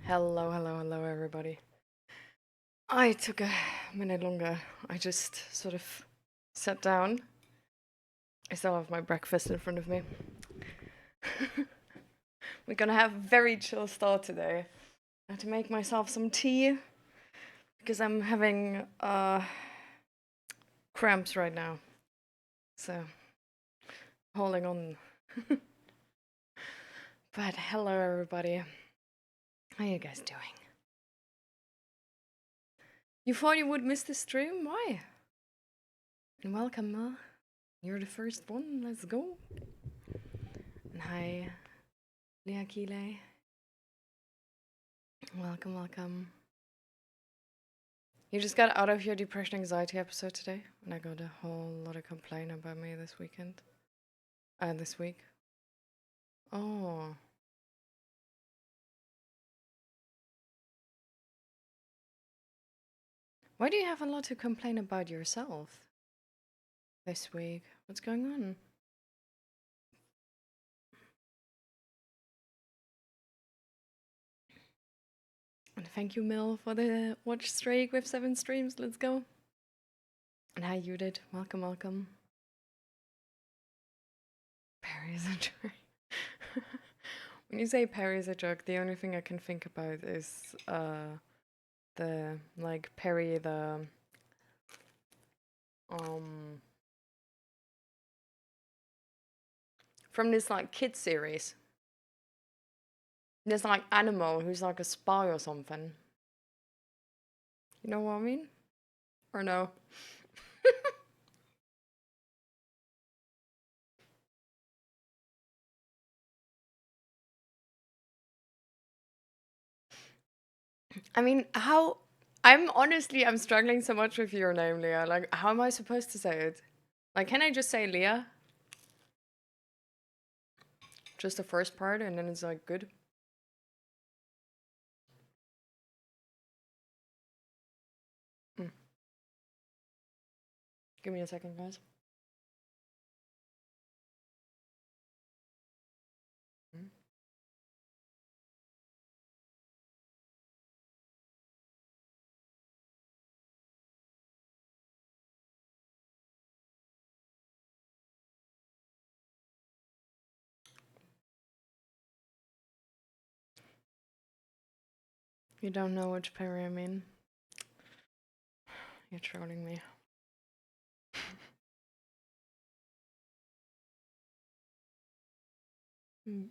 Hello, hello, hello, everybody. I took a minute longer. I just sort of sat down. I still have my breakfast in front of me. We're gonna have a very chill start today. I have to make myself some tea because I'm having cramps right now. So, holding on. But hello, everybody. How you guys doing? You thought you would miss the stream? Why? And welcome, Ma. You're the first one. Let's go. And hi, Leah Keeley. Welcome, welcome. You just got out of your depression anxiety episode today, and I got a whole lot of complaint about me this weekend. This week. Oh. Why do you have a lot to complain about yourself this week? What's going on? And thank you, Mel, for the watch streak with 7 streams. Let's go. And hi, Judith. Welcome, welcome. Perry is a jerk. When you say Perry is a jerk, the only thing I can think about is the like Perry the from this like kid series. There's like animal who's like a spy or something. You know what I mean? Or no? I mean, how I'm struggling so much with your name, Leah. Like, how am I supposed to say it? Like, can I just say Leah? Just the first part and then it's like good? Mm. Give me a second, guys. Mm. You don't know which Perry I mean. You're trolling me. Mm.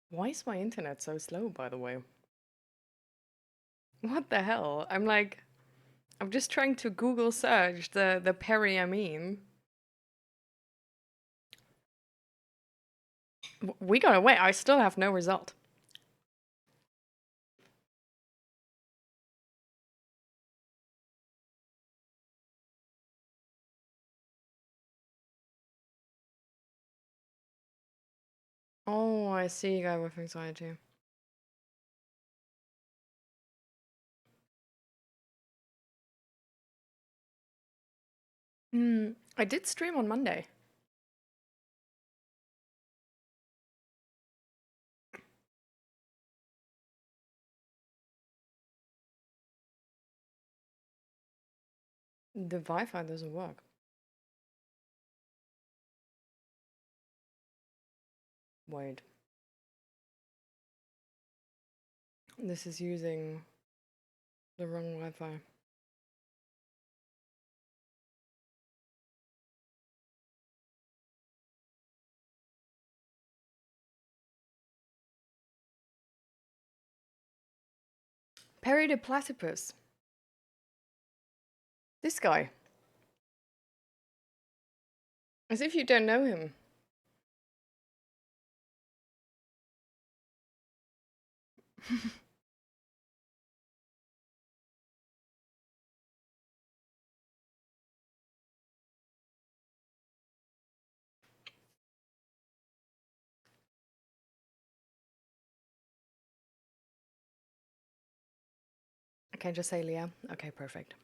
Why is my internet so slow, by the way? What the hell? I'm just trying to Google search the Perry I mean. We gotta wait. I still have no result. Oh, I see. Guy with anxiety. I did stream on Monday. The Wi-Fi doesn't work. Wait. This is using the wrong Wi-Fi. Perry the Platypus. This guy. As if you don't know him. I can just say Leah. Okay, perfect.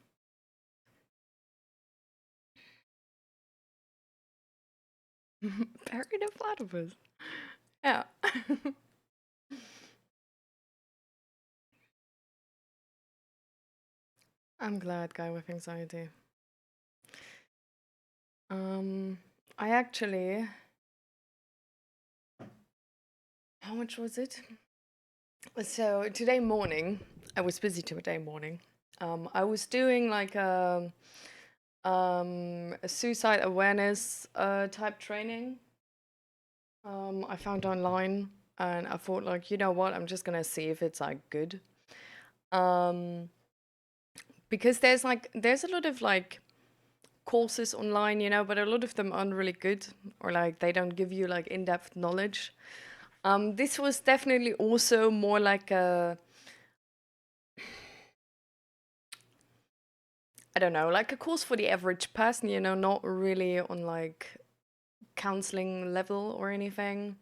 Bury the platypus. Yeah. I'm glad, guy with anxiety. Um, I actually, how much was it? So today morning, I was busy today morning. I was doing like a suicide awareness type training. I found online, and I thought like, you know what? I'm just gonna see if it's like good. Um, because there's a lot of like courses online, you know, but a lot of them aren't really good, or like they don't give you like in-depth knowledge. This was definitely also more like a, I don't know, like a course for the average person, you know, not really on like counseling level or anything.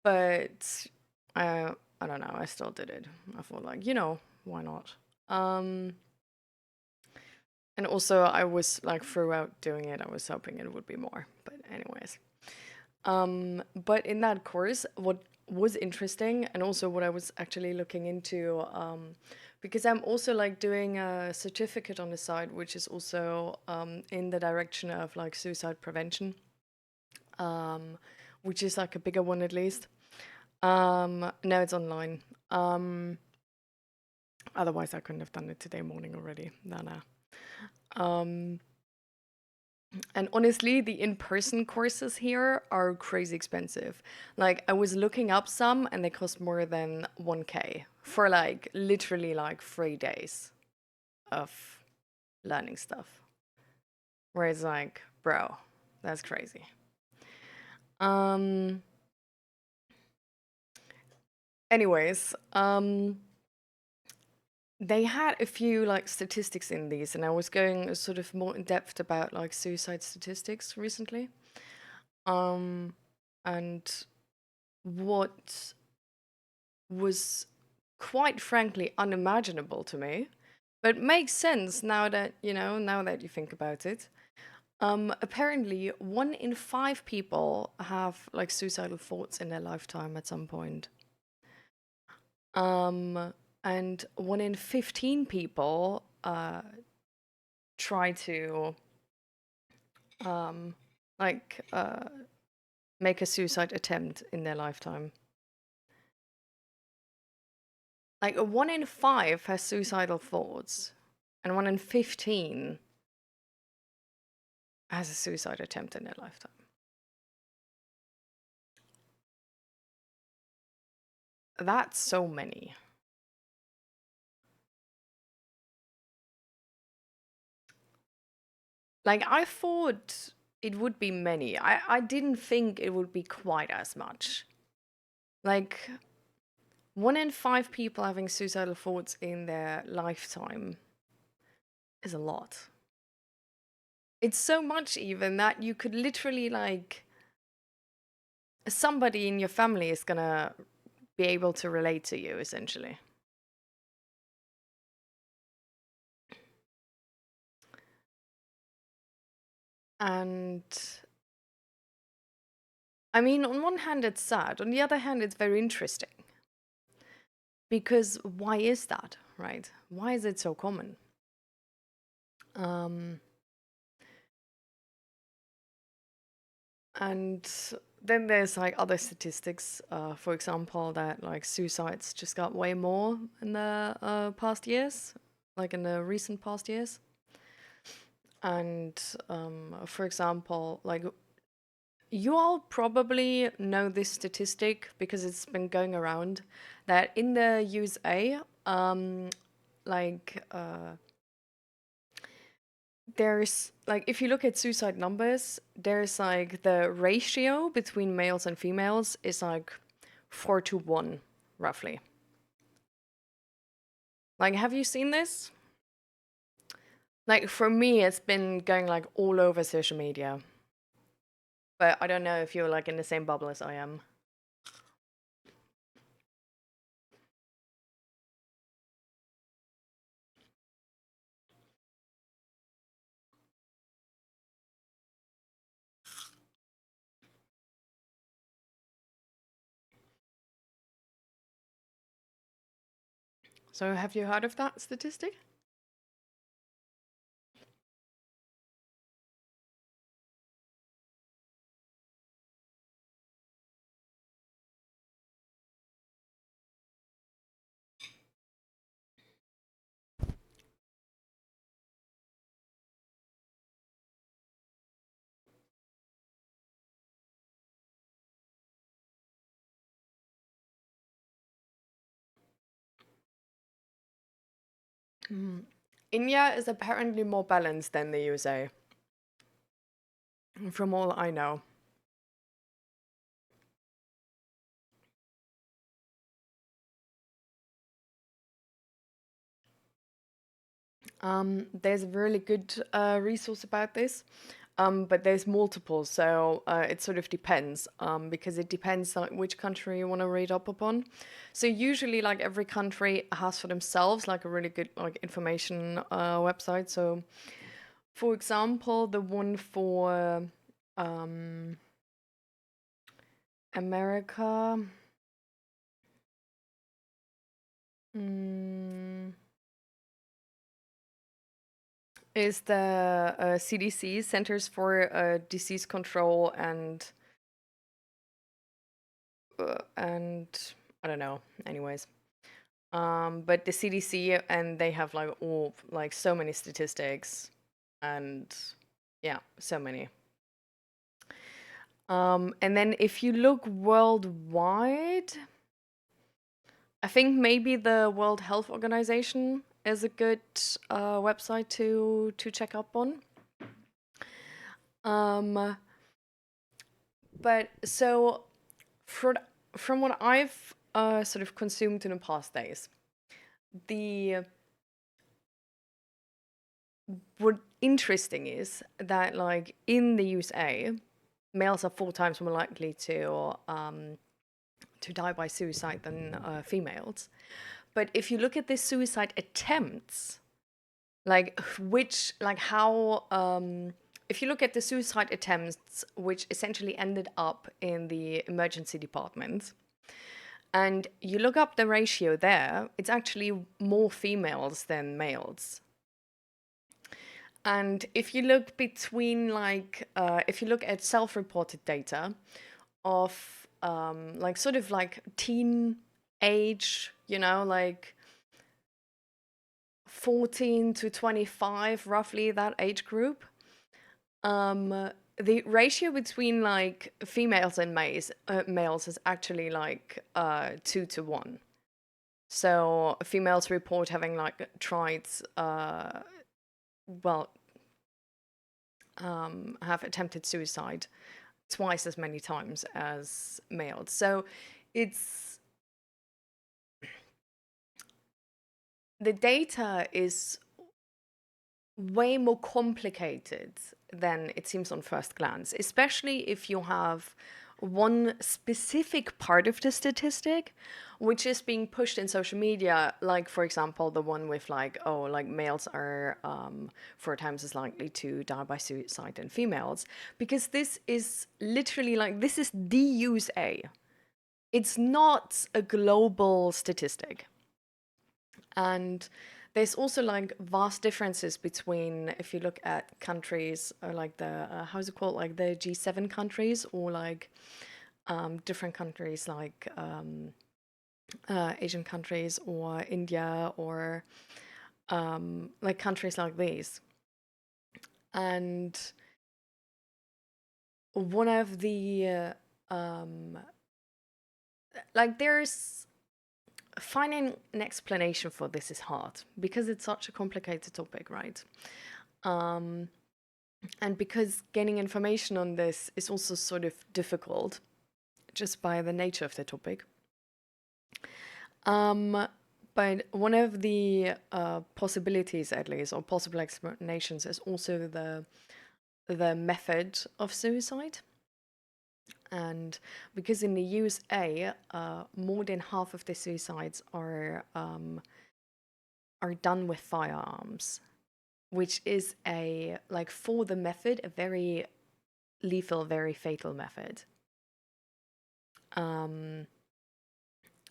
But I don't know, I still did it. I thought like, you know, why not? Um, and also I was like throughout doing it, I was hoping it would be more. But anyways. But in that course, what was interesting, and also what I was actually looking into, because I'm also like doing a certificate on the side, which is also in the direction of like suicide prevention, um, which is like a bigger one at least. No, it's online. Um, Otherwise, I couldn't have done it today morning already. No, no. Um, And honestly, the in-person courses here are crazy expensive. Like I was looking up some and they cost more than 1K for like literally like 3 days of learning stuff. Where it's like, bro, that's crazy. Um Anyways, they had a few like statistics in these, and I was going sort of more in depth about like suicide statistics recently. Um and what was quite frankly unimaginable to me, but makes sense now that, you know, now that you think about it. Apparently, 1 in 5 people have like suicidal thoughts in their lifetime at some point. Um, and 1 in 15 people try to um, like make a suicide attempt in their lifetime. Like a 1 in 5 has suicidal thoughts, and 1 in 15 has a suicide attempt in their lifetime. That's so many. Like, I thought it would be many. I didn't think it would be quite as much. Like, 1 in 5 people having suicidal thoughts in their lifetime is a lot. It's so much even that you could literally, like, somebody in your family is gonna be able to relate to you, essentially. And I mean, on one hand, it's sad. On the other hand, it's very interesting. Because why is that, right? Why is it so common? Um, and then there's like other statistics, for example, that like suicides just got way more in the past years, like in the recent past years. And for example, like you all probably know this statistic because it's been going around that in the USA, like there's like if you look at suicide numbers, there's like the ratio between males and females is like 4 to 1, roughly. Like, have you seen this? Like for me, it's been going like all over social media. But I don't know if you're like in the same bubble as I am. So have you heard of that statistic? Mm. India is apparently more balanced than the USA, from all I know. There's a really good resource about this, but there's multiple, so it sort of depends, because it depends like which country you want to read up upon. So usually, like every country has for themselves like a really good like information website. So, for example, the one for um, America. Mm, is the CDC, Centers for Disease Control and I don't know. Anyways, but the CDC and they have like all like so many statistics, and yeah, so many. And then if you look worldwide, I think maybe the World Health Organization is a good website to check up on. Um, but so for, from what I've sort of consumed in the past days, the what interesting is that like in the USA, males are 4 times more likely to die by suicide than females. But if you look at the suicide attempts, like which like how if you look at the suicide attempts which essentially ended up in the emergency department and you look up the ratio there, it's actually more females than males. And if you look between like if you look at self-reported data of like sort of like teen age, you know, like 14 to 25, roughly that age group, the ratio between like females and males is actually like 2 to 1. So females report having like tried well have attempted suicide twice as many times as males. So it's the data is way more complicated than it seems on first glance, especially if you have one specific part of the statistic which is being pushed in social media, like for example the one with like, oh, like males are 4 times as likely to die by suicide than females, because this is literally like this is the USA. It's not a global statistic. And there's also like vast differences between if you look at countries or like the how's it called, like the G7 countries, or like different countries like Asian countries or India or like countries like these. And one of the like there's finding an explanation for this is hard because it's such a complicated topic, right? Um, and because gaining information on this is also sort of difficult just by the nature of the topic. Um, but one of the possibilities, at least, or possible explanations, is also the method of suicide. And because in the USA, more than half of the suicides are done with firearms, which is a like for the method a very lethal, very fatal method. Um,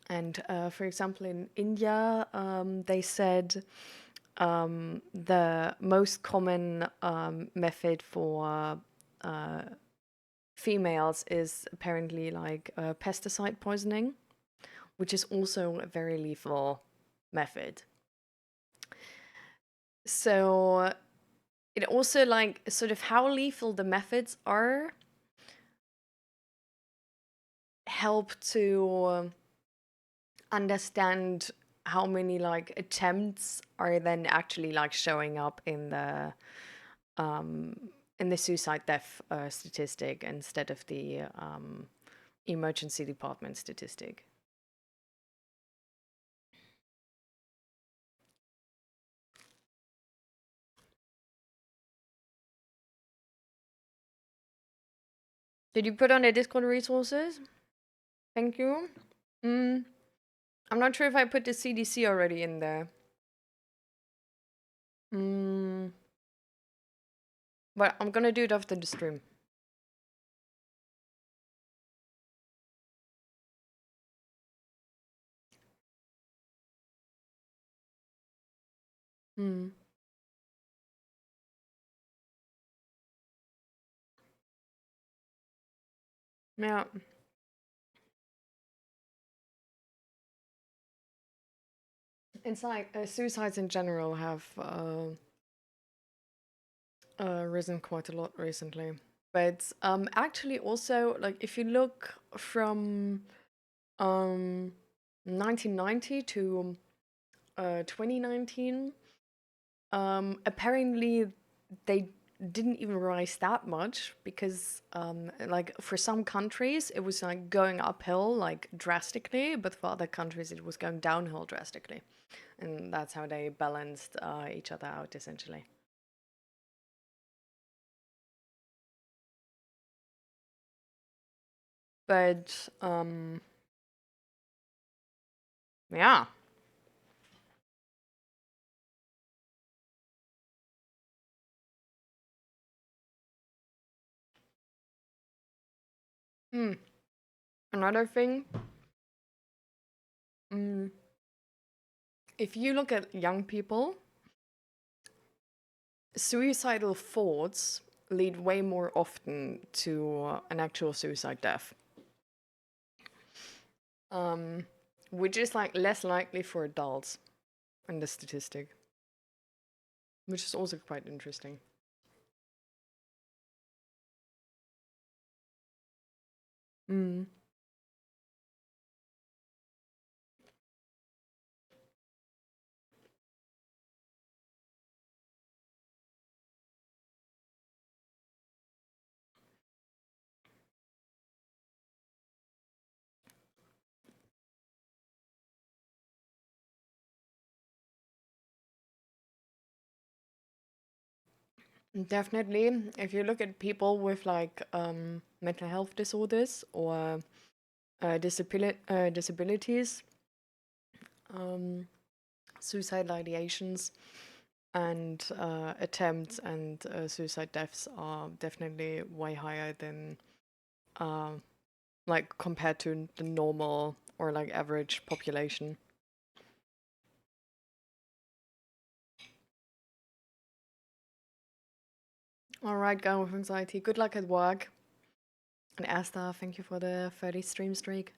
And for example, in India, they said the most common method for females is apparently like pesticide poisoning, which is also a very lethal method. So it also like sort of how lethal the methods are help to understand how many like attempts are then actually like showing up um in the suicide death statistic instead of the emergency department statistic. Did you put on the Discord resources? Thank you. Mm, I'm not sure if I put the CDC already in there. Mm, but I'm gonna do it after the stream. Mm, yeah. It's like suicides in general have risen quite a lot recently. But actually, also, like, if you look from um, 1990 to 2019, apparently they didn't even rise that much because, like, for some countries, it was like going uphill, like, drastically, but for other countries, it was going downhill drastically. And that's how they balanced each other out, essentially. But yeah. Hmm. Another thing, mm, if you look at young people, suicidal thoughts lead way more often to an actual suicide death, um, which is like less likely for adults in the statistic, which is also quite interesting. Mm. Definitely, if you look at people with like mental health disorders or disabilities, um, suicidal ideations and attempts and suicide deaths are definitely way higher than uh, like compared to the normal or like average population. All right, going with anxiety. Good luck at work. And Asta, thank you for the 30 stream streak.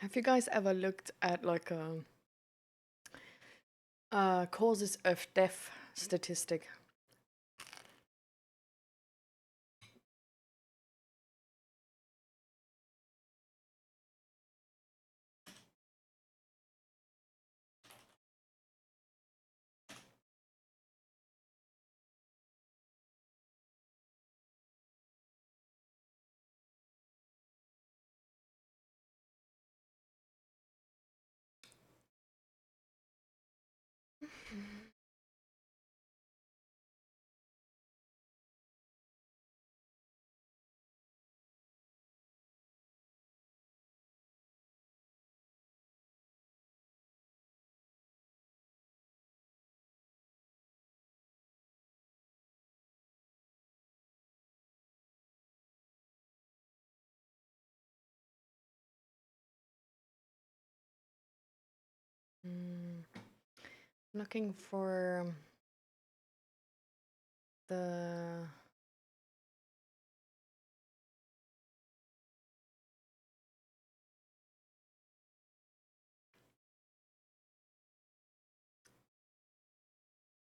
Have you guys ever looked at like a causes of death statistic? Looking for the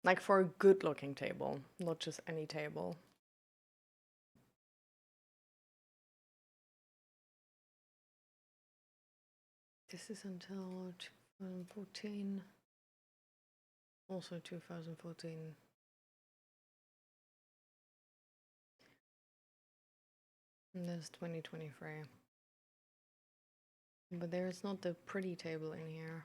like for a good looking table, not just any table. This is until 2014. Also 2014. And there's 2023. But there's not the pretty table in here.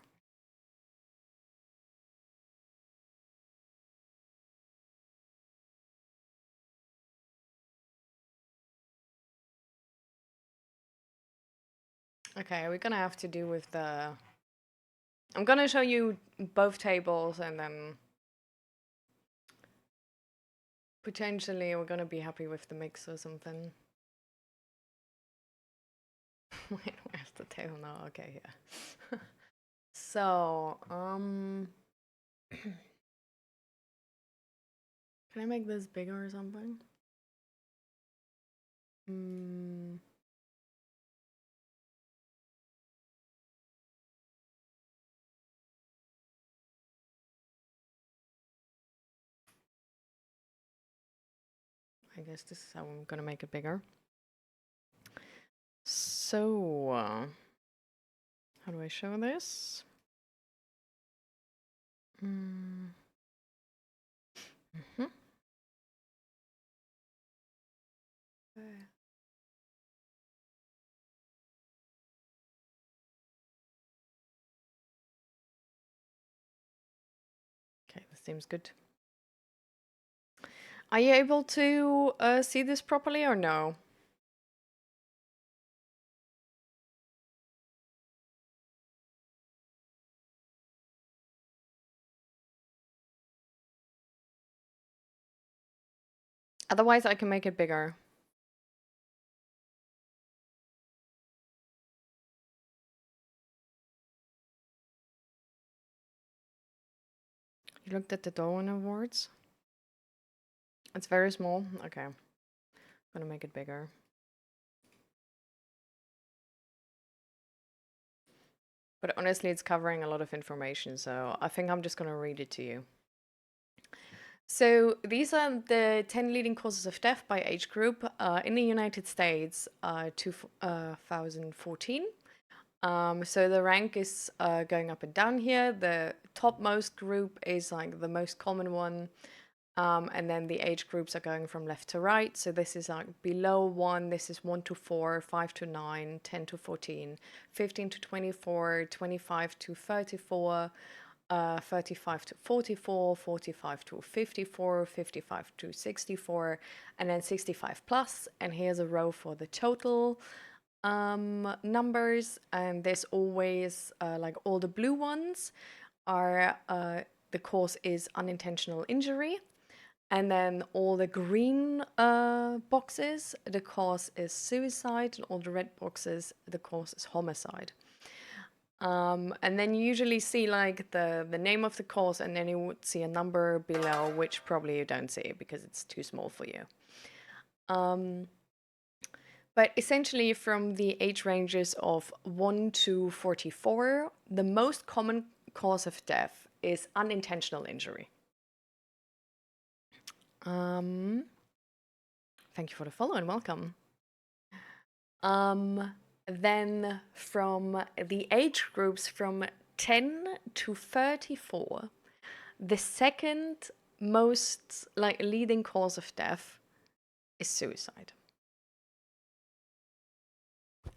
Okay, we're gonna have to do with the... I'm gonna show you both tables and then potentially we're gonna be happy with the mix or something. Wait, where's the table now? Okay, yeah. So, can I make this bigger or something? I guess this is how I'm gonna make it bigger. So, how do I show this? Okay, this seems good. Are you able to see this properly or no? Otherwise, I can make it bigger. You looked at the Darwin Awards? It's very small. Okay. I'm gonna make it bigger. But honestly, it's covering a lot of information, so I think I'm just gonna read it to you. So these are the 10 leading causes of death by age group in the United States, 2014. So the rank is going up and down here. The topmost group is like the most common one. And then the age groups are going from left to right. So this is like below 1, this is 1 to 4, 5 to 9, 10 to 14, 15 to 24, 25 to 34, 35 to 44, 45 to 54, 55 to 64, and then 65 plus. And here's a row for the total numbers. And there's always like all the blue ones are the cause is unintentional injury. And then all the green boxes, the cause is suicide, and all the red boxes, the cause is homicide. And then you usually see like the name of the cause, and then you would see a number below, which probably you don't see because it's too small for you. But essentially from the age ranges of 1 to 44, the most common cause of death is unintentional injury. Thank you for the follow and welcome. Then from the age groups from 10 to 34, the second most like leading cause of death is suicide.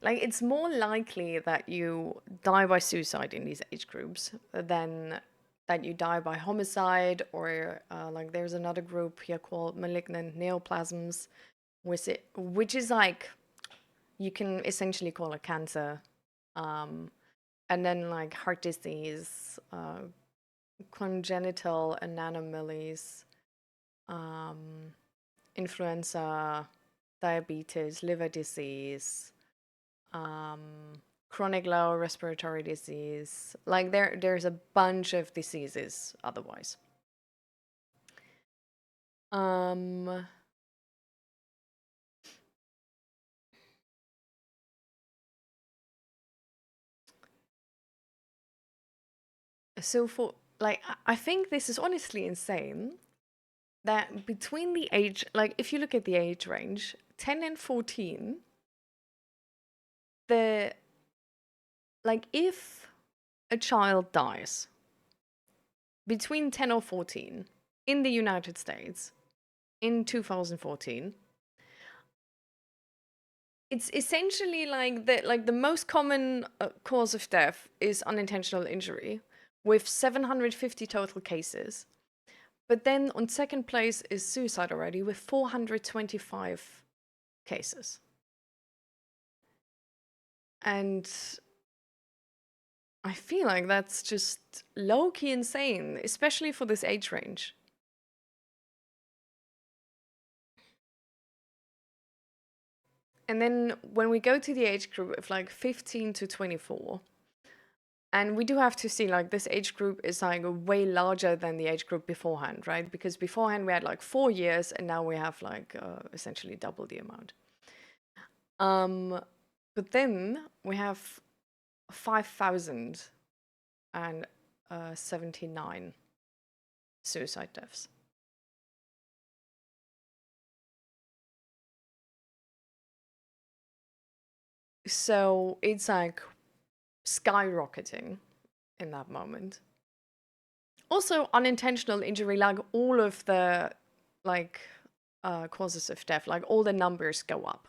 Like it's more likely that you die by suicide in these age groups than that you die by homicide, or like there's another group here called malignant neoplasms, which is like you can essentially call it cancer. And then like heart disease, congenital anomalies, influenza, diabetes, liver disease, um, chronic lower respiratory disease. Like there's a bunch of diseases otherwise. So for like I think this is honestly insane that between the age, like if you look at the age range 10 and 14, the like if a child dies between 10 or 14 in the United States in 2014, it's essentially like the most common cause of death is unintentional injury with 750 total cases. But then on second place is suicide already with 425 cases. And I feel like that's just low-key insane, especially for this age range. And then when we go to the age group of like 15 to 24, and we do have to see like this age group is like way larger than the age group beforehand, right? Because beforehand we had like 4 years, and now we have like essentially double the amount. But then we have 5,079 suicide deaths. So it's like skyrocketing in that moment. Also, unintentional injury, like all of the like causes of death, like all the numbers go up.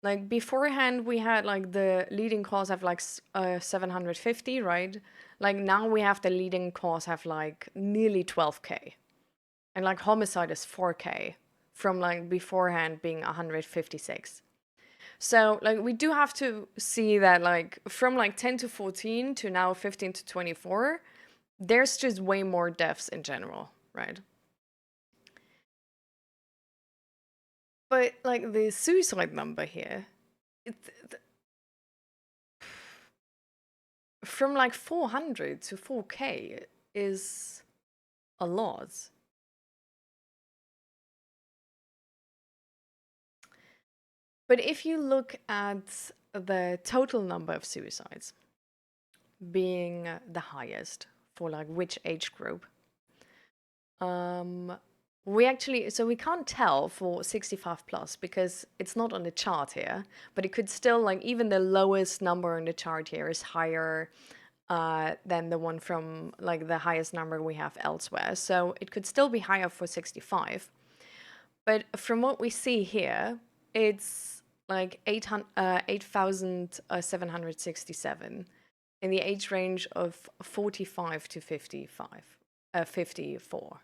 Like beforehand, we had like the leading cause have like 750, right? Like now we have the leading cause have like nearly 12K, and like homicide is 4K from like beforehand being 156. So like we do have to see that like from like 10 to 14 to now 15 to 24, there's just way more deaths in general, right? But like the suicide number here, it, from like 400 to 4K is a lot. But if you look at the total number of suicides being the highest for like which age group, we actually, so we can't tell for 65 plus because it's not on the chart here, but it could still, like, even the lowest number on the chart here is higher than the one from, like, the highest number we have elsewhere. So it could still be higher for 65. But from what we see here, it's like 8,767 in the age range of 45 to 55, 54.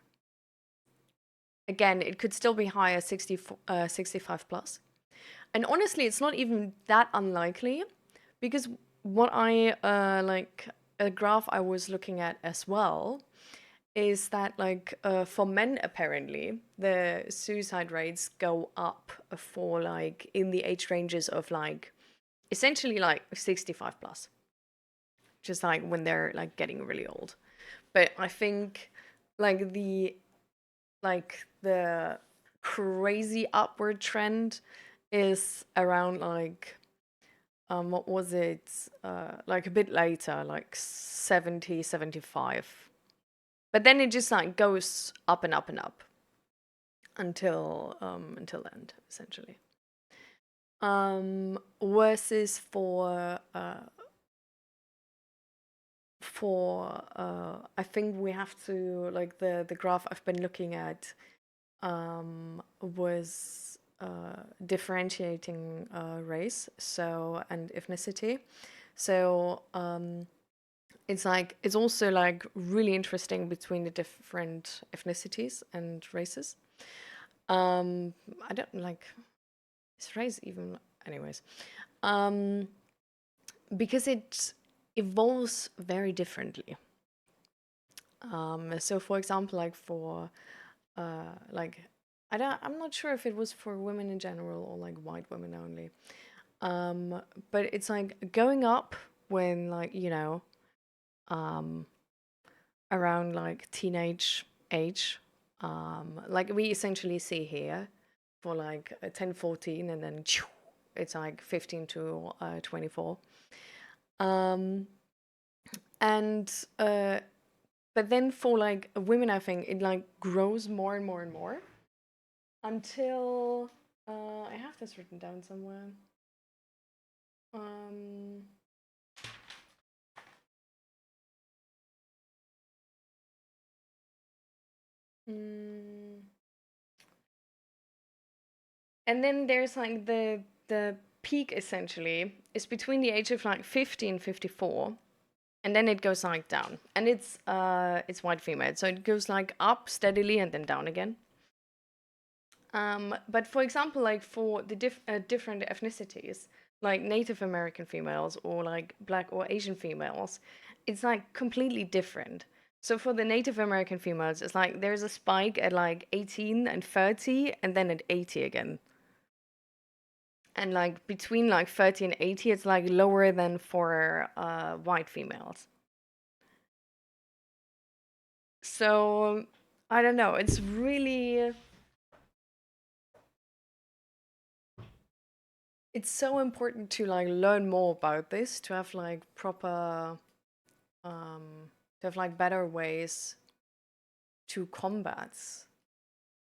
Again, it could still be higher, 65 plus. And honestly, it's not even that unlikely because what I like a graph I was looking at as well is that like for men apparently the suicide rates go up for like in the age ranges of like essentially like 65 plus, just like when they're like getting really old. But I think like the crazy upward trend is around like what was it like a bit later, like 70, 75. But then it just like goes up and up and up until the end essentially. Versus for I think we have to like the graph I've been looking at was differentiating race so and ethnicity. So it's like it's also like really interesting between the different ethnicities and races. Um, I don't like is race even, anyways. Um, because it evolves very differently. So for example, like for like I'm not sure if it was for women in general or like white women only. But it's like going up when like, um around like teenage age. Like we essentially see here for like 10, 14, and then it's like 15 to 24. Um, and but then for like women, I think it like grows more and more and more until I have this written down somewhere. Um, mm, and then there's like the peak essentially is between the age of like 50 and 54, and then it goes like down, and it's white female, so it goes like up steadily and then down again. But for example, like for the different ethnicities, like Native American females or like Black or Asian females, it's like completely different. So for the Native American females, it's like there's a spike at like 18 and 30, and then at 80 again. And like between like 30 and 80, it's like lower than for white females. So I don't know. It's so important to like learn more about this, to have like proper to have like better ways to combat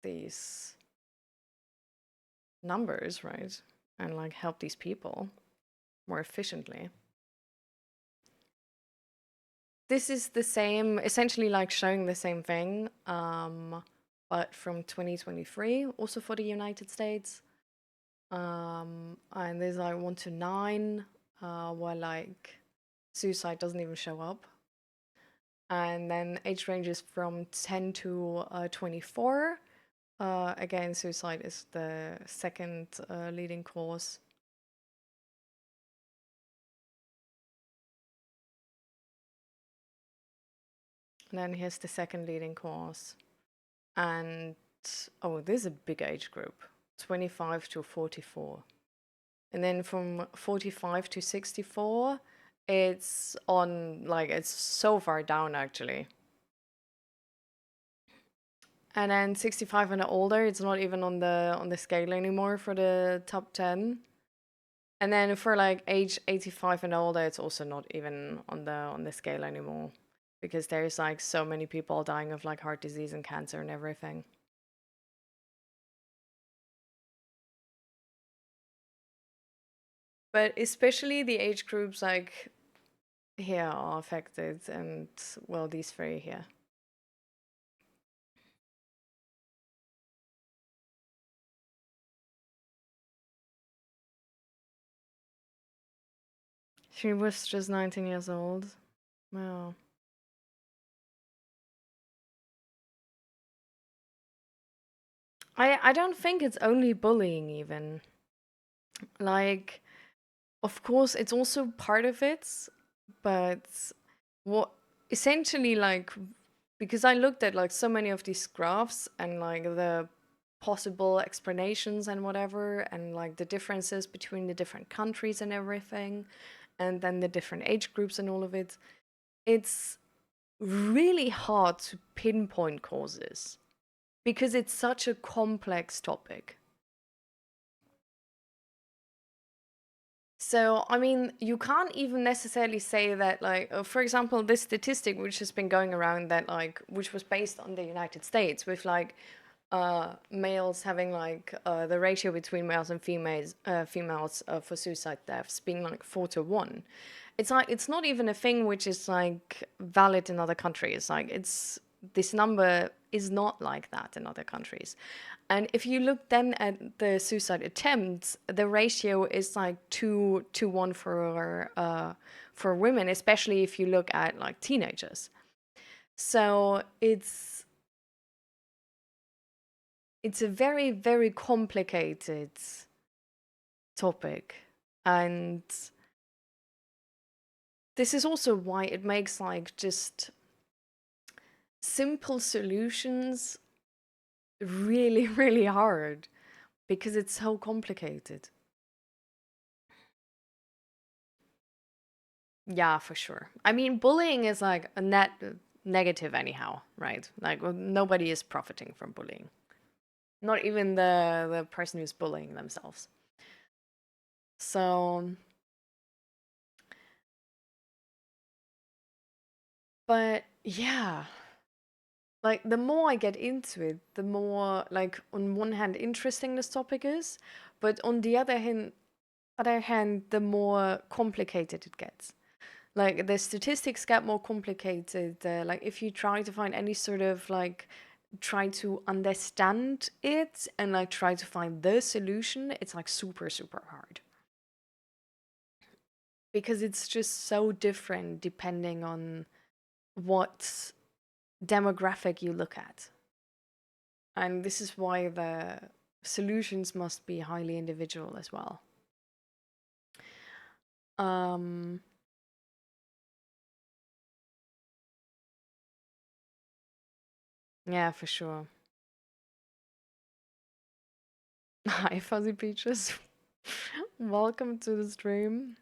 these numbers, right? And like help these people more efficiently. This is the same, essentially like showing the same thing, but from 2023, also for the United States. And there's like 1 to 9, where like suicide doesn't even show up. And then age ranges from 10 to 24. Again, suicide is the second leading cause. And then here's the second leading cause. And oh, this is a big age group, 25 to 44. And then from 45 to 64, it's on like it's so far down actually. And then 65 and older, it's not even on the scale anymore for the top 10. And then for like age 85 and older, it's also not even on the scale anymore because there's like so many people dying of like heart disease and cancer and everything. But especially the age groups like here are affected, and well, these three here. She was just 19 years old. Wow. I don't think it's only bullying even. Like, of course, it's also part of it, but what essentially like because I looked at like so many of these graphs and like the possible explanations and whatever, and like the differences between the different countries and everything, and then the different age groups and all of it, it's really hard to pinpoint causes because it's such a complex topic. So, I mean, you can't even necessarily say that, like, for example, this statistic which has been going around that, like, which was based on the United States with, like, males having, like, the ratio between males and females for suicide deaths being, like, 4 to 1. It's like, it's not even a thing which is, like, valid in other countries. Like, this number is not like that in other countries. And if you look then at the suicide attempts, the ratio is like 2 to 1 for women, especially if you look at like teenagers. So it's a very, very complicated topic. And this is also why it makes like just simple solutions really, really hard, because it's so complicated. Yeah, for sure. I mean, bullying is like a net negative anyhow, right? Like nobody is profiting from bullying. Not even the person who's bullying themselves. So, but yeah, like the more I get into it, the more like on one hand interesting this topic is, but on the other hand, the more complicated it gets. Like the statistics get more complicated. Like if you try to find any sort of like try to understand it and like try to find the solution, it's like super, super hard. Because it's just so different depending on what demographic you look at. And this is why the solutions must be highly individual as well. Um, yeah, for sure. Hi, Fuzzy Peaches. Welcome to the stream.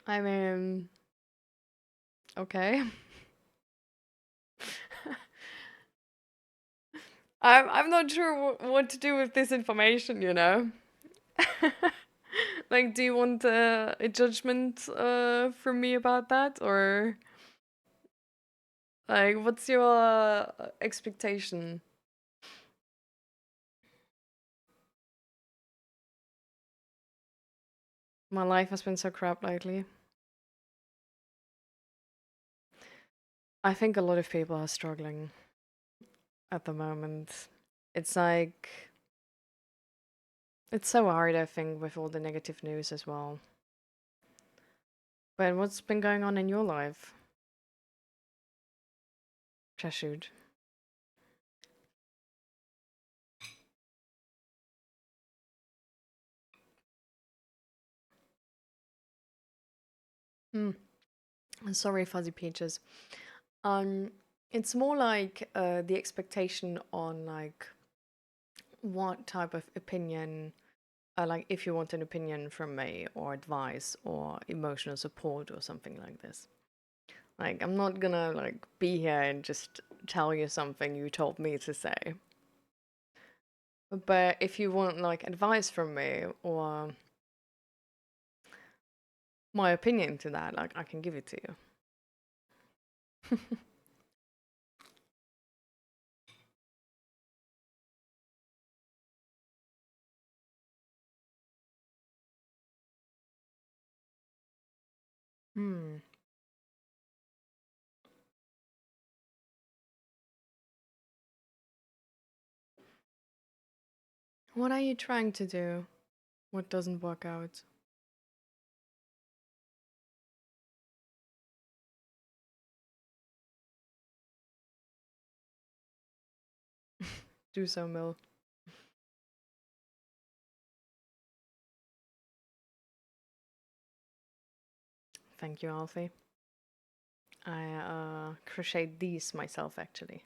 I mean, okay. I'm not sure what to do with this information, you know? Like, do you want a judgment from me about that? Or, like, what's your expectation? My life has been so crap lately. I think a lot of people are struggling at the moment. It's like, it's so hard, I think, with all the negative news as well. But what's been going on in your life, Cheshud? Hmm. Sorry, Fuzzy Peaches. Um, it's more like the expectation on like what type of opinion, like if you want an opinion from me or advice or emotional support or something like this. Like I'm not gonna like be here and just tell you something you told me to say. But if you want like advice from me or my opinion to that, like I can give it to you. Hmm. What are you trying to do? What doesn't work out? Do so, Mill. Thank you, Alfie. I crocheted these myself actually.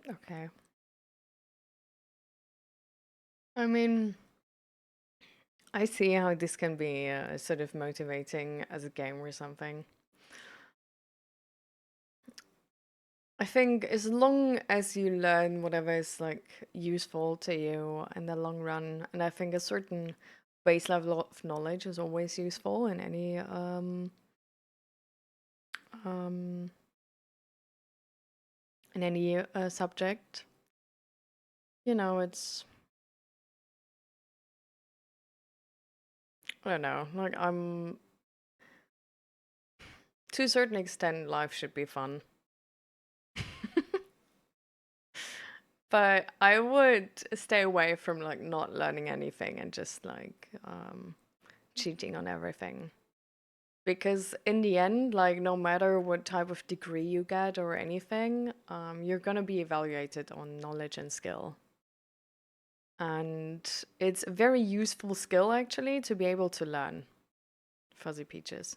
Okay. I mean, I see how this can be sort of motivating as a game or something. I think as long as you learn whatever is like useful to you in the long run, and I think a certain base level of knowledge is always useful um, in any subject. You know, it's I don't know. Like I'm to a certain extent, life should be fun. But I would stay away from like not learning anything and just like cheating on everything. Because in the end, like no matter what type of degree you get or anything, you're gonna be evaluated on knowledge and skill. And it's a very useful skill actually to be able to learn fuzzy peaches.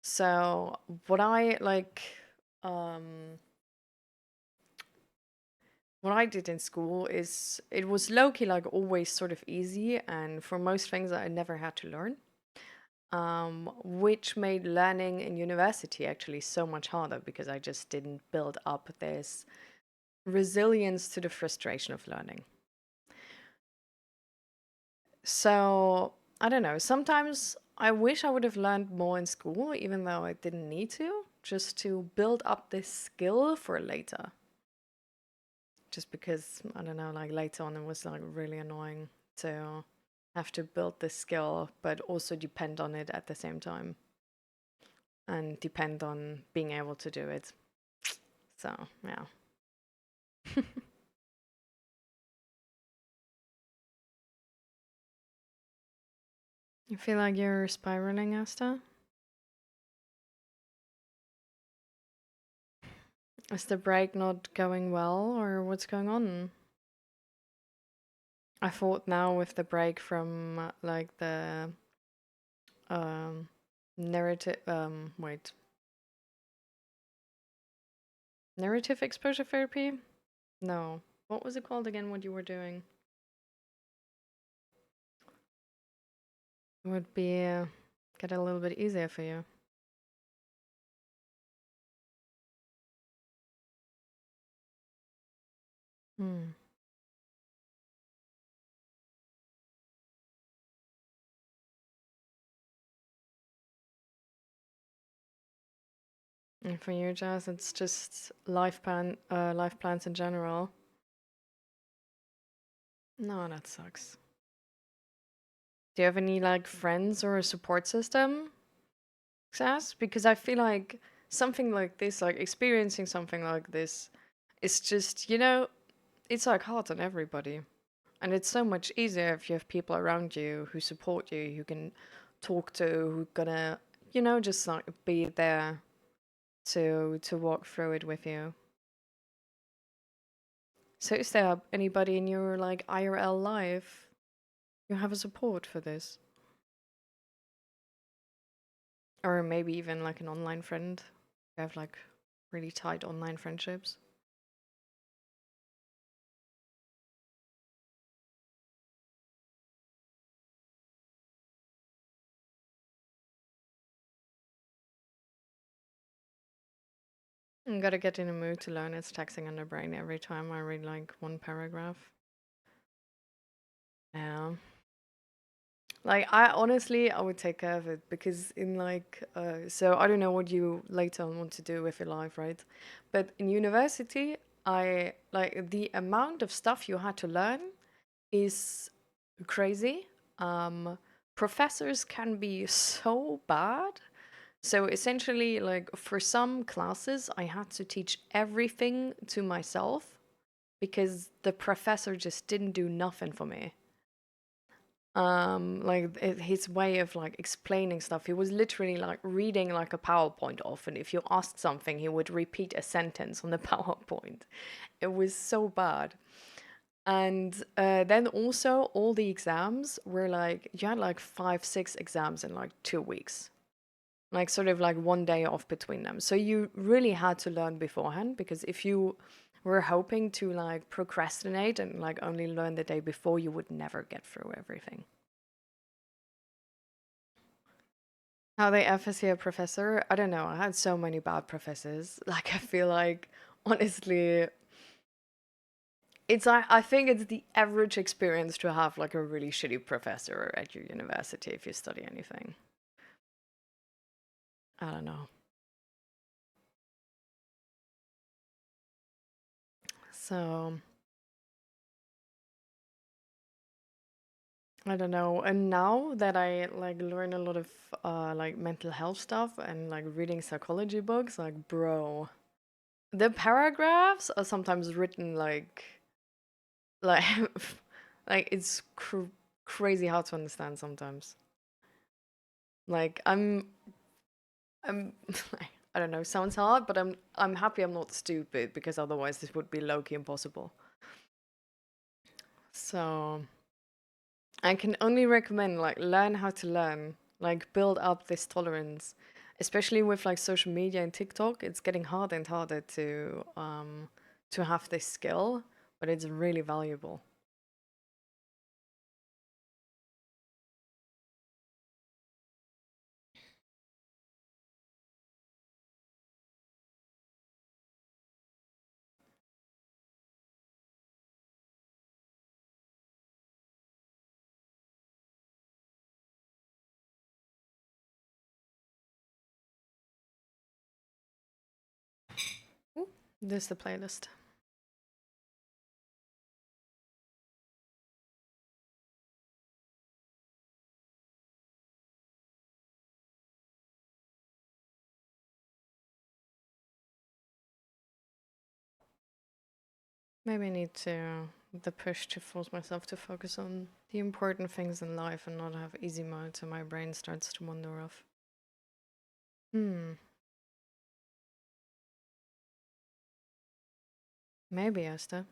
So what I like um what I did in school is it was low-key like always sort of easy, and for most things I never had to learn. Which made learning in university actually so much harder because I just didn't build up this resilience to the frustration of learning. So I don't know, sometimes I wish I would have learned more in school, even though I didn't need to, just to build up this skill for later. Just because, I don't know, like later on it was like really annoying to have to build this skill, but also depend on it at the same time and depend on being able to do it. So, yeah. You feel like you're spiraling, Asta? Is the break not going well, or what's going on? I thought now with the break from like the um narrative wait, narrative exposure therapy? No. What was it called again, what you were doing? It would be get a little bit easier for you. Hmm. And for you, Jazz, it's just life plans in general. No, that sucks. Do you have any like friends or a support system, Jazz? Because I feel like something like this, like experiencing something like this, is just, it's like hard on everybody. And it's so much easier if you have people around you who support you, who can talk to, who gonna, just like be there to walk through it with you. So is there anybody in your like IRL life you have a support for this? Or maybe even like an online friend? You have like really tight online friendships? I gotta get in a mood to learn. It's taxing on the brain every time I read like one paragraph. Yeah. Like I honestly I would take care of it because in like so I don't know what you later on want to do with your life, right? But in university I like the amount of stuff you had to learn is crazy. Professors can be so bad. So essentially like for some classes I had to teach everything to myself because the professor just didn't do nothing for me. Like his way of like explaining stuff, he was literally like reading like a PowerPoint off, and if you asked something he would repeat a sentence on the PowerPoint. It was so bad. And then also all the exams were like you had like 5 6 exams in like 2 weeks, like sort of like one day off between them, so you really had to learn beforehand, because if you were hoping to like procrastinate and like only learn the day before, you would never get through everything. How they emphasize a professor? I don't know. I had so many bad professors. Like, I feel like, honestly, It's I think it's the average experience to have like a really shitty professor at your university if you study anything. I don't know. So I don't know. And now that I like learn a lot of like mental health stuff and like reading psychology books, like bro, the paragraphs are sometimes written like like it's crazy hard to understand sometimes. Like I'm I don't know, sounds hard, but I'm happy I'm not stupid because otherwise this would be low-key impossible. So I can only recommend like learn how to learn, like build up this tolerance, especially with like social media and TikTok. It's getting harder and harder to have this skill, but it's really valuable. Ooh, this is the playlist. Maybe I need to the push to force myself to focus on the important things in life and not have easy mode so my brain starts to wander off. Hmm. Maybe, Esther.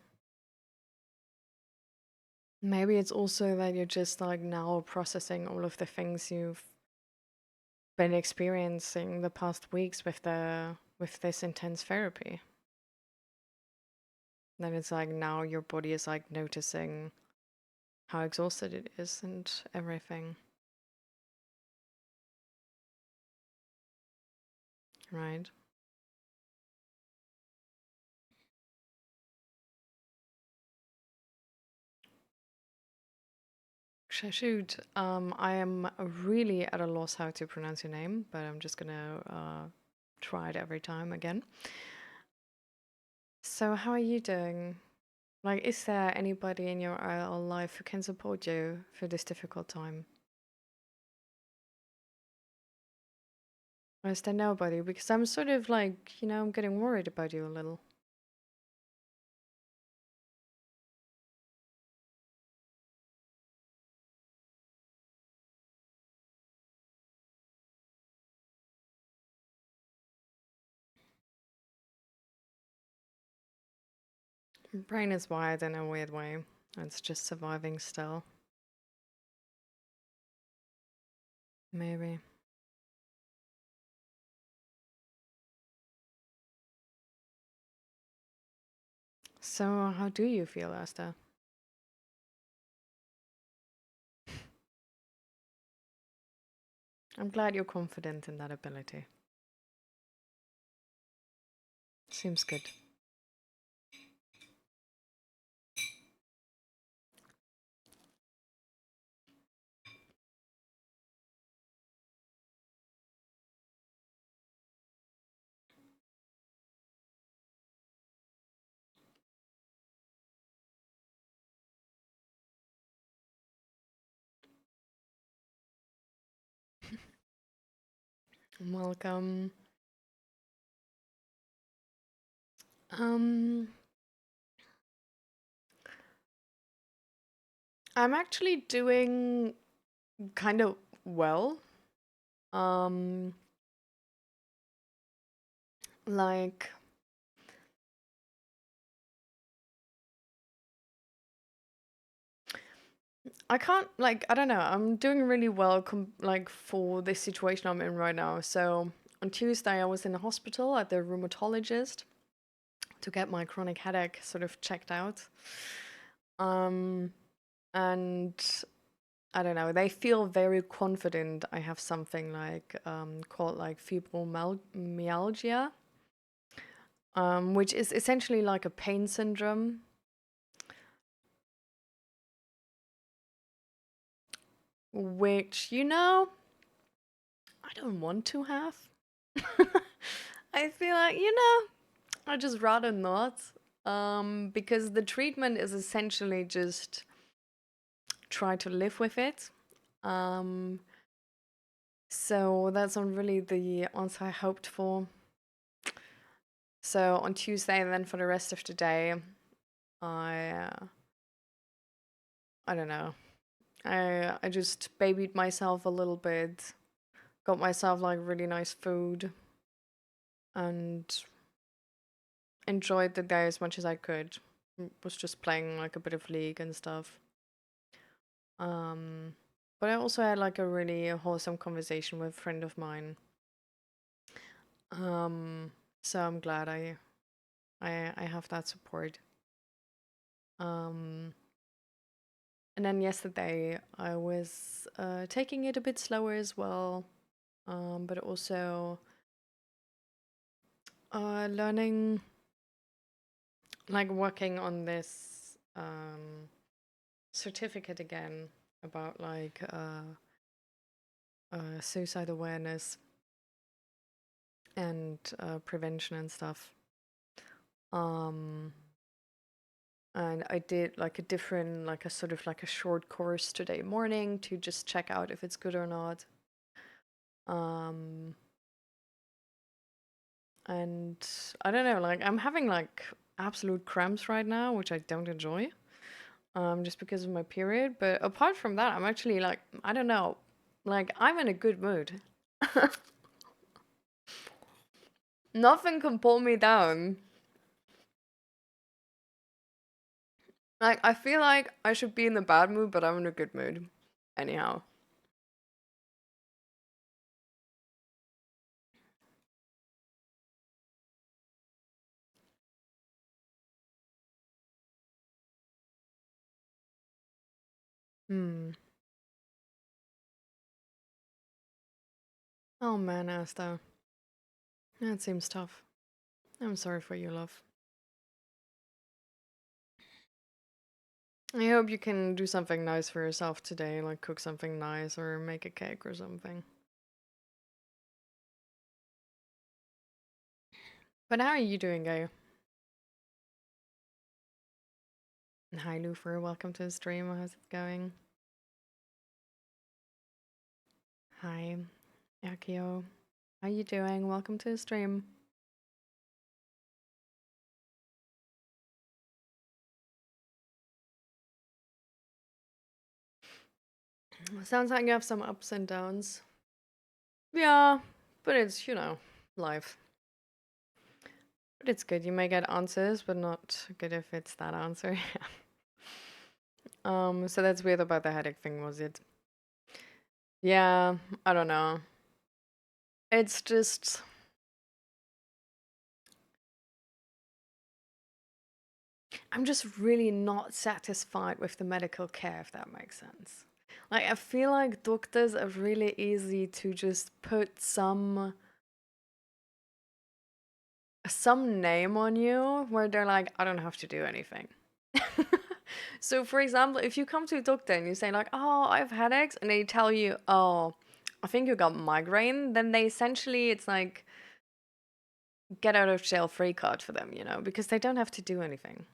Maybe it's also that you're just like now processing all of the things you've been experiencing the past weeks with this intense therapy. Then it's like now your body is like noticing how exhausted it is and everything, right? Shoot, I am really at a loss how to pronounce your name, but I'm just gonna try it every time again. So, how are you doing? Like, is there anybody in your life who can support you through this difficult time? Or is there nobody? Because I'm sort of like, I'm getting worried about you a little. My brain is wired in a weird way. It's just surviving still. Maybe. So, how do you feel, Asta? I'm glad you're confident in that ability. Seems good. Welcome. Um, I'm actually doing kind of well. Um, like I can't like I don't know. I'm doing really well like for this situation I'm in right now. So on Tuesday I was in the hospital at the rheumatologist to get my chronic headache sort of checked out. Um and I don't know. They feel very confident I have something like called like fibromyalgia, which is essentially like a pain syndrome. which, I don't want to have. I feel like, I just rather not. Because the treatment is essentially just try to live with it. Um, so that's not really the answer I hoped for. So on Tuesday, then for the rest of the day, I I don't know. I just babied myself a little bit, got myself like really nice food, and enjoyed the day as much as I could. Was just playing like a bit of League and stuff. Um, but I also had like a really wholesome conversation with a friend of mine. Um, so I'm glad I have that support. Um, and then yesterday I was taking it a bit slower as well, but also learning, like working on this certificate again about like suicide awareness and prevention and stuff. Um, and I did like a different, like a sort of like a short course today morning to just check out if it's good or not. Um, and I don't know, like I'm having like absolute cramps right now, which I don't enjoy, just because of my period. But apart from that, I'm actually like, I don't know, like I'm in a good mood. Nothing can pull me down. Like I feel like I should be in the bad mood, but I'm in a good mood. Anyhow. Hmm. Oh man, Asta. That seems tough. I'm sorry for you, love. I hope you can do something nice for yourself today, like cook something nice or make a cake or something. But how are you doing, Gaio? Hi, Lufer. Welcome to the stream. How's it going? Hi, Akio. How you doing? Welcome to the stream. Sounds like you have some ups and downs. Yeah, but it's, life. But it's good. You may get answers, but not good if it's that answer. So that's weird about the headache thing, was it? Yeah, I don't know. It's just I'm just really not satisfied with the medical care, if that makes sense. Like I feel like doctors are really easy to just put some name on you where they're like, I don't have to do anything. So for example, if you come to a doctor and you say like, oh, I have headaches, and they tell you, oh, I think you got migraine, then they essentially, it's like get out of jail free card for them, because they don't have to do anything.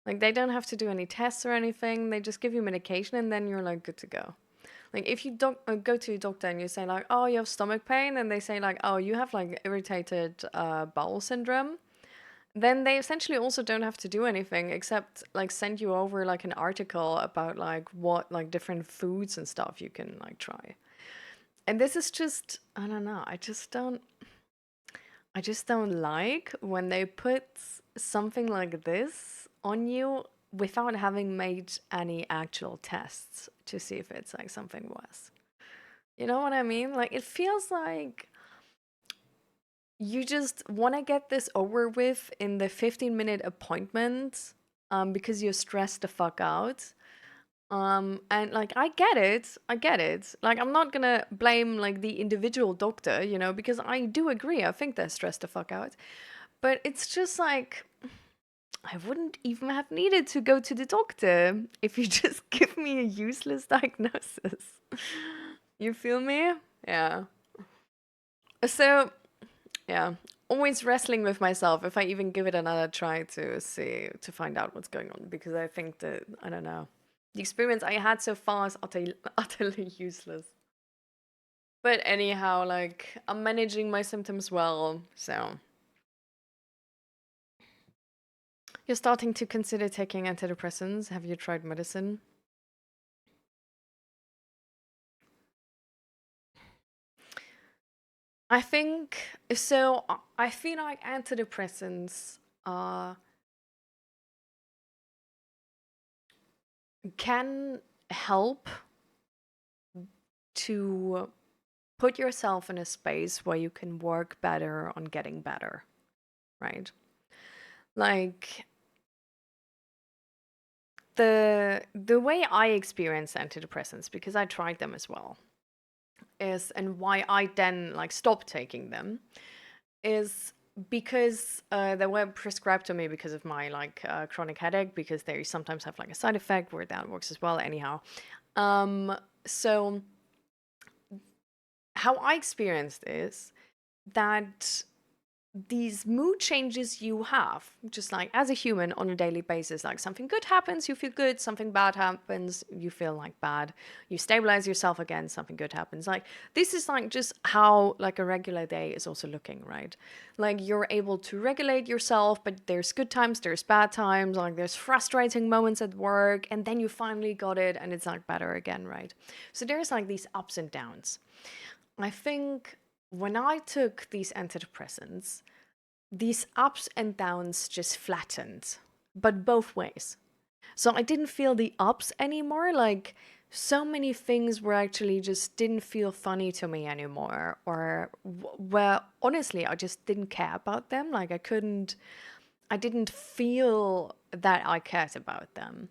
Like they don't have to do any tests or anything. They just give you medication and then you're like good to go. Like if you don't go to a doctor and you say like, oh, you have stomach pain, and they say like, oh, you have like irritated bowel syndrome, then they essentially also don't have to do anything except like send you over like an article about like what like different foods and stuff you can like try. And this is just, I don't know, I just don't like when they put something like this on you without having made any actual tests to see if it's like something worse. You know what I mean? Like it feels like you just want to get this over with in the 15-minute appointment because you're stressed the fuck out. And like I get it. Like I'm not gonna blame like the individual doctor, because I do agree. I think they're stressed the fuck out. But it's just like I wouldn't even have needed to go to the doctor if you just give me a useless diagnosis. You feel me? Yeah. So, yeah, always wrestling with myself if I even give it another try to see, to find out what's going on, because I think that, I don't know, the experience I had so far is utterly useless. But anyhow, like, I'm managing my symptoms well, so. You're starting to consider taking antidepressants. Have you tried medicine? I think so. I feel like antidepressants uh, can help to put yourself in a space where you can work better on getting better, right? Like the way I experience antidepressants, because I tried them as well, is, and why I then like stopped taking them, is because they were prescribed to me because of my like chronic headache, because they sometimes have like a side effect where that works as well. Anyhow, so how I experienced is that these mood changes you have, just like as a human on a daily basis, like something good happens, you feel good, something bad happens, you feel like bad, you stabilize yourself again, something good happens. Like this is like just how like a regular day is also looking, right? Like you're able to regulate yourself, but there's good times, there's bad times, like there's frustrating moments at work, and then you finally got it and it's like better again, right? So there's like these ups and downs. I think when I took these antidepressants, these ups and downs just flattened, but both ways. So I didn't feel the ups anymore. Like so many things were actually just didn't feel funny to me anymore, or where honestly I just didn't care about them. Like I didn't feel that I cared about them.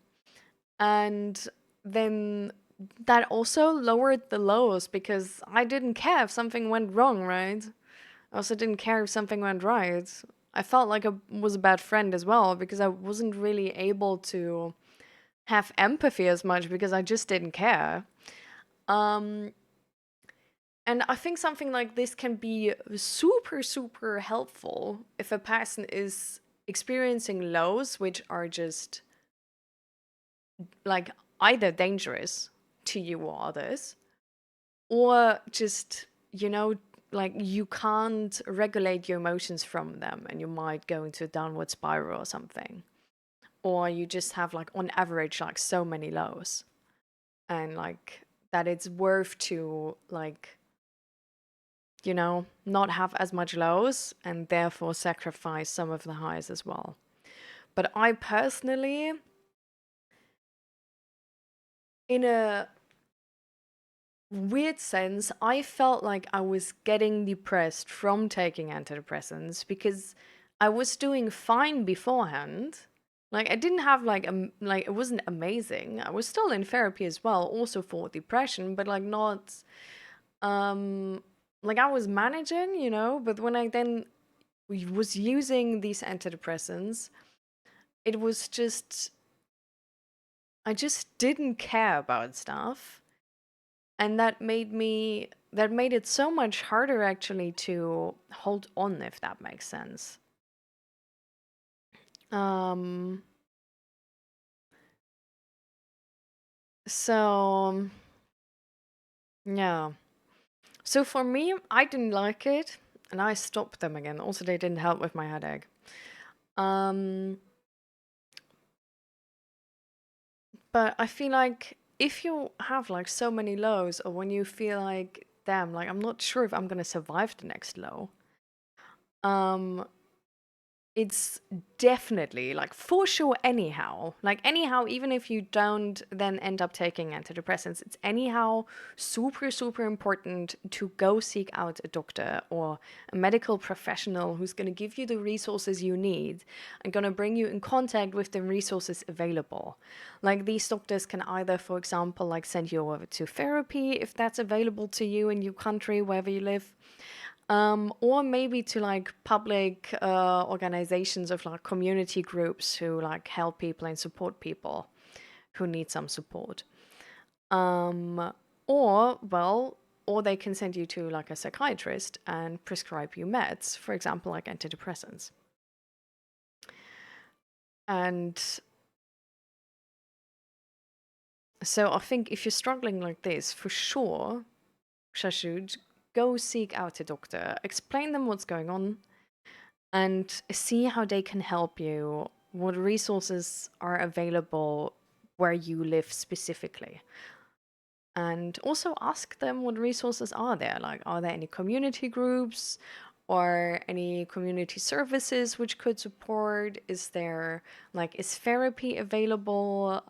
And then that also lowered the lows because I didn't care if something went wrong, right? I also didn't care if something went right. I felt like I was a bad friend as well because I wasn't really able to have empathy as much because I just didn't care. Um, and I think something like this can be super, super helpful if a person is experiencing lows which are just like either dangerous to you or others, or just, like you can't regulate your emotions from them and you might go into a downward spiral or something. Or you just have like on average like so many lows, and like that it's worth to like, not have as much lows and therefore sacrifice some of the highs as well. But I personally, in a weird sense, I felt like I was getting depressed from taking antidepressants because I was doing fine beforehand. Like I didn't have like like it wasn't amazing. I was still in therapy as well, also for depression, but like not like I was managing, but when I then was using these antidepressants, it was just I just didn't care about stuff, and that made it so much harder actually to hold on, if that makes sense. um so yeah, so for me I didn't like it and I stopped them again. Also they didn't help with my headache. um but I feel like if you have like so many lows, or when you feel like, damn, like I'm not sure if I'm gonna survive the next low, um it's definitely, like, for sure, anyhow. Like, anyhow, even if you don't then end up taking antidepressants, it's anyhow super, super important to go seek out a doctor or a medical professional who's going to give you the resources you need and going to bring you in contact with the resources available. Like, these doctors can either, for example, like, send you over to therapy if that's available to you in your country, wherever you live. Or maybe to like public organizations of like community groups who like help people and support people who need some support. Um, or, well, or they can send you to like a psychiatrist and prescribe you meds, for example, like antidepressants. And so I think if you're struggling like this, for sure, Shashud, go seek out a doctor, explain them what's going on, and see how they can help you, what resources are available where you live specifically. And also ask them what resources are there. Like, are there any community groups or any community services which could support? Is there, like, is therapy available?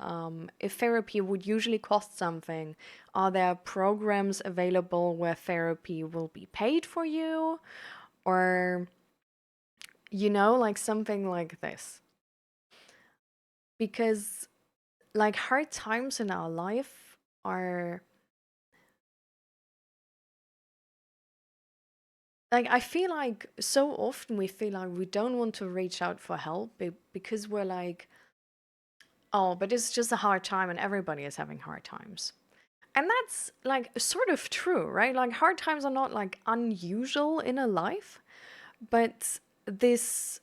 If therapy would usually cost something, are there programs available where therapy will be paid for you? Or, like something like this. Because, like, hard times in our life are like, I feel like so often we feel like we don't want to reach out for help because we're like, oh, but it's just a hard time and everybody is having hard times. And that's like sort of true, right? Like hard times are not like unusual in a life, but this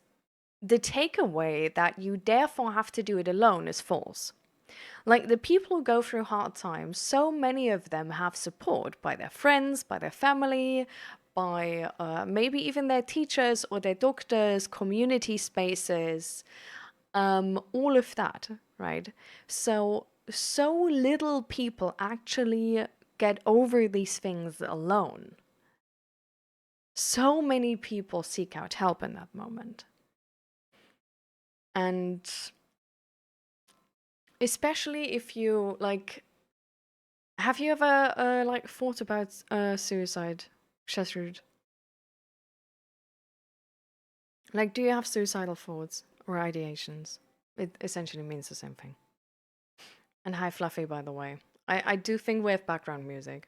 the takeaway that you therefore have to do it alone is false. Like the people who go through hard times, so many of them have support by their friends, by their family, by maybe even their teachers or their doctors, community spaces, all of that, right? So little people actually get over these things alone. So many people seek out help in that moment. And especially if you like, have you ever like thought about suicide, Shasrud? Like, do you have suicidal thoughts or ideations? It essentially means the same thing. And hi, Fluffy, by the way. I do think we have background music.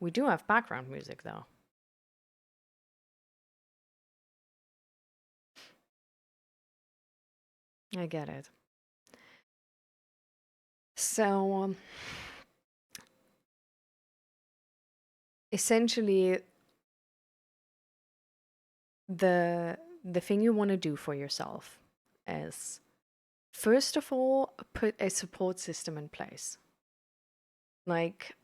We do have background music, though. I get it. So, essentially, the thing you want to do for yourself is, first of all, put a support system in place. Like,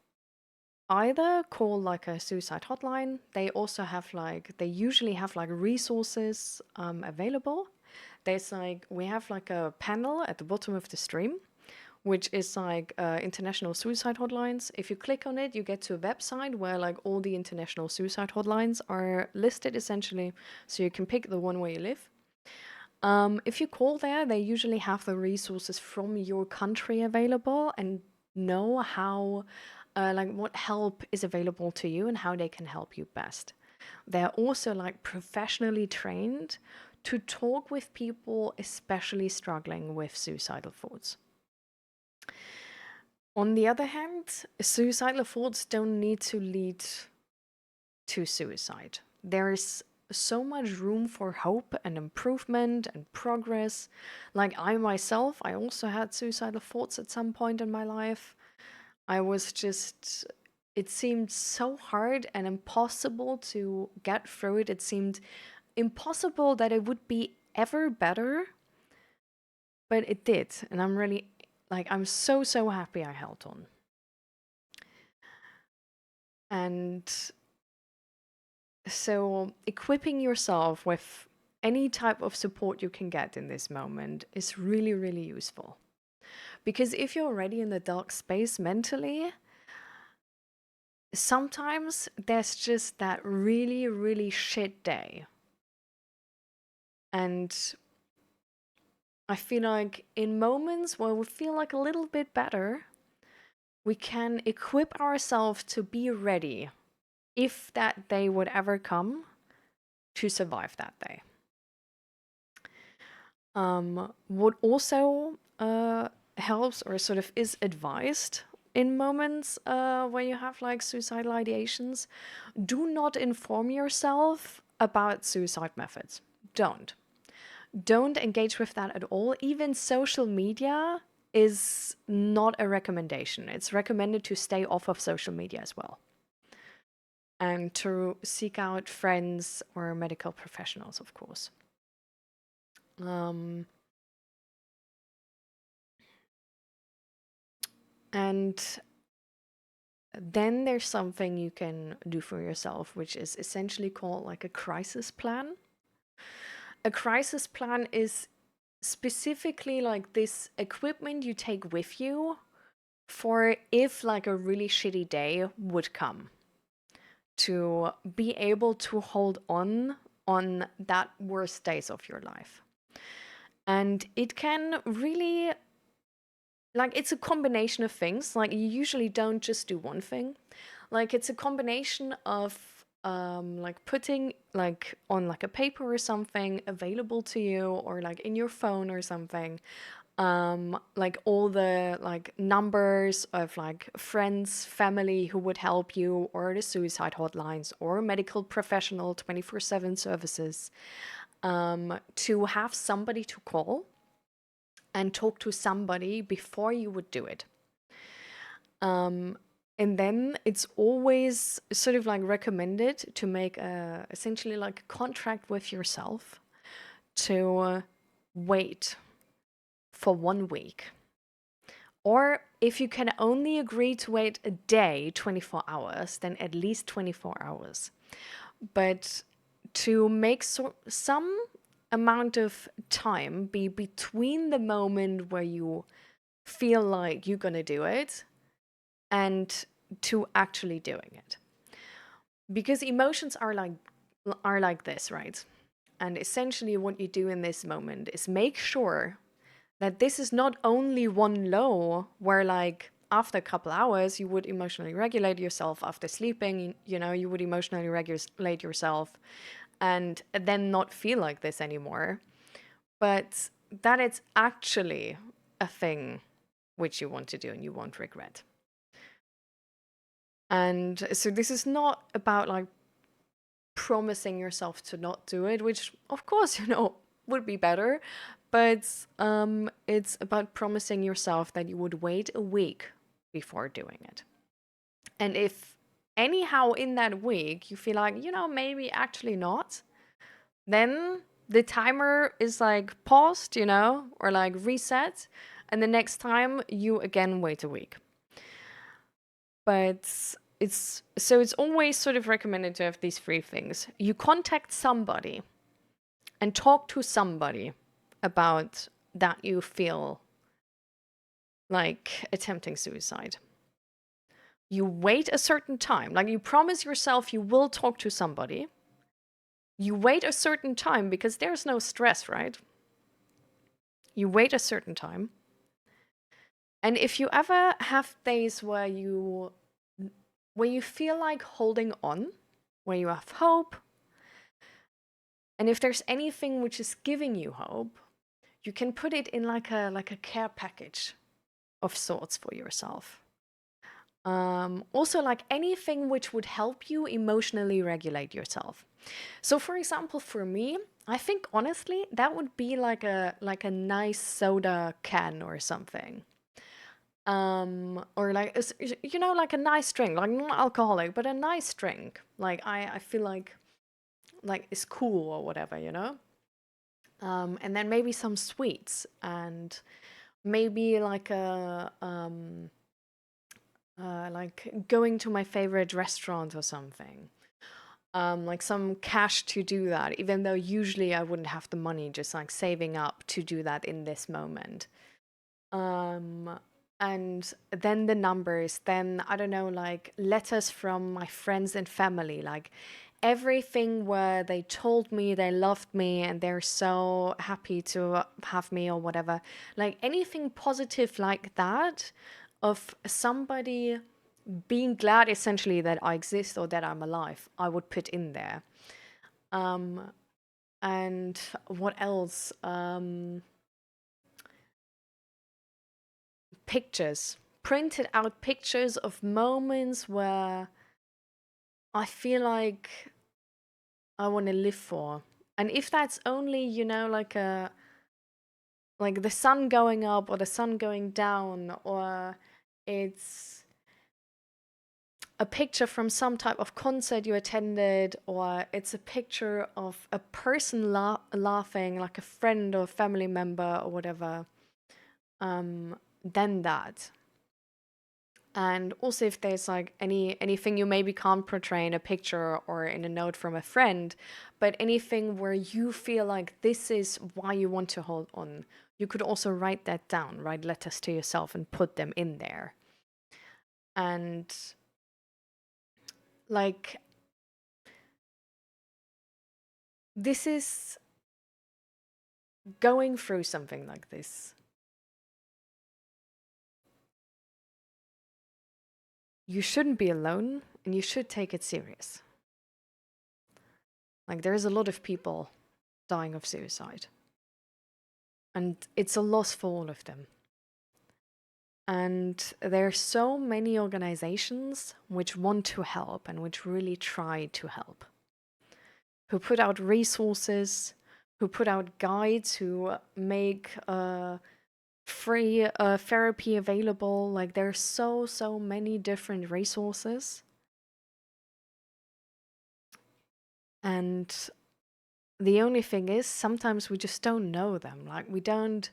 either call like a suicide hotline. They also have like, they usually have like resources available. There's like, we have like a panel at the bottom of the stream, which is like international suicide hotlines. If you click on it, you get to a website where like all the international suicide hotlines are listed essentially. So you can pick the one where you live. If you call there, they usually have the resources from your country available and know how, like, what help is available to you and how they can help you best. They're also like professionally trained to talk with people, especially struggling with suicidal thoughts. On the other hand, suicidal thoughts don't need to lead to suicide. There's so much room for hope and improvement and progress. Like I myself, I also had suicidal thoughts at some point in my life. I was just, it seemed so hard and impossible to get through it. It seemed impossible that it would be ever better, but it did. And I'm really, like, I'm so, so happy I held on. And so, equipping yourself with any type of support you can get in this moment is really, really useful. Because if you're already in the dark space mentally, sometimes there's just that really, really shit day. And I feel like in moments where we feel like a little bit better, we can equip ourselves to be ready if that day would ever come to survive that day. What also helps or sort of is advised in moments where you have like suicidal ideations, do not inform yourself about suicide methods. Don't engage with that at all. Even social media is not a recommendation. It's recommended to stay off of social media as well, and to seek out friends or medical professionals, of course. And then there's something you can do for yourself, which is essentially called like a crisis plan. A crisis plan is specifically like this equipment you take with you for if like a really shitty day would come, to be able to hold on that worst days of your life. And it can really, like, it's a combination of things. Like, you usually don't just do one thing. Like, it's a combination of like putting like on like a paper or something available to you, or like in your phone or something, like all the like numbers of like friends, family who would help you, or the suicide hotlines, or medical professional 24/7 services, to have somebody to call and talk to somebody before you would do it. And then it's always sort of like recommended to make a essentially like a contract with yourself to wait for 1 week. Or if you can only agree to wait a day, 24 hours, then at least 24 hours. But to make some amount of time be between the moment where you feel like you're gonna do it and to actually doing it. Because emotions are like this, right? And essentially what you do in this moment is make sure that this is not only one low where like after a couple hours you would emotionally regulate yourself, after sleeping, you know, you would emotionally regulate yourself and then not feel like this anymore, but that it's actually a thing which you want to do and you won't regret. And so this is not about like promising yourself to not do it, which of course, you know, would be better, but it's about promising yourself that you would wait a week before doing it. And if anyhow in that week you feel like, you know, maybe actually not, then the timer is like paused, you know, or like reset, and the next time you again wait a week. But it's always sort of recommended to have these three things. You contact somebody and talk to somebody about that you feel like attempting suicide. You wait a certain time, like you promise yourself you will talk to somebody. You wait a certain time because there's no stress, right? You wait a certain time. And if you ever have days where you feel like holding on, where you have hope, and if there's anything which is giving you hope, you can put it in like a care package of sorts for yourself. Also, like anything which would help you emotionally regulate yourself. So, for example, for me, I think honestly that would be like a nice soda can or something. Or like you know, like a nice drink, like not alcoholic, but a nice drink. Like I feel like it's cool or whatever, you know. And then maybe some sweets, and maybe like going to my favorite restaurant or something. Like some cash to do that, even though usually I wouldn't have the money, just like saving up to do that in this moment. Um, and then the numbers, then I don't know, like letters from my friends and family, like everything where they told me they loved me and they're so happy to have me or whatever. Like anything positive like that, of somebody being glad essentially that I exist or that I'm alive, I would put in there. And what else? pictures, printed out pictures of moments where I feel like I want to live for. And if that's only, like the sun going up or the sun going down, or it's a picture from some type of concert you attended, or it's a picture of a person laughing, like a friend or family member or whatever, then that. And also if there's like anything you maybe can't portray in a picture or in a note from a friend, but anything where you feel like this is why you want to hold on, you could also write that down, write letters to yourself and put them in there. And like, this is going through something like this. You shouldn't be alone and you should take it serious. Like, there's a lot of people dying of suicide. And it's a loss for all of them. And there are so many organizations which want to help and which really try to help, who put out resources, who put out guides, who make free therapy available. Like, there's so many different resources. And the only thing is, sometimes we just don't know them. Like, we don't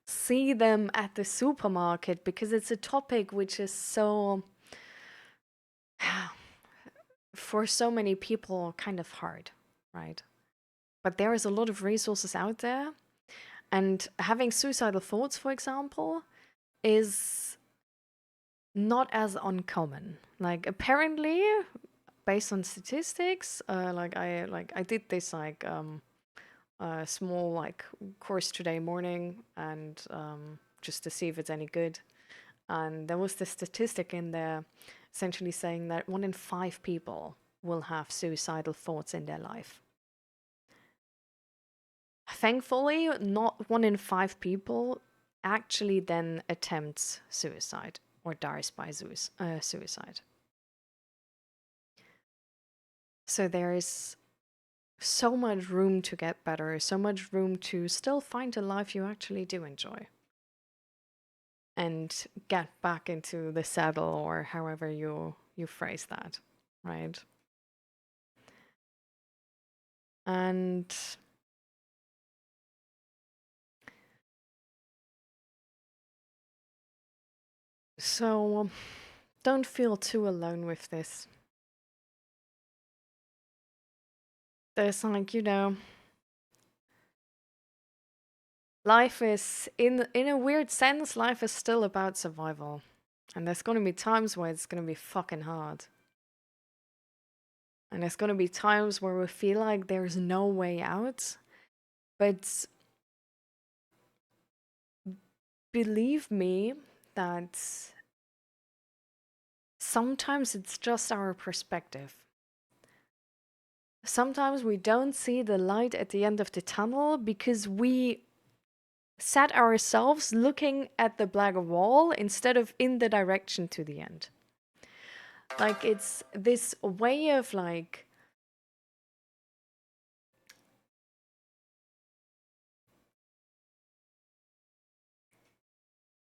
see them at the supermarket because it's a topic which is so, for so many people, kind of hard, right? But there is a lot of resources out there. And having suicidal thoughts, for example, is not as uncommon. Like, apparently, based on statistics, I did this small course today morning, and just to see if it's any good. And there was this statistic in there essentially saying that 1 in 5 people will have suicidal thoughts in their life. Thankfully, not 1 in 5 people actually then attempts suicide or dies by suicide. So there is so much room to get better, so much room to still find a life you actually do enjoy. And get back into the saddle, or however you phrase that, right? And so don't feel too alone with this. There's life is, in a weird sense, life is still about survival. And there's gonna be times where it's gonna be fucking hard. And there's gonna be times where we feel like there's no way out. But believe me that sometimes it's just our perspective. Sometimes we don't see the light at the end of the tunnel because we set ourselves looking at the black wall instead of in the direction to the end. Like, it's this way of like,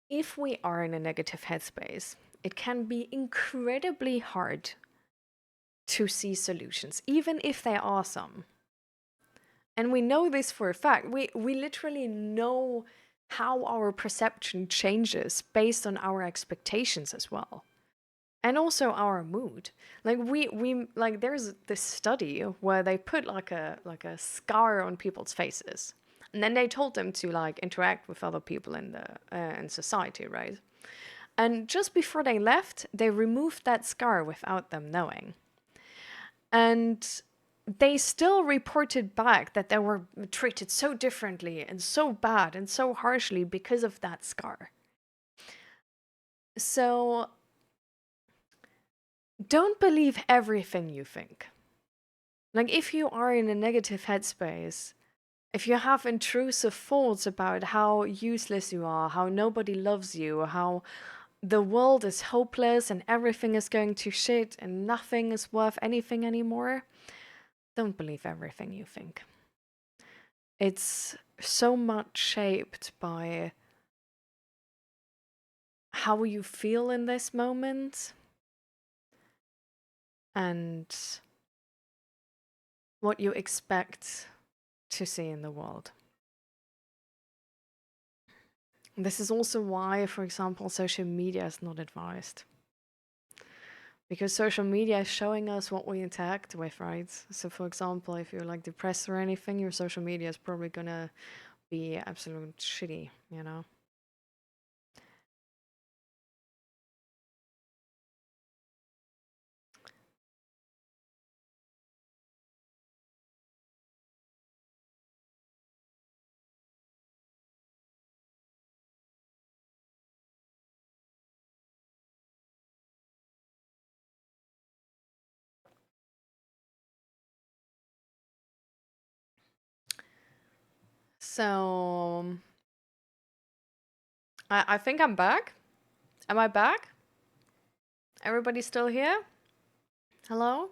if we are in a negative headspace, it can be incredibly hard to see solutions, even if there are some. And we know this for a fact. We literally know how our perception changes based on our expectations as well. And also our mood. Like, we like, there's this study where they put like a scar on people's faces. And then they told them to like interact with other people in the in society, right? And just before they left, they removed that scar without them knowing. And they still reported back that they were treated so differently and so bad and so harshly because of that scar. So don't believe everything you think. Like, if you are in a negative headspace, if you have intrusive thoughts about how useless you are, how nobody loves you, how the world is hopeless and everything is going to shit and nothing is worth anything anymore, don't believe everything you think. It's so much shaped by how you feel in this moment and what you expect to see in the world. This is also why, for example, social media is not advised. Because social media is showing us what we interact with, right? So, for example, if you're like depressed or anything, your social media is probably gonna be absolute shitty, you know? So, I think I'm back. Am I back? Everybody still here? Hello?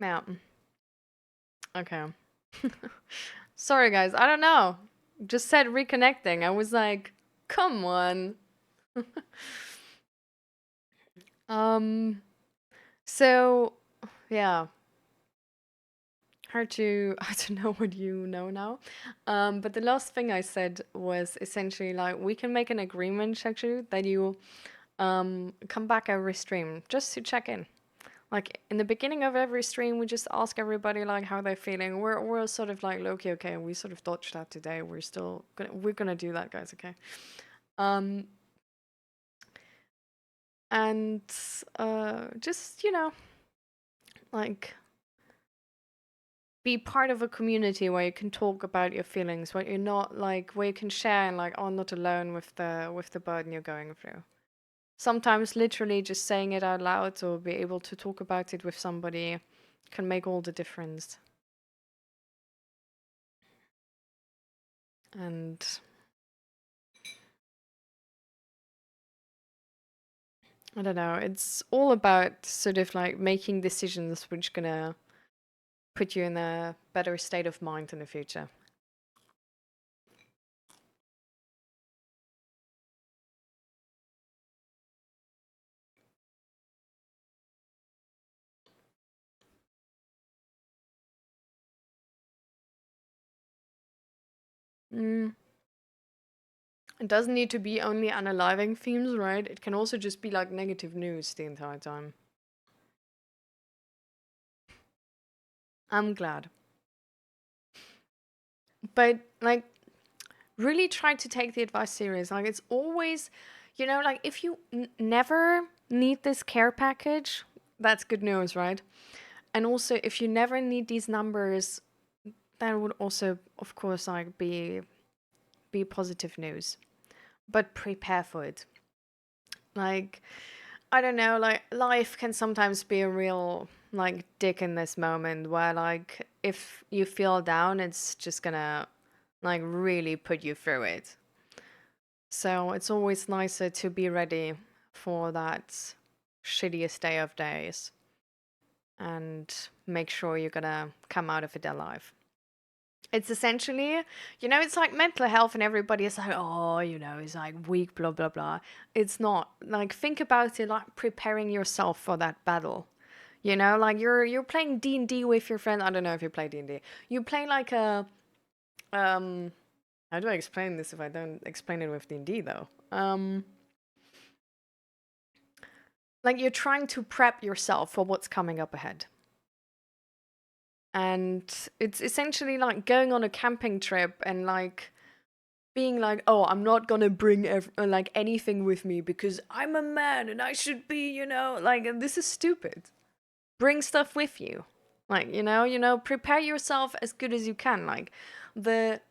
Yeah. Okay. Sorry, guys. I don't know. Just said reconnecting. I was like, come on. um. So, yeah. Hard to I don't know what you know now. But the last thing I said was essentially like we can make an agreement actually that you come back every stream just to check in. Like in the beginning of every stream, we just ask everybody like how they're feeling. We're sort of like Loki, okay, we sort of dodged that today. We're gonna do that, guys, okay. Um and just, like be part of a community where you can talk about your feelings, where you're not like where you can share and like, oh, I'm not alone with the burden you're going through. Sometimes literally just saying it out loud or be able to talk about it with somebody can make all the difference. And I don't know, it's all about sort of like making decisions which gonna put you in a better state of mind in the future. Mm. It doesn't need to be only unaliving themes, right? It can also just be like negative news the entire time. I'm glad. But like really try to take the advice serious. Like it's always, like if you never need this care package, that's good news, right? And also if you never need these numbers, that would also of course like be positive news. But prepare for it. Like I don't know, like life can sometimes be a real like dick in this moment where like if you feel down, it's just gonna like really put you through it. So it's always nicer to be ready for that shittiest day of days and make sure you're gonna come out of it alive. It's essentially, it's like mental health, and everybody is like, oh, it's like weak, blah, blah, blah. It's not. Like, think about it like preparing yourself for that battle. Like you're playing D&D with your friend. I don't know if you play D&D. You play like a, um, how do I explain this if I don't explain it with D&D though? Like you're trying to prep yourself for what's coming up ahead. And it's essentially like going on a camping trip and like being like, oh, I'm not gonna bring like anything with me because I'm a man and I should be, like this is stupid. Bring stuff with you, like prepare yourself as good as you can. Like the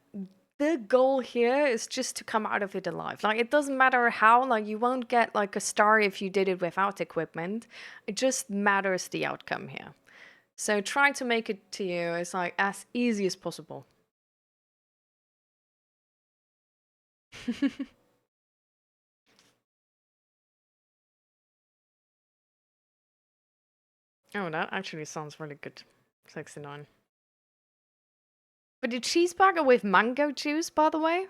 the goal here is just to come out of it alive. Like, it doesn't matter how, like, you won't get like a star if you did it without equipment. It just matters the outcome here. So try to make it to you as like as easy as possible. Oh, that actually sounds really good. 69. But the cheeseburger with mango juice, by the way?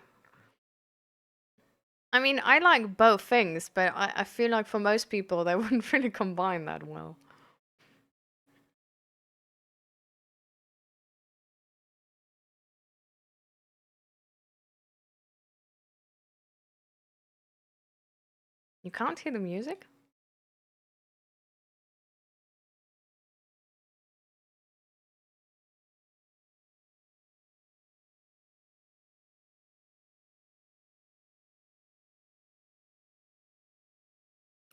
I mean, I like both things, but I feel like for most people, they wouldn't really combine that well. You can't hear the music?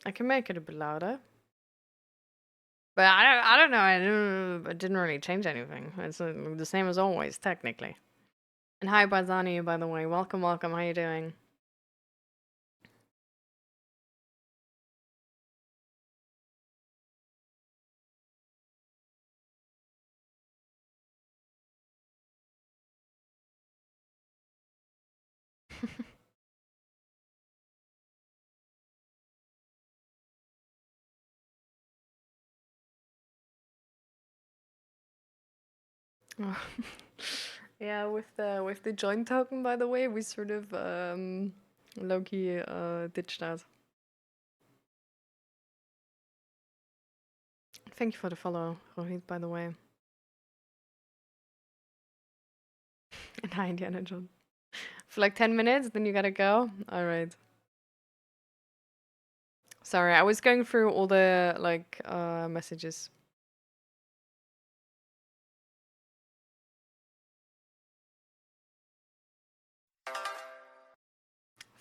I can make it a bit louder. But I don't know. It didn't really change anything. It's the same as always, technically. And hi, Barzani, by the way. Welcome, welcome. How you doing? Yeah, with the join token, by the way, we sort of low-key ditched that. Thank you for the follow, Rohit, by the way. And hi, Indiana John. For like 10 minutes, then you gotta go? Alright. Sorry, I was going through all the, like, messages.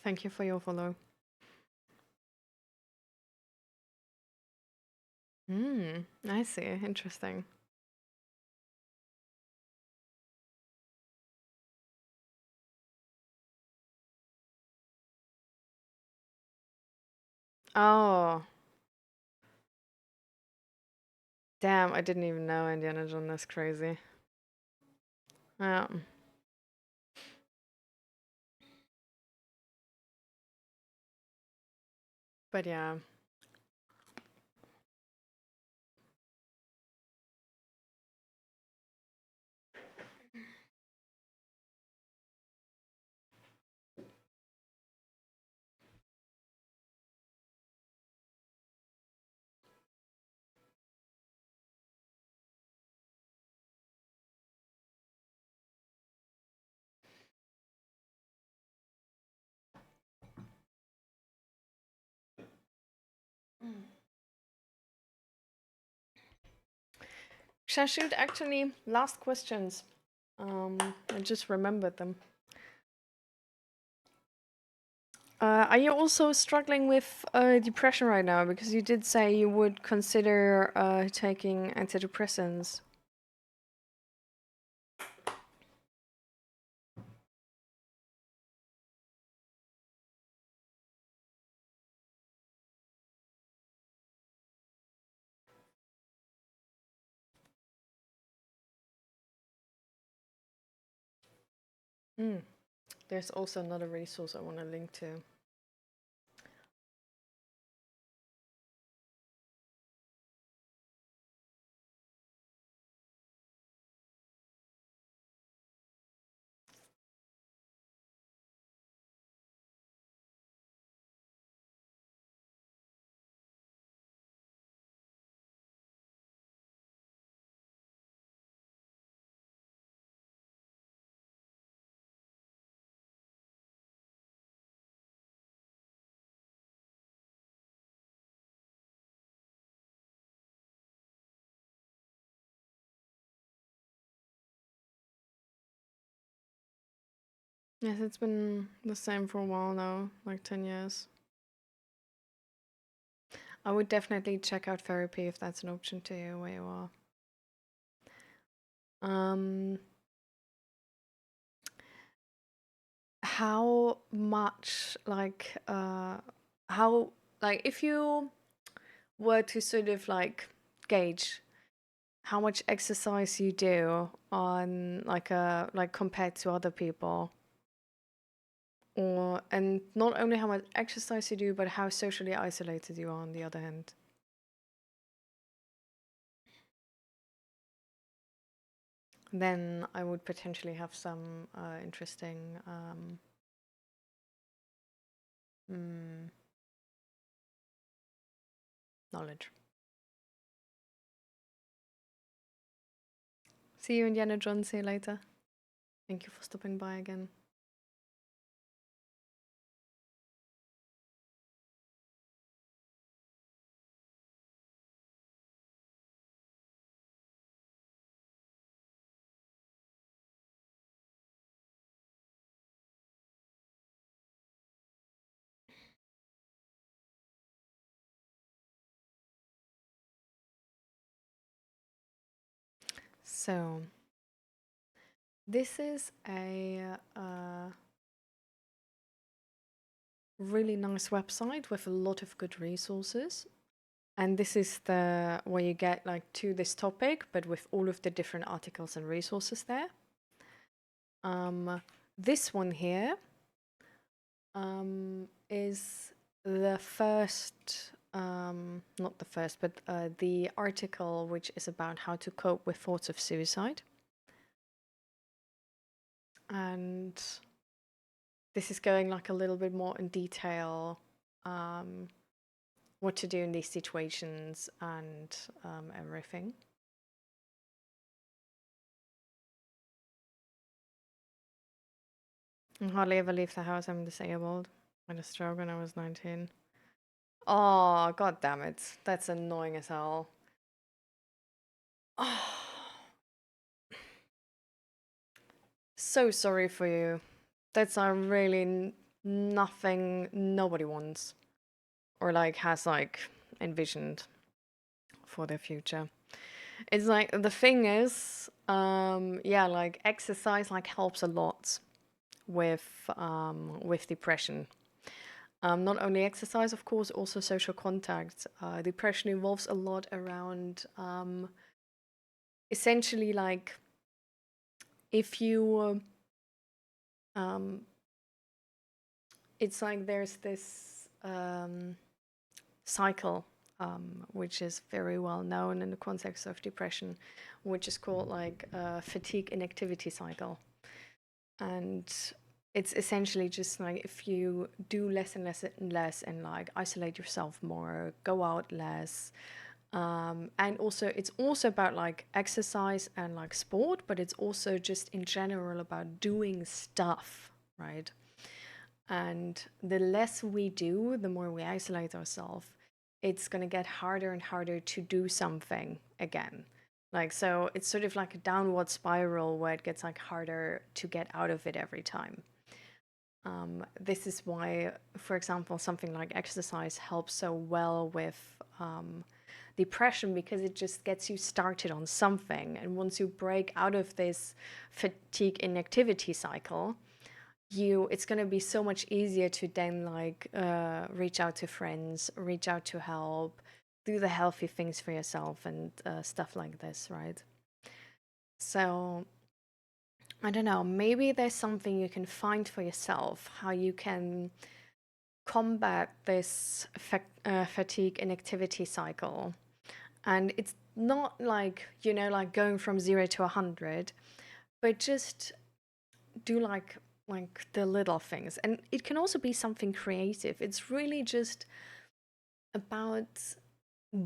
Thank you for your follow. I see. Interesting. Oh, damn, I didn't even know Indiana Jones. That's crazy. Yeah. But yeah. Shall I shoot actually last questions? I just remembered them. Are you also struggling with depression right now? Because you did say you would consider taking antidepressants. There's also another resource I want to link to. Yes, it's been the same for a while now, like 10 years. I would definitely check out therapy if that's an option to you where you are. Um, how much how like if you were to sort of like gauge how much exercise you do on like compared to other people, or and not only how much exercise you do but how socially isolated you are on the other hand, then I would potentially have some interesting mm, knowledge. See you, Indiana Jones. See you later. Thank you for stopping by again. So, this is a really nice website with a lot of good resources. And this is the where you get like to this topic, but with all of the different articles and resources there. This one here is the first, not the first, but the article which is about how to cope with thoughts of suicide. And this is going like a little bit more in detail, what to do in these situations and everything. I hardly ever leave the house. I'm disabled. I had a stroke when I was 19. Oh, god damn it. That's annoying as hell. Oh, so sorry for you. That's really nothing nobody wants or like has like envisioned for their future. It's like the thing is, yeah, like exercise like helps a lot with depression. Not only exercise, of course, also social contact. Depression involves a lot around essentially like if you it's like there's this cycle which is very well known in the context of depression, which is called like fatigue inactivity cycle. And it's essentially just like if you do less and less and less and like isolate yourself more, go out less, and also it's also about like exercise and like sport, but it's also just in general about doing stuff, right? And the less we do, the more we isolate ourselves, it's going to get harder and harder to do something again. Like, so it's sort of like a downward spiral where it gets like harder to get out of it every time. This is why, for example, something like exercise helps so well with depression, because it just gets you started on something. And once you break out of this fatigue inactivity cycle, it's going to be so much easier to then like reach out to friends, reach out to help, do the healthy things for yourself and stuff like this, right? So I don't know, maybe there's something you can find for yourself, how you can combat this fatigue inactivity cycle. And it's not like, you know, like going from 0 to 100, but just do like the little things. And it can also be something creative. It's really just about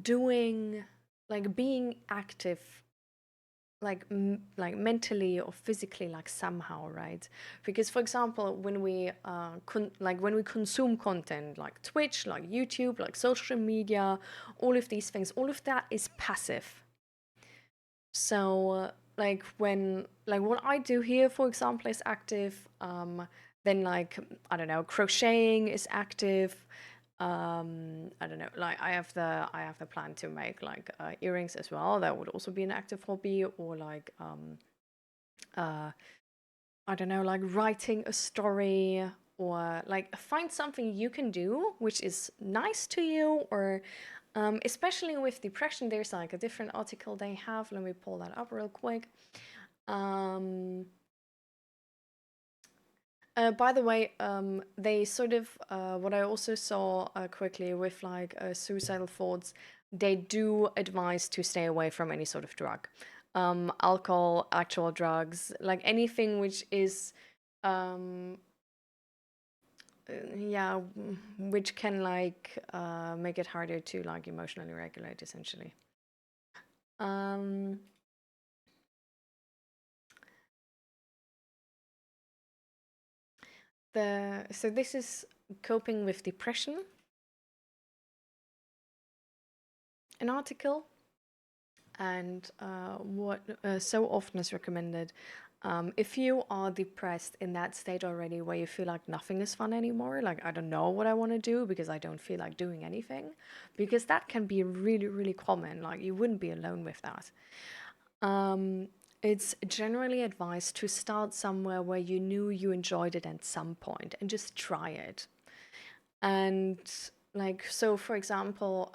doing, like being active, like like mentally or physically, like somehow, right? Because for example, when we like when we consume content like Twitch, like YouTube, like social media, all of these things, all of that is passive. So like when like what I do here, for example, is active. Then like I don't know, crocheting is active. I don't know, like I have the plan to make like earrings as well. That would also be an active hobby, or like I don't know, like writing a story, or like find something you can do which is nice to you, or especially with depression, there's like a different article they have. Let me pull that up real quick. Um, by the way, they sort of, what I also saw quickly with like suicidal thoughts, they do advise to stay away from any sort of drug. Alcohol, actual drugs, like anything which is, um, yeah, which can like make it harder to like emotionally regulate, essentially. Um, so this is coping with depression, an article, and what so often is recommended. If you are depressed in that state already where you feel like nothing is fun anymore, like I don't know what I want to do because I don't feel like doing anything, because that can be really, really common. Like you wouldn't be alone with that. Um, it's generally advised to start somewhere where you knew you enjoyed it at some point and just try it. And like, so for example,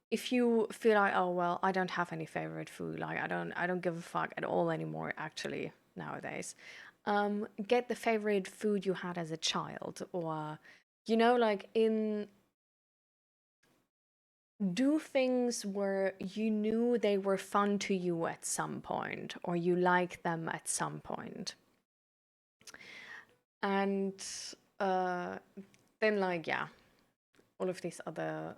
if you feel like, oh well, I don't have any favorite food, like I don't give a fuck at all anymore, actually, nowadays. Get the favorite food you had as a child, or like in do things where you knew they were fun to you at some point, or you liked them at some point. And uh, then, like, yeah, all of these other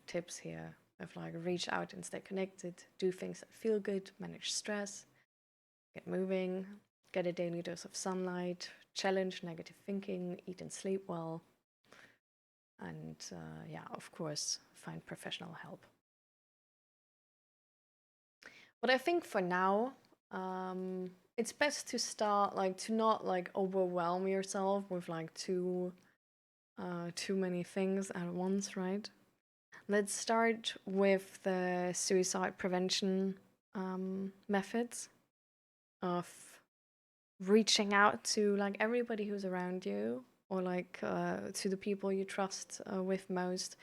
tips here of like reach out and stay connected, do things that feel good, manage stress, get moving, get a daily dose of sunlight, challenge negative thinking, eat and sleep well, and yeah, of course, find professional help. But I think for now, it's best to start like to not like overwhelm yourself with like too many things at once, right? Let's start with the suicide prevention methods of reaching out to like everybody who's around you, or like to the people you trust with most,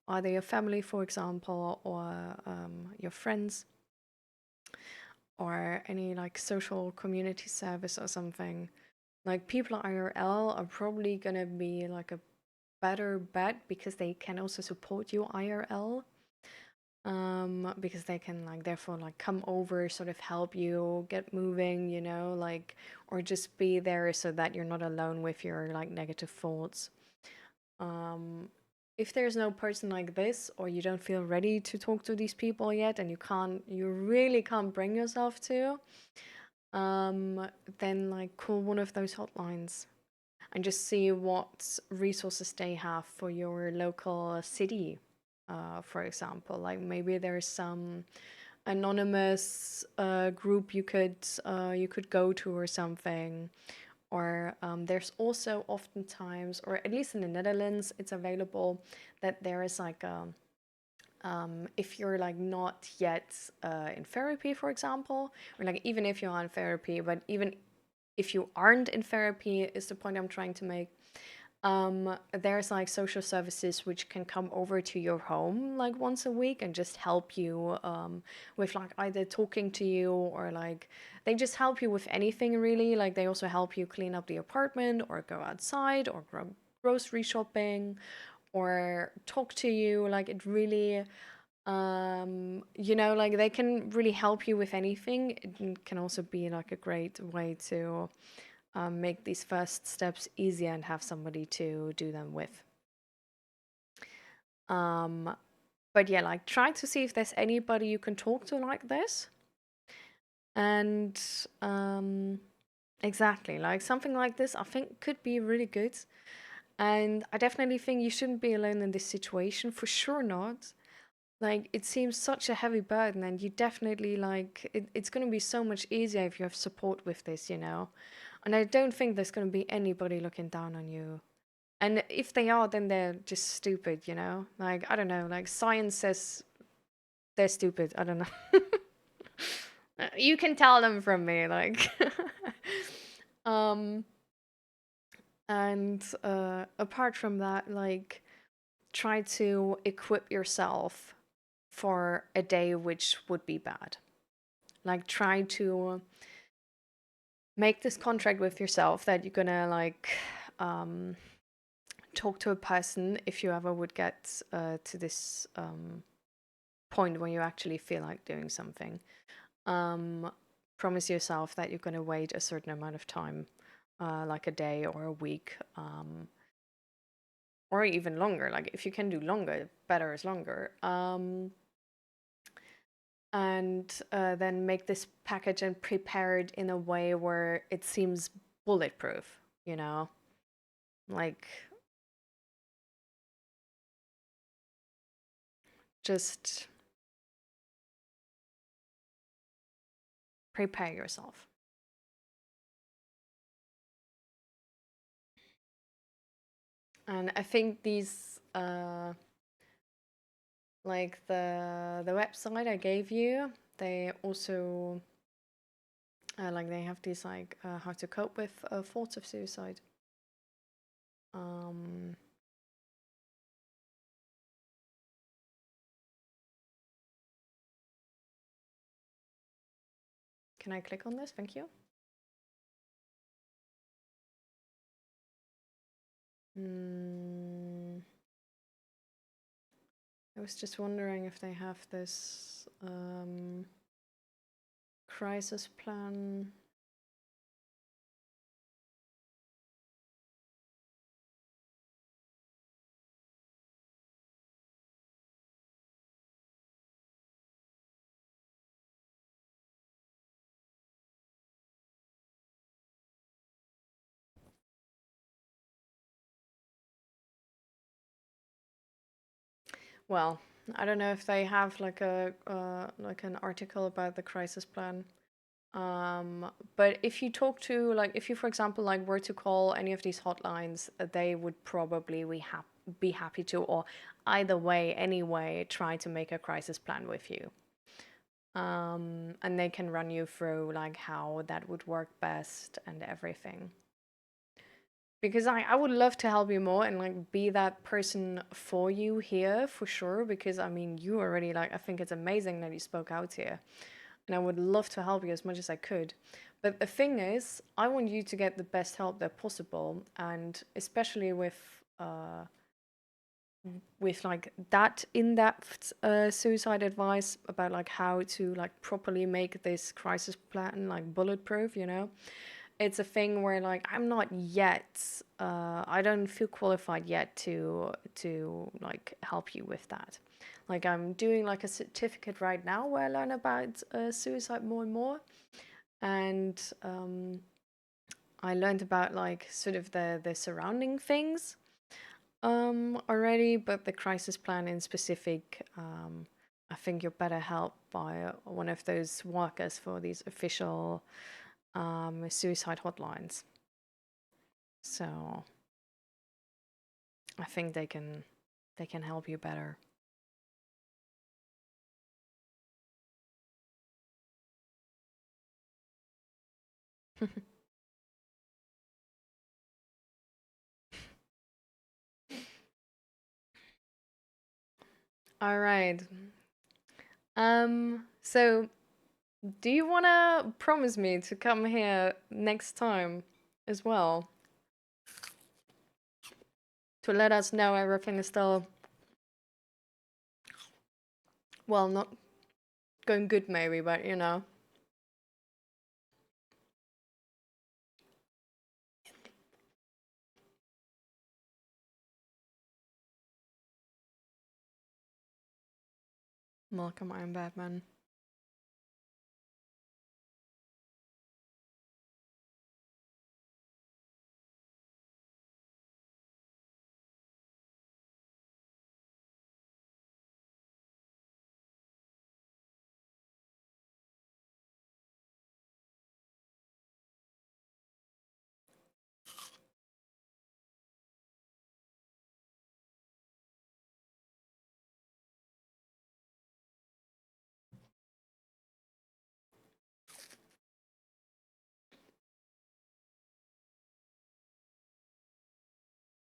either your family, for example, or your friends, or any like social community service or something. Like people IRL are probably gonna be like a better bet because they can also support you IRL. Because they can like therefore like come over, sort of help you get moving, like, or just be there so that you're not alone with your like negative thoughts. Um, if there's no person like this, or you don't feel ready to talk to these people yet, and you really can't bring yourself to, um, then like call one of those hotlines and just see what resources they have for your local city. For example, like maybe there's some anonymous group you could go to or something. Or there's also oftentimes, or at least in the Netherlands, it's available that there is like a if you're like not yet in therapy, for example, or like even if you're on therapy, but even if you aren't in therapy, is the point I'm trying to make. There's like social services which can come over to your home like once a week and just help you with like either talking to you, or like they just help you with anything really. Like they also help you clean up the apartment, or go outside, or grocery shopping, or talk to you. Like it really, like they can really help you with anything. It can also be like a great way to make these first steps easier and have somebody to do them with. Um, but yeah, like try to see if there's anybody you can talk to like this. And exactly, like something like this, I think could be really good. And I definitely think you shouldn't be alone in this situation, for sure not. Like it seems such a heavy burden, and you definitely like it's going to be so much easier if you have support with this. And I don't think there's going to be anybody looking down on you. And if they are, then they're just stupid. Like, I don't know, like science says they're stupid. I don't know. You can tell them from me, like. Um, and apart from that, like try to equip yourself for a day which would be bad. Like try to make this contract with yourself that you're gonna like um, talk to a person if you ever would get to this point when you actually feel like doing something. Um, Promise yourself that you're gonna wait a certain amount of time, like a day or a week, or even longer. Like if you can do longer, better is longer. And then make this package and prepare it in a way where it seems bulletproof, you know? Like just prepare yourself. And I think these like the website I gave you, they also like they have these like how to cope with thoughts of suicide. Um, can I click on this? Thank you. Mm, I was just wondering if they have this crisis plan. Well, I don't know if they have like a like an article about the crisis plan. But if you talk to like if you for example like were to call any of these hotlines, they would probably be happy to, or either way anyway, try to make a crisis plan with you. And they can run you through like how that would work best and everything. Because I would love to help you more and like be that person for you here for sure. Because I mean, you already like, I think it's amazing that you spoke out here. And I would love to help you as much as I could. But the thing is, I want you to get the best help that possible. And especially with like that in-depth suicide advice about like how to like properly make this crisis plan like bulletproof, you know, it's a thing where like I'm not yet I don't feel qualified yet to like help you with that. Like I'm doing like a certificate right now where I learn about suicide more and more, and I learned about like sort of the surrounding things already, but the crisis plan in specific, I think you're better helped by one of those workers for these official suicide hotlines. So I think they can help you better. All right. So do you want to promise me to come here next time as well to let us know everything is still, well, not going good maybe, but you know. Welcome, I'm Batman.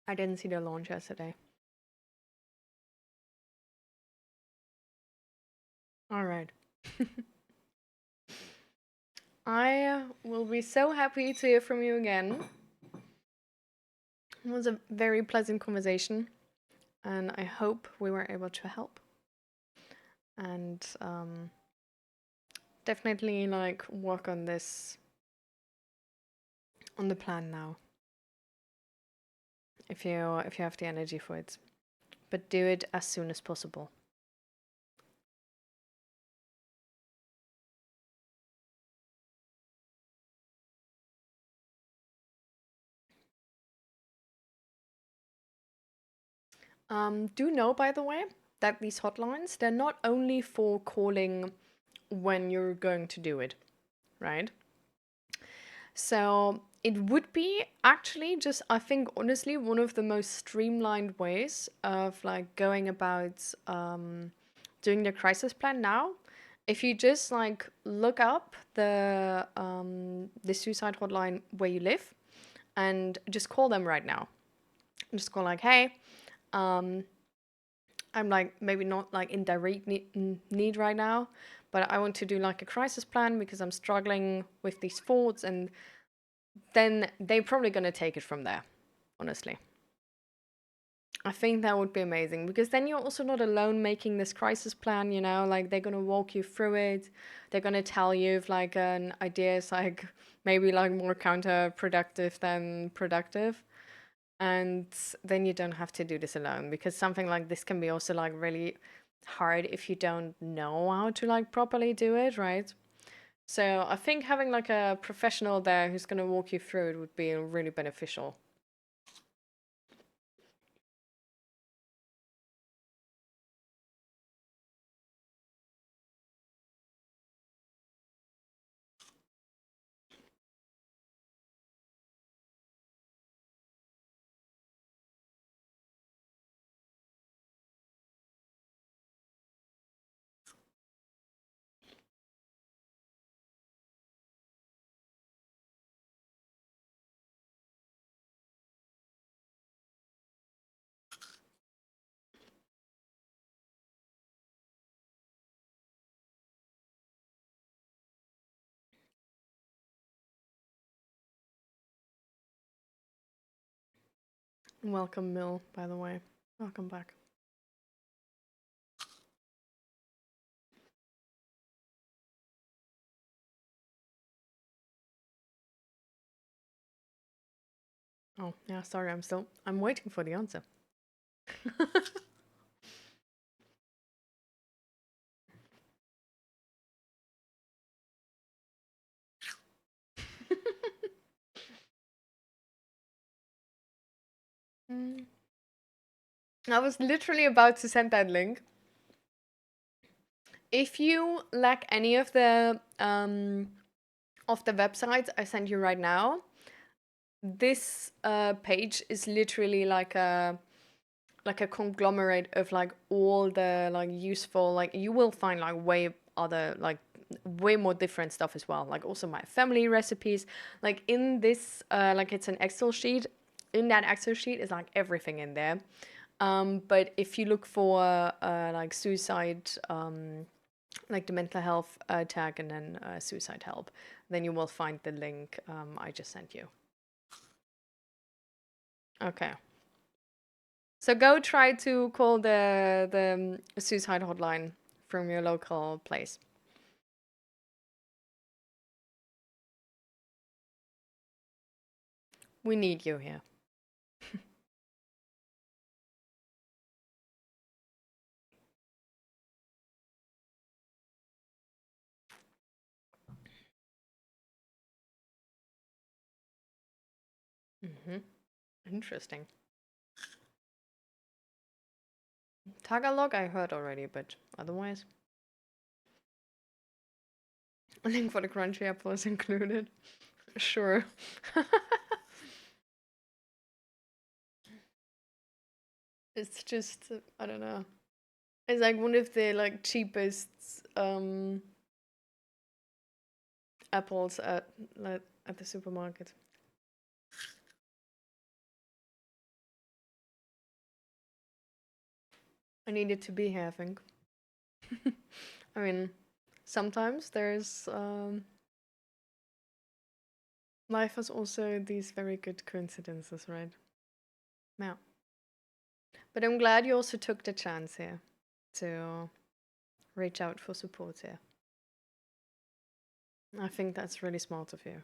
I didn't see the launch yesterday. All right. I will be so happy to hear from you again. It was a very pleasant conversation, and I hope we were able to help. And definitely like work on this on the plan now. If you have the energy for it, but do it as soon as possible. Do know, by the way, that these hotlines, they're not only for calling when you're going to do it, right? So it would be actually just, I think, honestly, one of the most streamlined ways of like going about doing the crisis plan now. If you just like look up the suicide hotline where you live and just call them right now. Just call like, hey, um, I'm like maybe not like in direct need right now, but I want to do like a crisis plan because I'm struggling with these thoughts, and then they're probably going to take it from there, honestly. I think that would be amazing because then you're also not alone making this crisis plan, you know, like they're going to walk you through it. They're going to tell you if like an idea is like maybe like more counterproductive than productive. And then you don't have to do this alone because something like this can be also like really hard if you don't know how to like properly do it, right? So I think having like a professional there who's going to walk you through it would be really beneficial. Welcome, Mill, by the way. Welcome back. Oh, yeah, sorry, I'm waiting for the answer. Mm. I was literally about to send that link. If you lack any of the websites I sent you right now, this page is literally like a conglomerate of like all the like useful, like you will find like way more different stuff as well, like also my family recipes, like in this like it's an Excel sheet. In that Excel sheet is like everything in there. But if you look for like suicide, like the mental health tag, and then suicide help, then you will find the link I just sent you. Okay. So go try to call the suicide hotline from your local place. We need you here. Hmm. Interesting. Tagalog I heard already, but otherwise, a link for the crunchy apple is included. Sure. It's just I don't know. It's like one of the like cheapest apples at the supermarket. I needed to be here, I think. I mean, sometimes there's life has also these very good coincidences, right? Yeah. But I'm glad you also took the chance here to reach out for support here. I think that's really smart of you.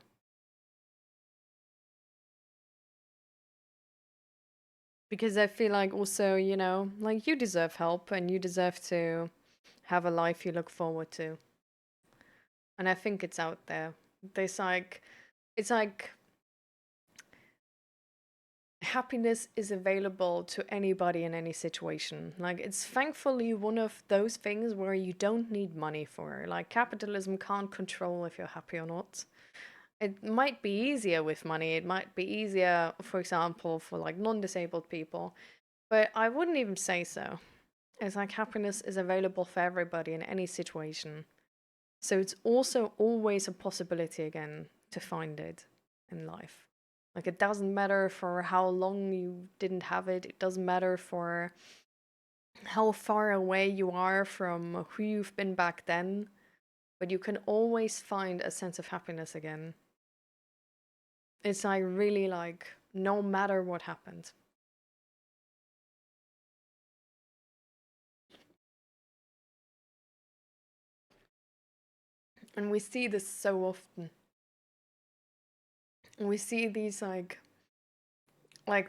Because I feel like also, like you deserve help and you deserve to have a life you look forward to. And I think it's out there. There's like, it's like happiness is available to anybody in any situation. Like, it's thankfully one of those things where you don't need money for. Like, capitalism can't control if you're happy or not. It might be easier with money. It might be easier, for example, for like non-disabled people. But I wouldn't even say so. It's like happiness is available for everybody in any situation. So it's also always a possibility again to find it in life. Like it doesn't matter for how long you didn't have it. It doesn't matter for how far away you are from who you've been back then. But you can always find a sense of happiness again. It's like really like no matter what happened. And we see this so often. We see these like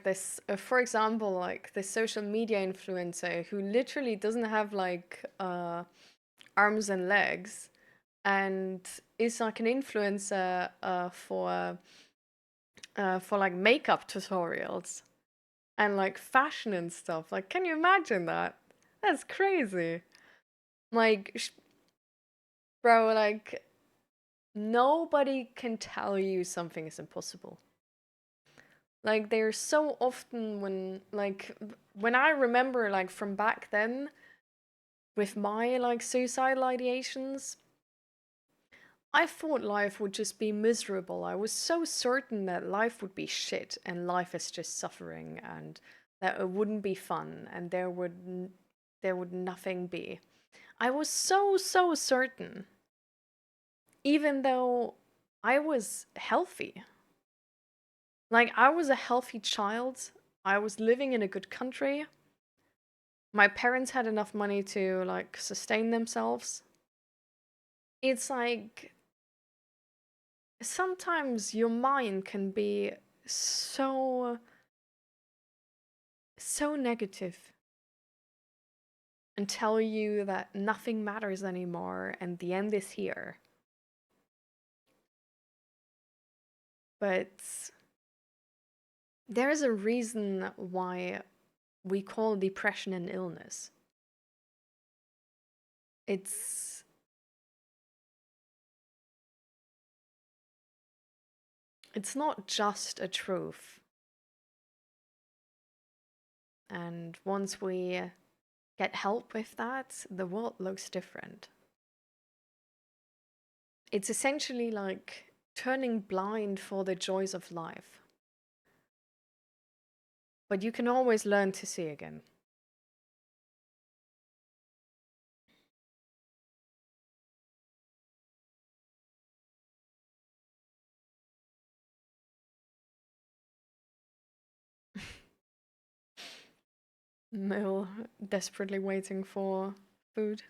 this for example, like this social media influencer who literally doesn't have like arms and legs and is like an influencer for like makeup tutorials and like fashion and stuff. Like, can you imagine that? That's crazy. Like bro, like nobody can tell you something is impossible. Like there's so often when I remember like from back then with my like suicidal ideations, I thought life would just be miserable. I was so certain that life would be shit and life is just suffering and that it wouldn't be fun and there would nothing be. I was so certain, even though I was healthy. Like I was a healthy child. I was living in a good country. My parents had enough money to like sustain themselves. It's like sometimes your mind can be so negative and tell you that nothing matters anymore and the end is here. But there is a reason why we call depression an illness. It's it's not just a truth. And once we get help with that, the world looks different. It's essentially like turning blind for the joys of life. But you can always learn to see again. Mill desperately waiting for food.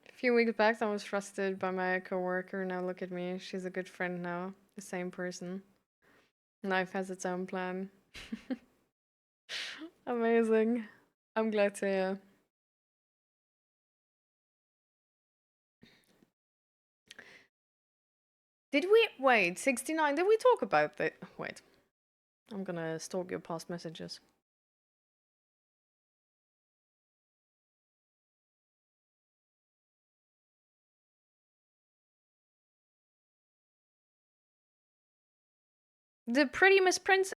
A few weeks back, I was trusted by my coworker. Now look at me. She's a good friend now. The same person. Life has its own plan. Amazing. I'm glad to hear. Did we wait 69? Did we talk about that? Wait, I'm gonna stalk your past messages. The Pretty Miss Princess.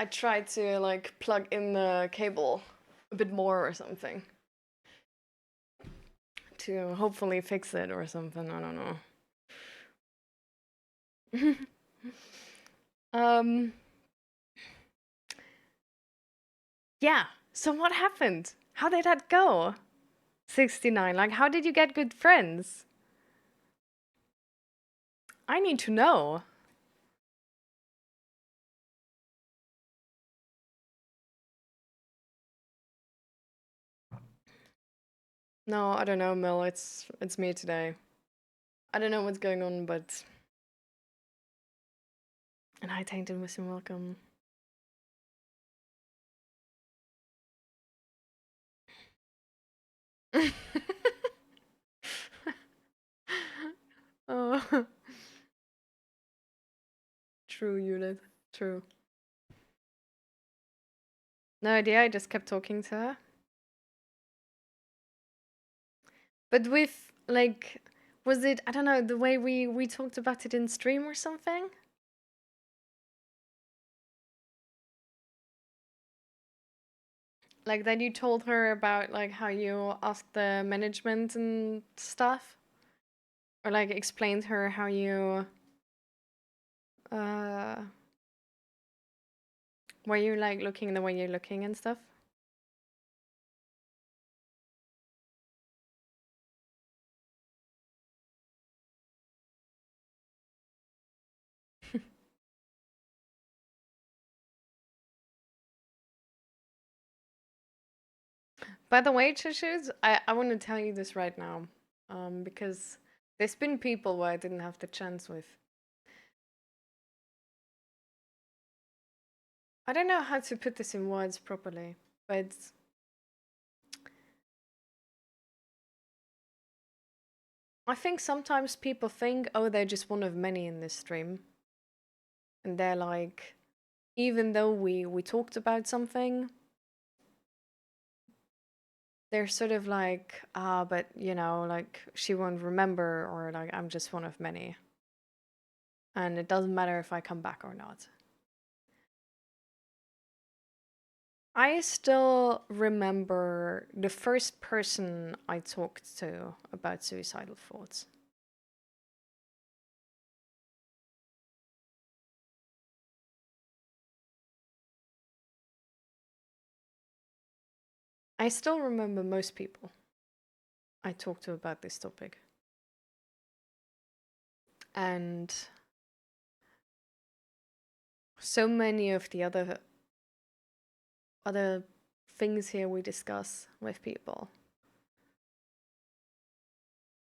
I tried to like plug in the cable a bit more or something to hopefully fix it or something. I don't know. um yeah. So what happened? How did that go? 69. Like how did you get good friends? I need to know. No, I don't know, Mel. It's me today. I don't know what's going on, but and hi Tainted Wisdom, welcome. Oh, true, Judith. True. No idea. I just kept talking to her. But with like, was it? I don't know the way we talked about it in stream or something. Like that you told her about like how you asked the management and stuff, or like explained her how you uh why you like looking the way you're looking and stuff. By the way, Chishus, I want to tell you this right now, because there's been people where I didn't have the chance with. I don't know how to put this in words properly, but I think sometimes people think, oh, they're just one of many in this stream. And they're like, even though we talked about something, they're sort of like, but you know, like she won't remember, or like I'm just one of many. And it doesn't matter if I come back or not. I still remember the first person I talked to about suicidal thoughts. I still remember most people I talked to about this topic. And so many of the other things here we discuss with people,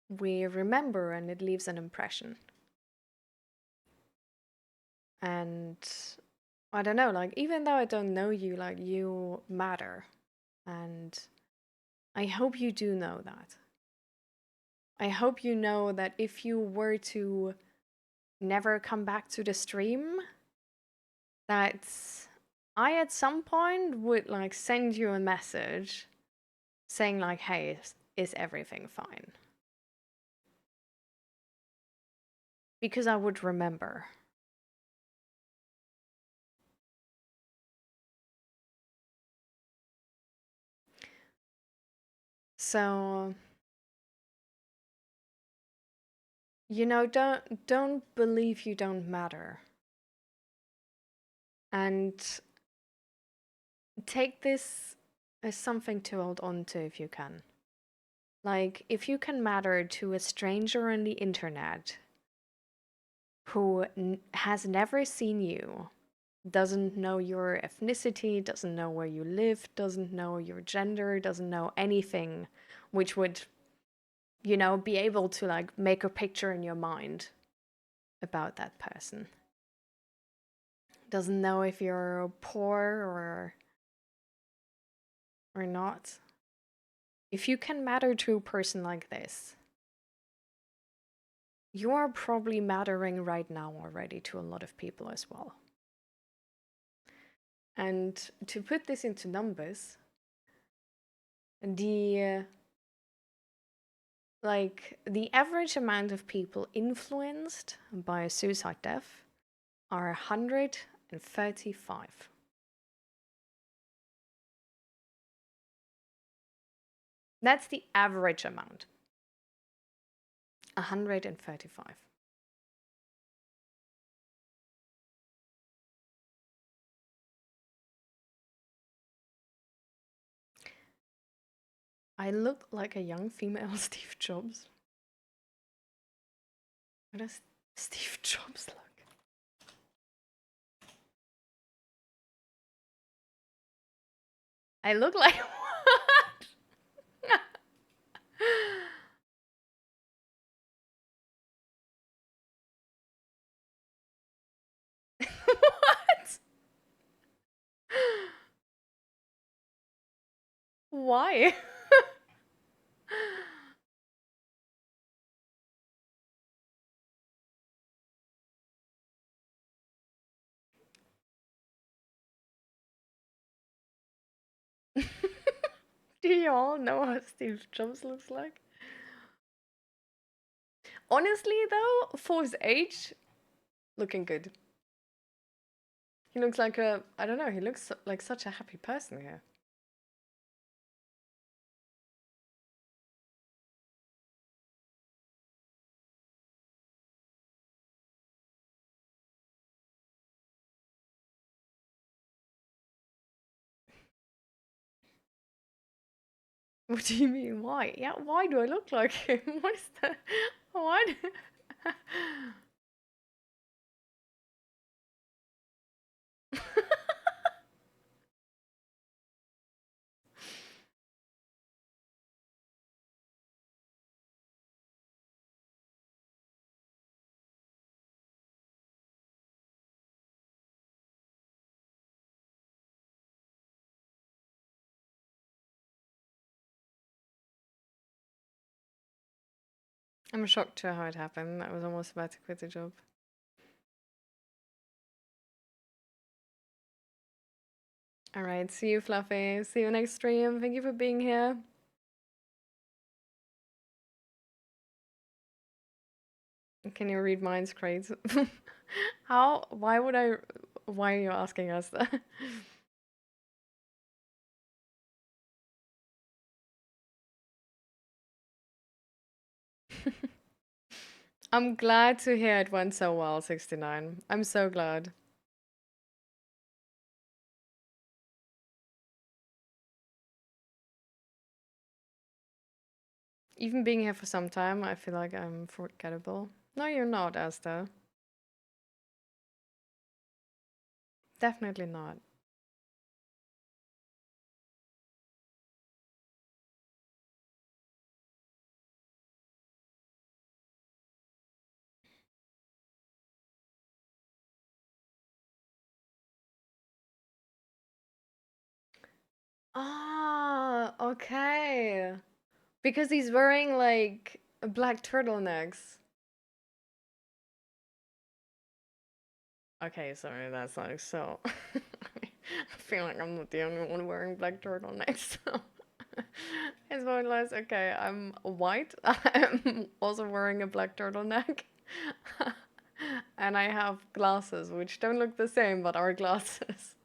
we remember and it leaves an impression. And I don't know, like even though I don't know you, like you matter. And I hope you do know that. I hope you know that if you were to never come back to the stream, that I at some point would like send you a message saying like, hey, is everything fine? Because I would remember. So, you know, don't believe you don't matter. And take this as something to hold on to if you can. Like, if you can matter to a stranger on the internet who has never seen you, doesn't know your ethnicity, doesn't know where you live, doesn't know your gender, doesn't know anything, which would, you know, be able to like make a picture in your mind about that person. Doesn't know if you're poor or not. If you can matter to a person like this, you are probably mattering right now already to a lot of people as well. And to put this into numbers, the the average amount of people influenced by a suicide death are 135. That's the average amount. 135. I look like a young female Steve Jobs. What does Steve Jobs look? I look like what? What? Why? Do you all know how Steve Jobs looks like? Honestly, though, for his age, looking good. He looks like a, I don't know, he looks like such a happy person here. What do you mean? Why? Yeah, why do I look like him? What is that? Why? I'm shocked to how it happened. I was almost about to quit the job. All right, see you, Fluffy. See you next stream. Thank you for being here. Can you read minds, Crates? How? Why would I? Why are you asking us that? I'm glad to hear it went so well, 69. I'm so glad. Even being here for some time, I feel like I'm forgettable. No, you're not, Asta. Definitely not. Ah, okay. Because he's wearing like black turtlenecks. Okay, sorry, that's like so. I feel like I'm not the only one wearing black turtlenecks. So it's more or less okay. I'm white. I'm also wearing a black turtleneck, and I have glasses which don't look the same but are glasses.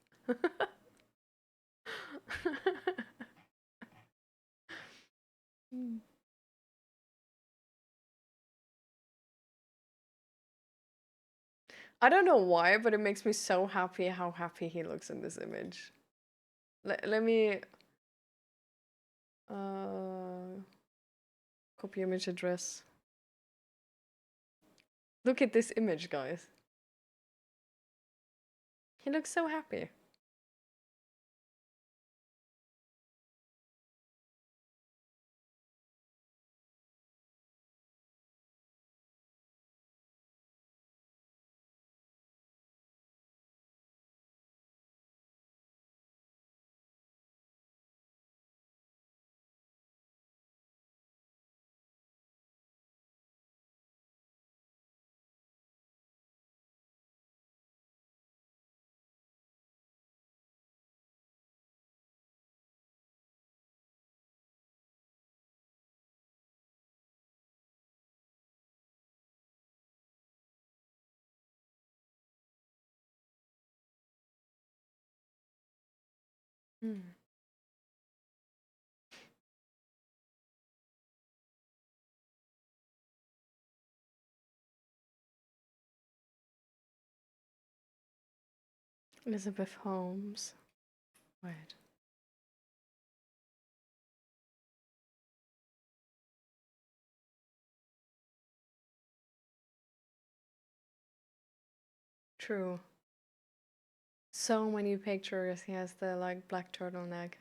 I don't know why, but it makes me so happy how happy he looks in this image. Let me copy image address. Look at this image, guys. He looks so happy. Hmm. Elizabeth Holmes. Wait. True. So many pictures. He has the like black turtleneck.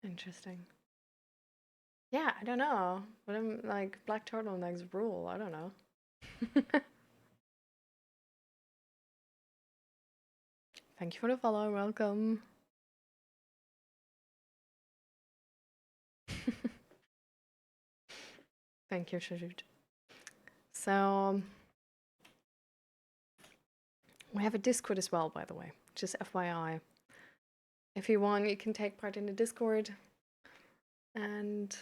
Interesting. Yeah, I don't know. But I'm like black turtlenecks rule. I don't know. Thank you for the follow. Welcome. Thank you, Shajut. So we have a Discord as well, by the way. Just FYI. If you want, you can take part in the Discord. And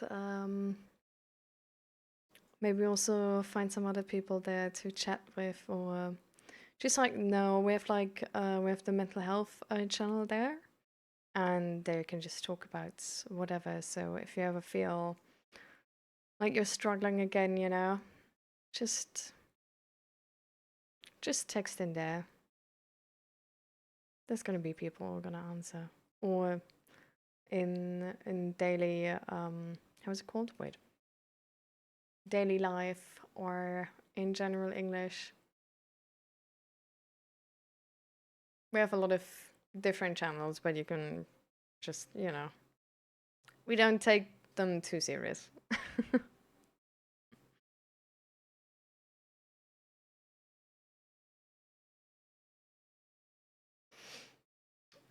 maybe also find some other people there to chat with, or just like no, we have the mental health channel there, and there you can just talk about whatever. So if you ever feel like you're struggling again, you know, just text in there. There's gonna be people who are gonna answer, or in daily how's it called? Wait, daily life, or in general English. We have a lot of different channels, but you can just, you know, we don't take them too serious.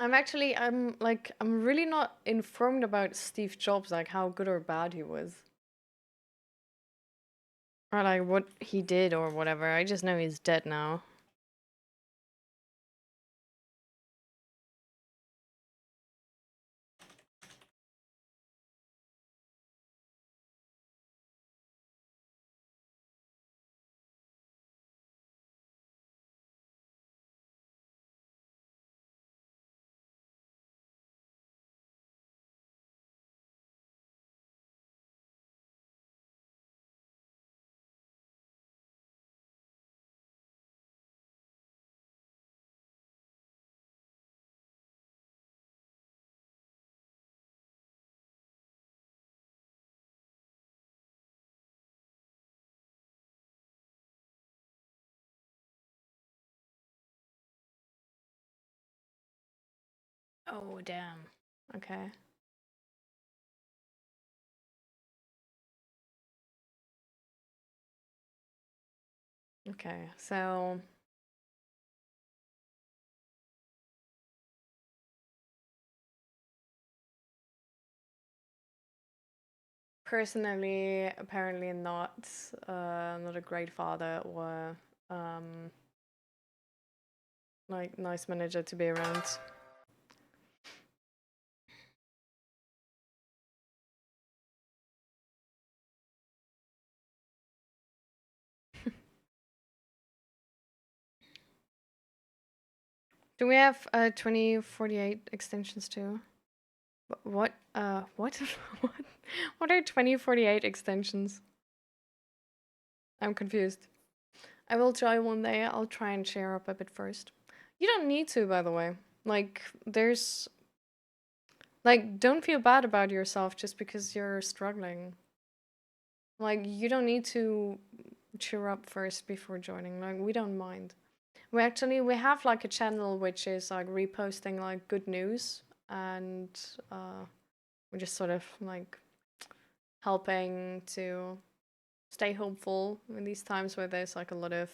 I'm really not informed about Steve Jobs, like how good or bad he was. Or like what he did or whatever. I just know he's dead now. Oh, damn. Okay. Okay, so personally, apparently not a great father or like nice manager to be around. Do we have 2048 extensions too? What what what are 2048 extensions? I'm confused. I will try one day. I'll try and share up a bit first. You don't need to, by the way. Like there's like don't feel bad about yourself just because you're struggling. Like you don't need to cheer up first before joining. Like we don't mind. We have like a channel which is like reposting like good news, and we're just sort of like helping to stay hopeful in these times where there's like a lot of,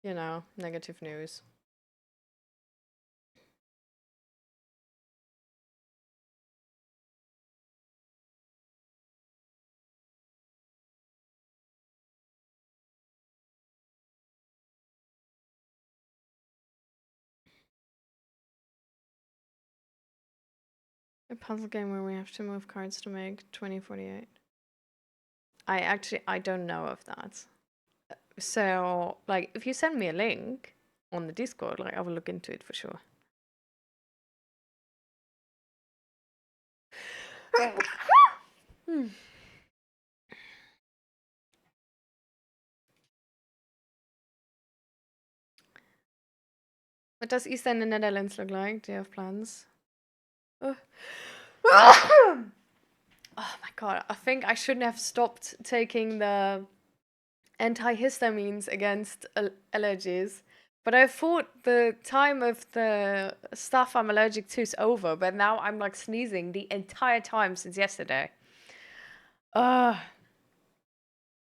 you know, negative news. A puzzle game where we have to move cards to make 2048. I don't know of that. So like if you send me a link on the Discord, like I will look into it for sure. Hmm. What does Easter in the Netherlands look like? Do you have plans? Oh. Oh my god, I think I shouldn't have stopped taking the antihistamines against allergies. But I thought the time of the stuff I'm allergic to is over, but now I'm like sneezing the entire time since yesterday. Uh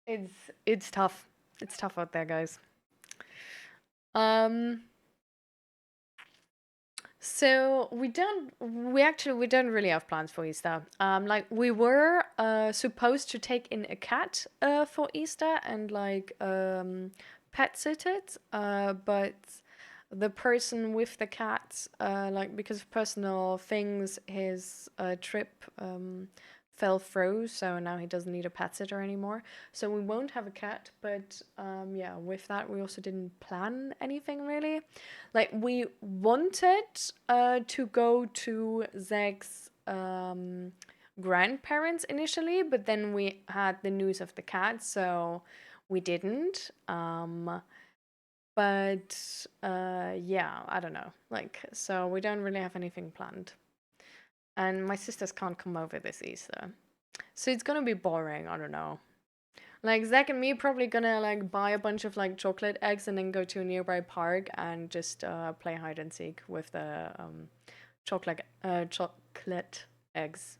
it's tough. It's tough out there, guys. Um So we don't really have plans for Easter. Like we were supposed to take in a cat for Easter and like pet sit it, but the person with the cat, like because of personal things, his trip fell through, so now he doesn't need a pet sitter anymore. So we won't have a cat, but yeah, with that we also didn't plan anything really. Like we wanted to go to Zach's grandparents initially, but then we had the news of the cat, so we didn't. But yeah, I don't know. Like, so we don't really have anything planned. And my sisters can't come over this Easter. So it's gonna be boring, I don't know. Like Zach and me probably gonna like buy a bunch of like chocolate eggs and then go to a nearby park and just play hide and seek with the chocolate eggs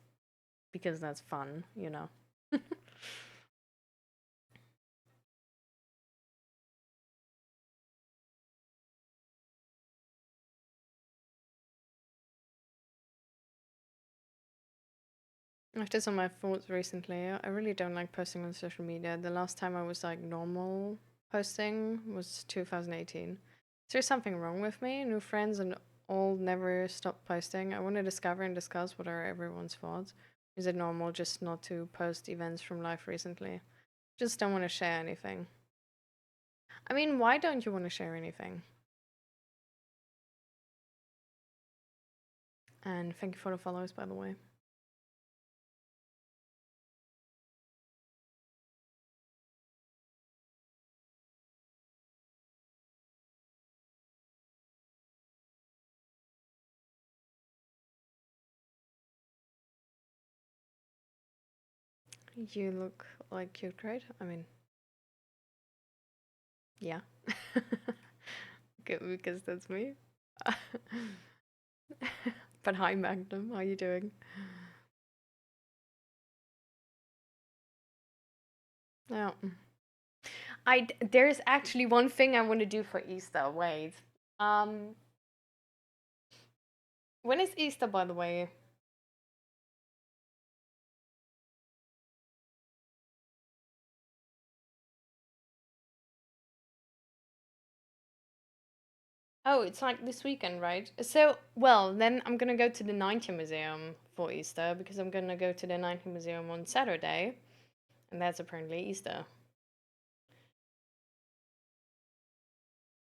because that's fun, you know. I've done some of my thoughts recently. I really don't like posting on social media. The last time I was like normal posting was 2018. Is there something wrong with me? New friends and all never stop posting. I want to discover and discuss what are everyone's thoughts. Is it normal just not to post events from life recently? Just don't want to share anything. I mean, why don't you want to share anything? And thank you for the follows, by the way. You look like cute, right? I mean, yeah. Good, because that's me. But hi, Magnum. How you doing? Oh, there's actually one thing I want to do for Easter. Wait. Um, when is Easter, by the way? Oh, it's like this weekend, right? So, well, then I'm gonna go to the 90 Museum for Easter because I'm gonna go to the 90 Museum on Saturday, and that's apparently Easter.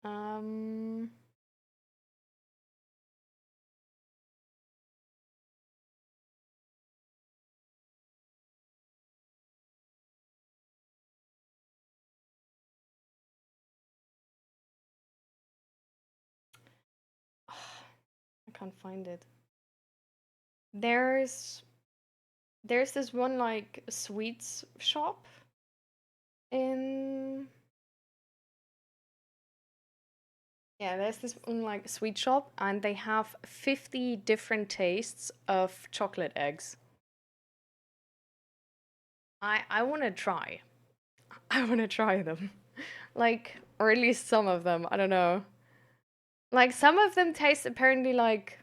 Um, I can't find it. There's there's this one like sweets shop in yeah, there's this one like sweet shop and they have 50 different tastes of chocolate eggs. I want to try. I want to try them. Like or at least some of them. I don't know. Like some of them taste apparently like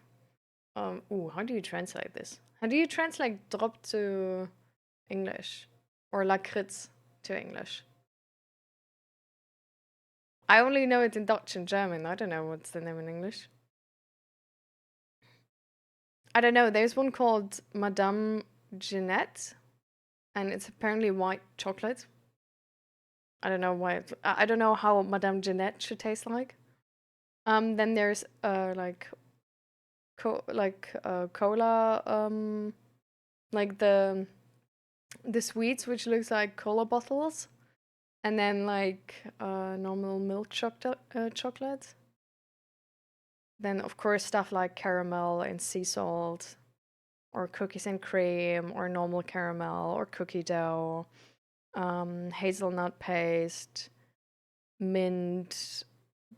ooh, how do you translate this? How do you translate drop to English or lakritz to English? I only know it in Dutch and German. I don't know what's the name in English. I don't know. There's one called Madame Jeanette, and it's apparently white chocolate. I don't know why. I don't know how Madame Jeanette should taste like. Then there's like cola like the the sweets, which looks like cola bottles, and then like normal milk chocolate. Then of course stuff like caramel and sea salt, or cookies and cream, or normal caramel, or cookie dough, hazelnut paste, mint,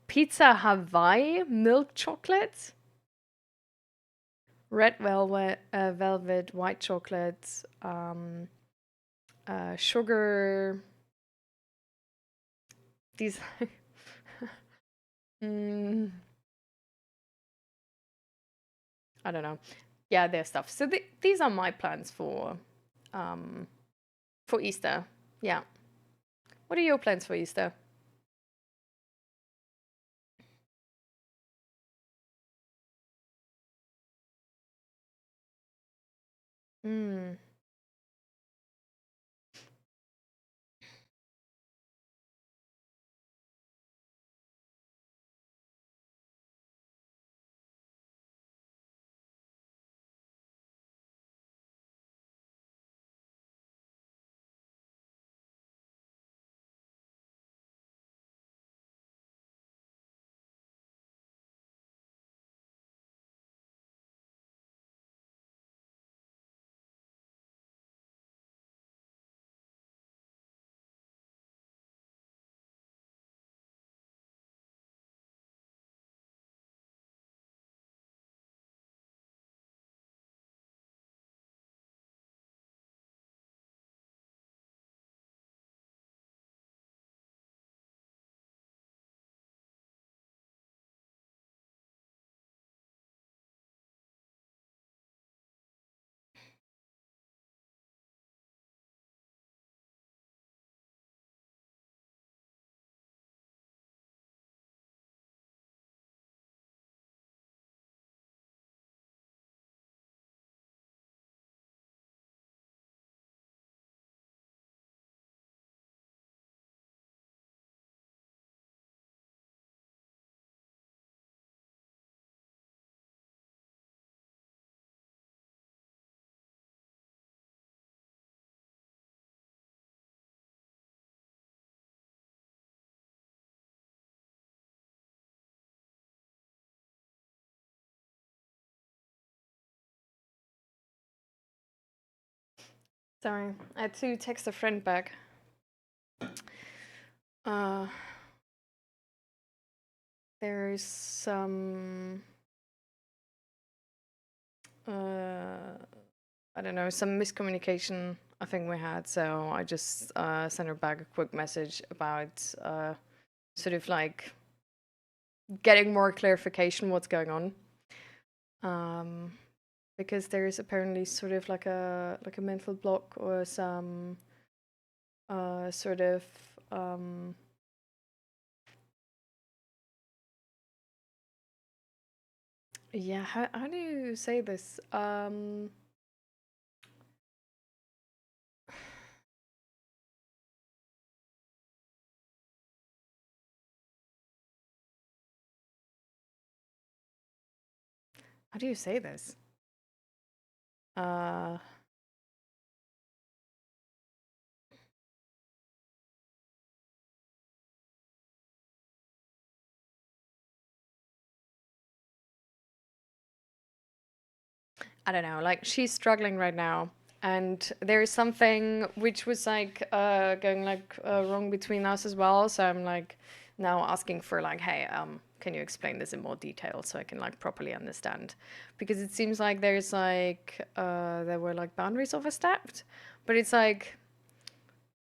pizza Hawaii milk chocolate, red velvet, white chocolate, sugar. These, mm, I don't know. Yeah, there's stuff. So these are my plans um, for Easter. Yeah. What are your plans for Easter? Mm. Sorry, I had to text a friend back. Uh, there's some, I don't know, some miscommunication I think we had. So I just sent her back a quick message about sort of like getting more clarification what's going on. Um, because there is apparently sort of like a mental block or some sort of um, yeah, how do you say this? How do you say this? Uh, I don't know. Like she's struggling right now, and there is something which was like going like wrong between us as well. So I'm like now asking for like, hey, can you explain this in more detail so I can like properly understand? Because it seems like there's like there were like boundaries overstepped, but it's like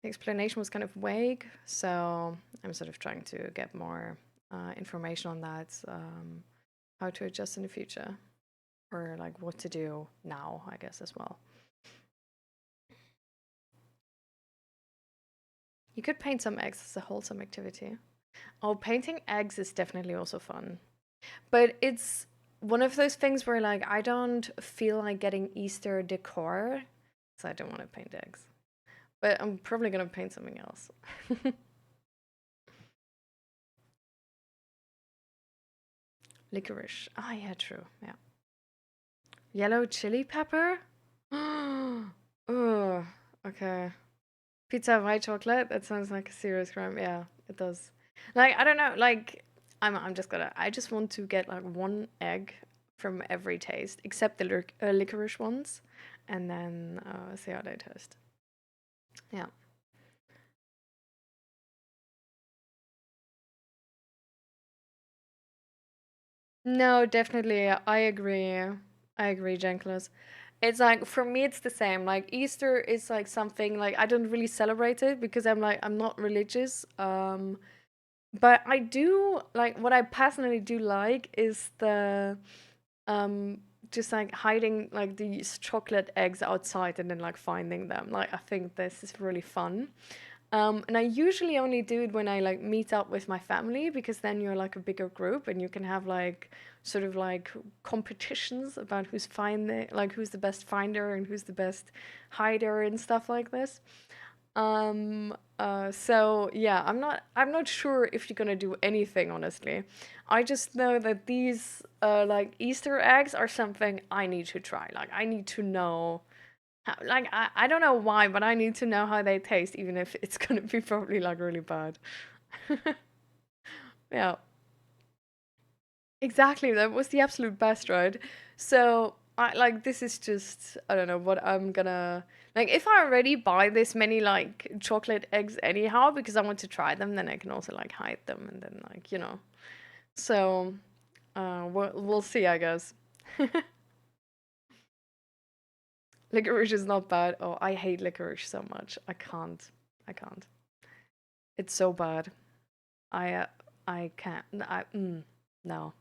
the explanation was kind of vague. So I'm sort of trying to get more information on that, how to adjust in the future, or like what to do now, I guess, as well. You could paint some eggs as a wholesome activity. Oh, painting eggs is definitely also fun. But it's one of those things where like I don't feel like getting Easter decor, so I don't want to paint eggs. But I'm probably gonna paint something else. Licorice. Ah, yeah, true. Yeah. Yellow chili pepper? Ugh. Okay. Pizza white chocolate? That sounds like a serious crime. Yeah, it does. Like, I don't know, like I'm just gonna I just want to get like one egg from every taste, except the licorice ones, and then see how they taste. Yeah. No, definitely. I agree. I agree, Jenkins. It's like for me it's the same. Like Easter is like something like I don't really celebrate it because I'm not religious. But I do like what I personally do like is the um just like hiding like these chocolate eggs outside and then like finding them. Like I think this is really fun. And I usually only do it when I like meet up with my family because then you're like a bigger group and you can have like sort of like competitions about who's the best finder and who's the best hider and stuff like this. So yeah, I'm not sure if you're gonna do anything, honestly. I just know that these like Easter eggs are something I need to try. Like I need to know how, like I don't know why, but I need to know how they taste, even if it's gonna be probably like really bad. Yeah. Exactly, that was the absolute best, right? So, I like this is just I don't know what I'm gonna like if I already buy this many like chocolate eggs anyhow because I want to try them, then I can also like hide them and then like, you know. So, we'll see, I guess. Licorice is not bad. Oh, I hate licorice so much. I can't. I can't. It's so bad. I uh, I can't. No.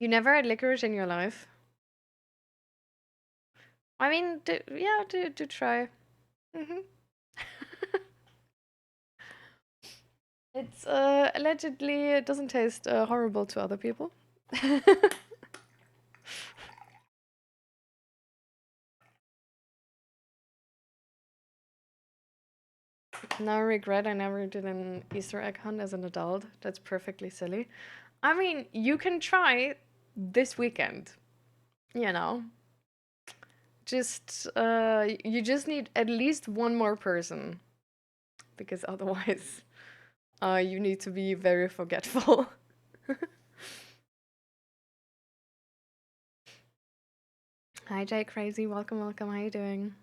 You never had licorice in your life? I mean, yeah, do try. Hmm. It's allegedly it doesn't taste horrible to other people. No regret, I never did an Easter egg hunt as an adult. That's perfectly silly. I mean, you can try this weekend, you know. Just you just need at least one more person because otherwise you need to be very forgetful. Hi Jay Crazy, welcome, welcome. How you doing?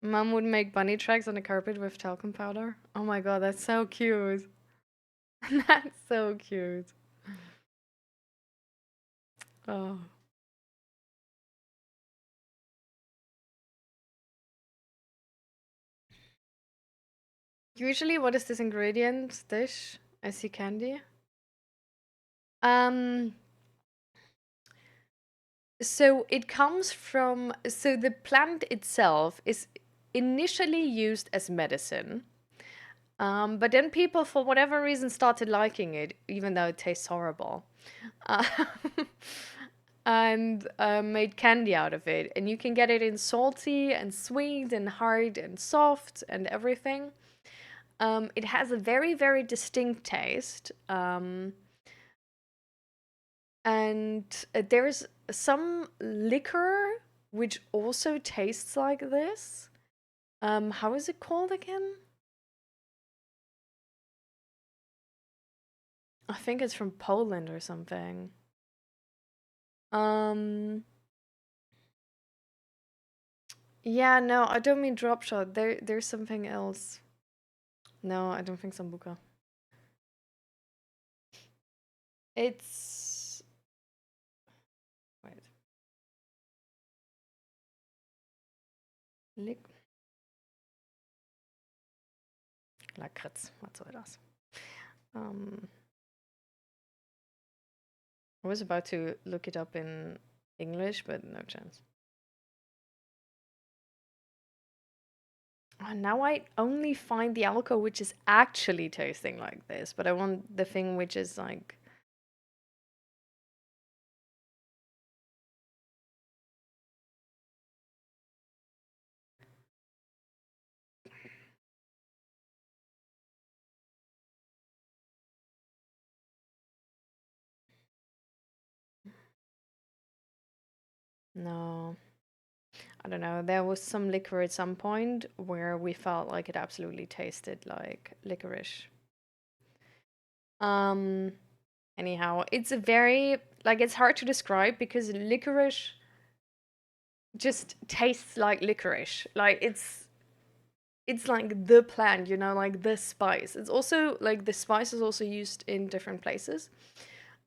Mom would make bunny tracks on the carpet with talcum powder. Oh my god, that's so cute. That's so cute. Oh. Usually, what is this ingredient dish? I see candy. Um, so it comes from, so the plant itself is initially used as medicine. But then people, for whatever reason, started liking it, even though it tastes horrible. Uh, and made candy out of it. And you can get it in salty and sweet and hard and soft and everything. It has a very, very distinct taste. And there's some liquor which also tastes like this. How is it called again? I think it's from Poland or something. Um, yeah, no, I don't mean drop shot. There's something else. No, I don't think Sambuca. It's wait. Lick Lakritz. Was soll das? Um, I was about to look it up in English, but no chance. Oh, now I only find the alcohol which is actually tasting like this, but I want the thing which is like. No, I don't know. There was some liquor at some point where we felt like it absolutely tasted like licorice. Um, anyhow, it's a very like it's hard to describe because licorice just tastes like licorice. Like it's like the plant, you know, like the spice. It's also like the spice is also used in different places.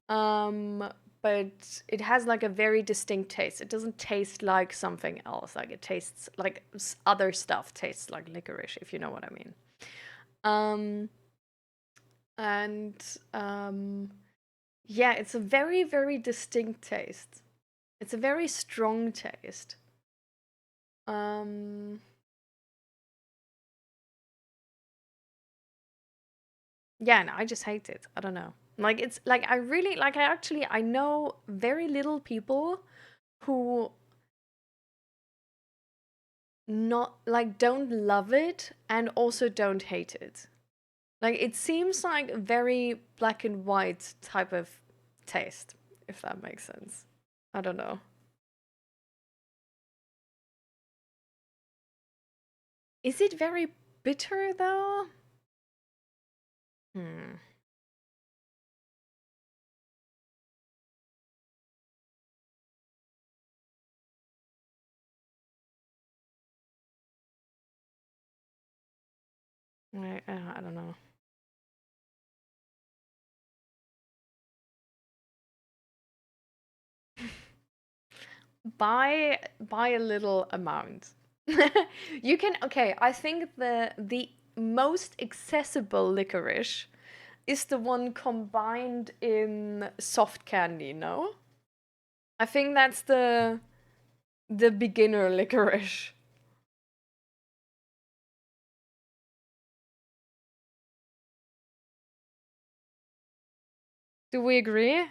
Um, but it has like a very distinct taste. It doesn't taste like something else. Like it tastes like other stuff tastes like licorice, if you know what I mean. Um, and yeah, it's a very, very distinct taste. It's a very strong taste. Um, yeah, and I just hate it. I don't know. Like it's like I really like I know very little people who not like don't love it and also don't hate it. Like it seems like a very black and white type of taste, if that makes sense. I don't know. Is it very bitter though? Hmm. I don't know. Buy a little amount. You can okay, I think the most accessible licorice is the one combined in soft candy, no? I think that's the beginner licorice. Do we agree?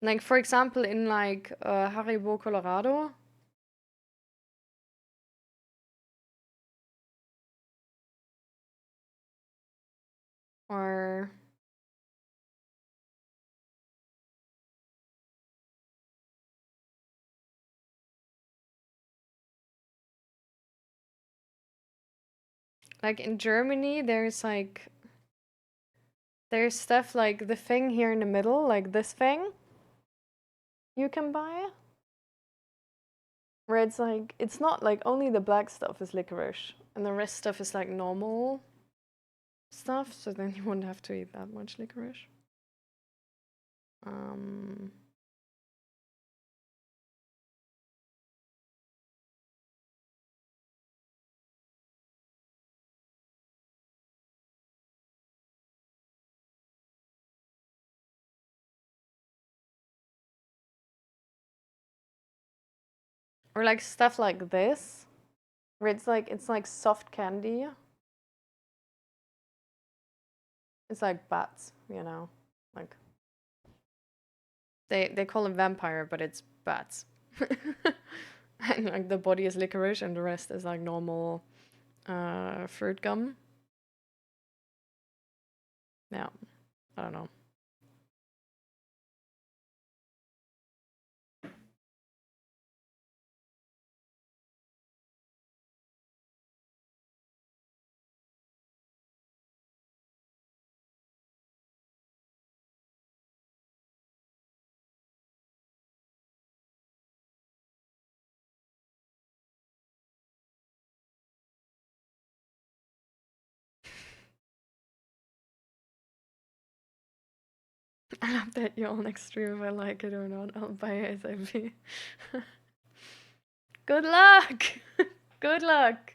Like for example in like Haribo Colorado or like in Germany there's stuff like the thing here in the middle, like this thing you can buy. Where it's like it's not like only the black stuff is licorice and the rest stuff is like normal stuff, so then you wouldn't have to eat that much licorice. Um or like stuff like this, where it's like soft candy. It's like bats, you know. Like they call them vampire, but it's bats. And like the body is licorice and the rest is like normal fruit gum. Yeah, I don't know. I love that you're on extreme if I like it or not. I'll buy it ASAP. Good luck! Good luck!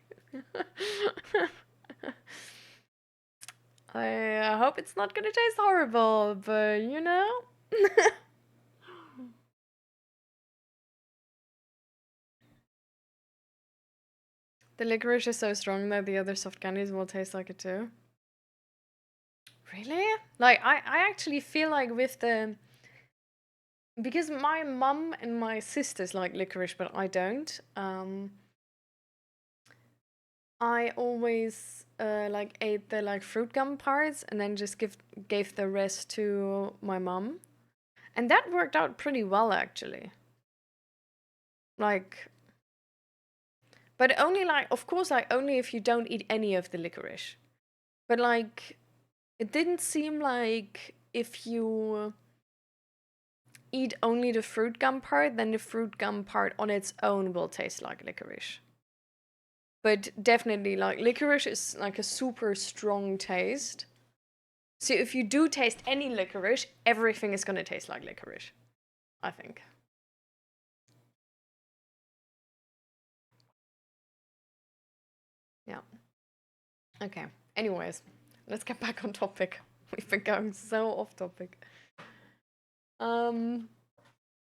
I hope it's not gonna taste horrible, but you know? The licorice is so strong that the other soft candies will taste like it too. Really? Like I actually feel like with the because my mum and my sisters like licorice, but I don't. I always like ate the like fruit gum parts and then just gave the rest to my mom. And that worked out pretty well actually. Like but only like of course like only if you don't eat any of the licorice. But like it didn't seem like if you eat only the fruit gum part, then the fruit gum part on its own will taste like licorice. But definitely like licorice is like a super strong taste. So if you do taste any licorice, everything is gonna taste like licorice, I think. Yeah. Okay. Anyways, let's get back on topic. We've been going so off topic. Um.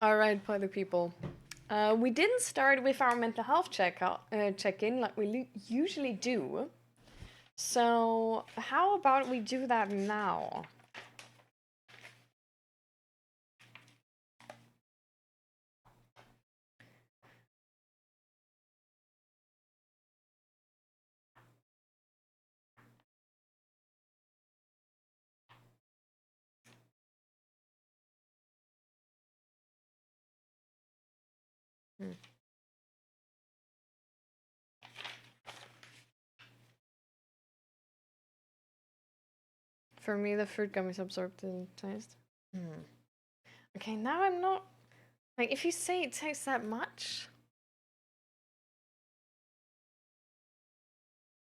All right, for the people. We didn't start with our mental health check-in like we usually do. So how about we do that now? Hmm. For me, the fruit gum is absorbed in taste. Hmm. Okay, now I'm not like if you say it tastes that much.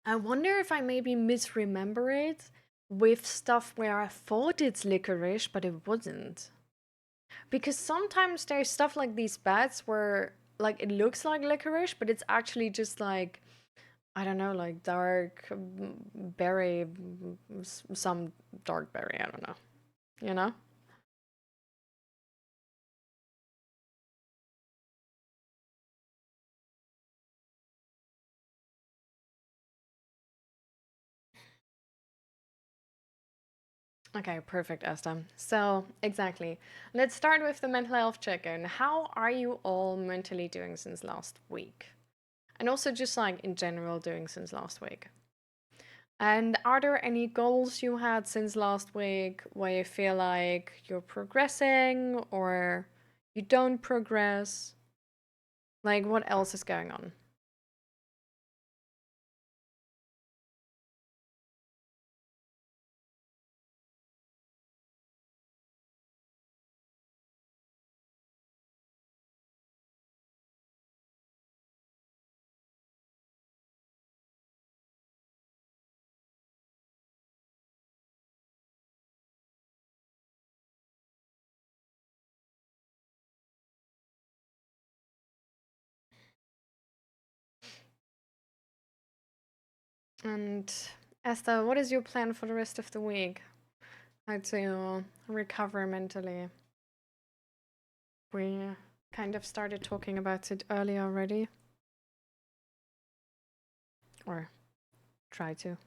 I wonder if I maybe misremember it with stuff where I thought it's licorice, but it wasn't. Because sometimes there's stuff like these bats where like it looks like licorice, but it's actually just like I don't know, like dark berry, some dark berry. I don't know. You know? Okay, perfect, Esther. So, exactly. Let's start with the mental health check in. How are you all mentally doing since last week? And also, just like in general, doing since last week. And are there any goals you had since last week where you feel like you're progressing or you don't progress? Like, what else is going on? And Esther, what is your plan for the rest of the week? How to recover mentally? We kind of started talking about it earlier already, or try to.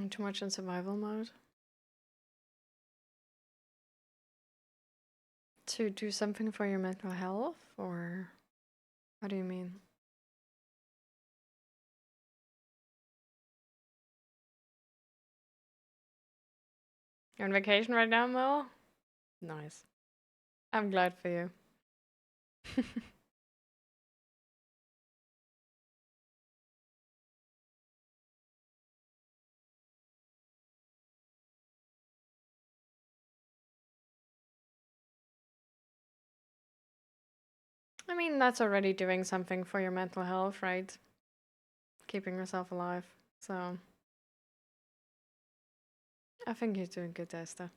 Too much in survival mode. To do something for your mental health, or what do you mean? You're on vacation right now, Mo? Nice. I'm glad for you. I mean, that's already doing something for your mental health, right? Keeping yourself alive. So, I think you're doing good, Esther.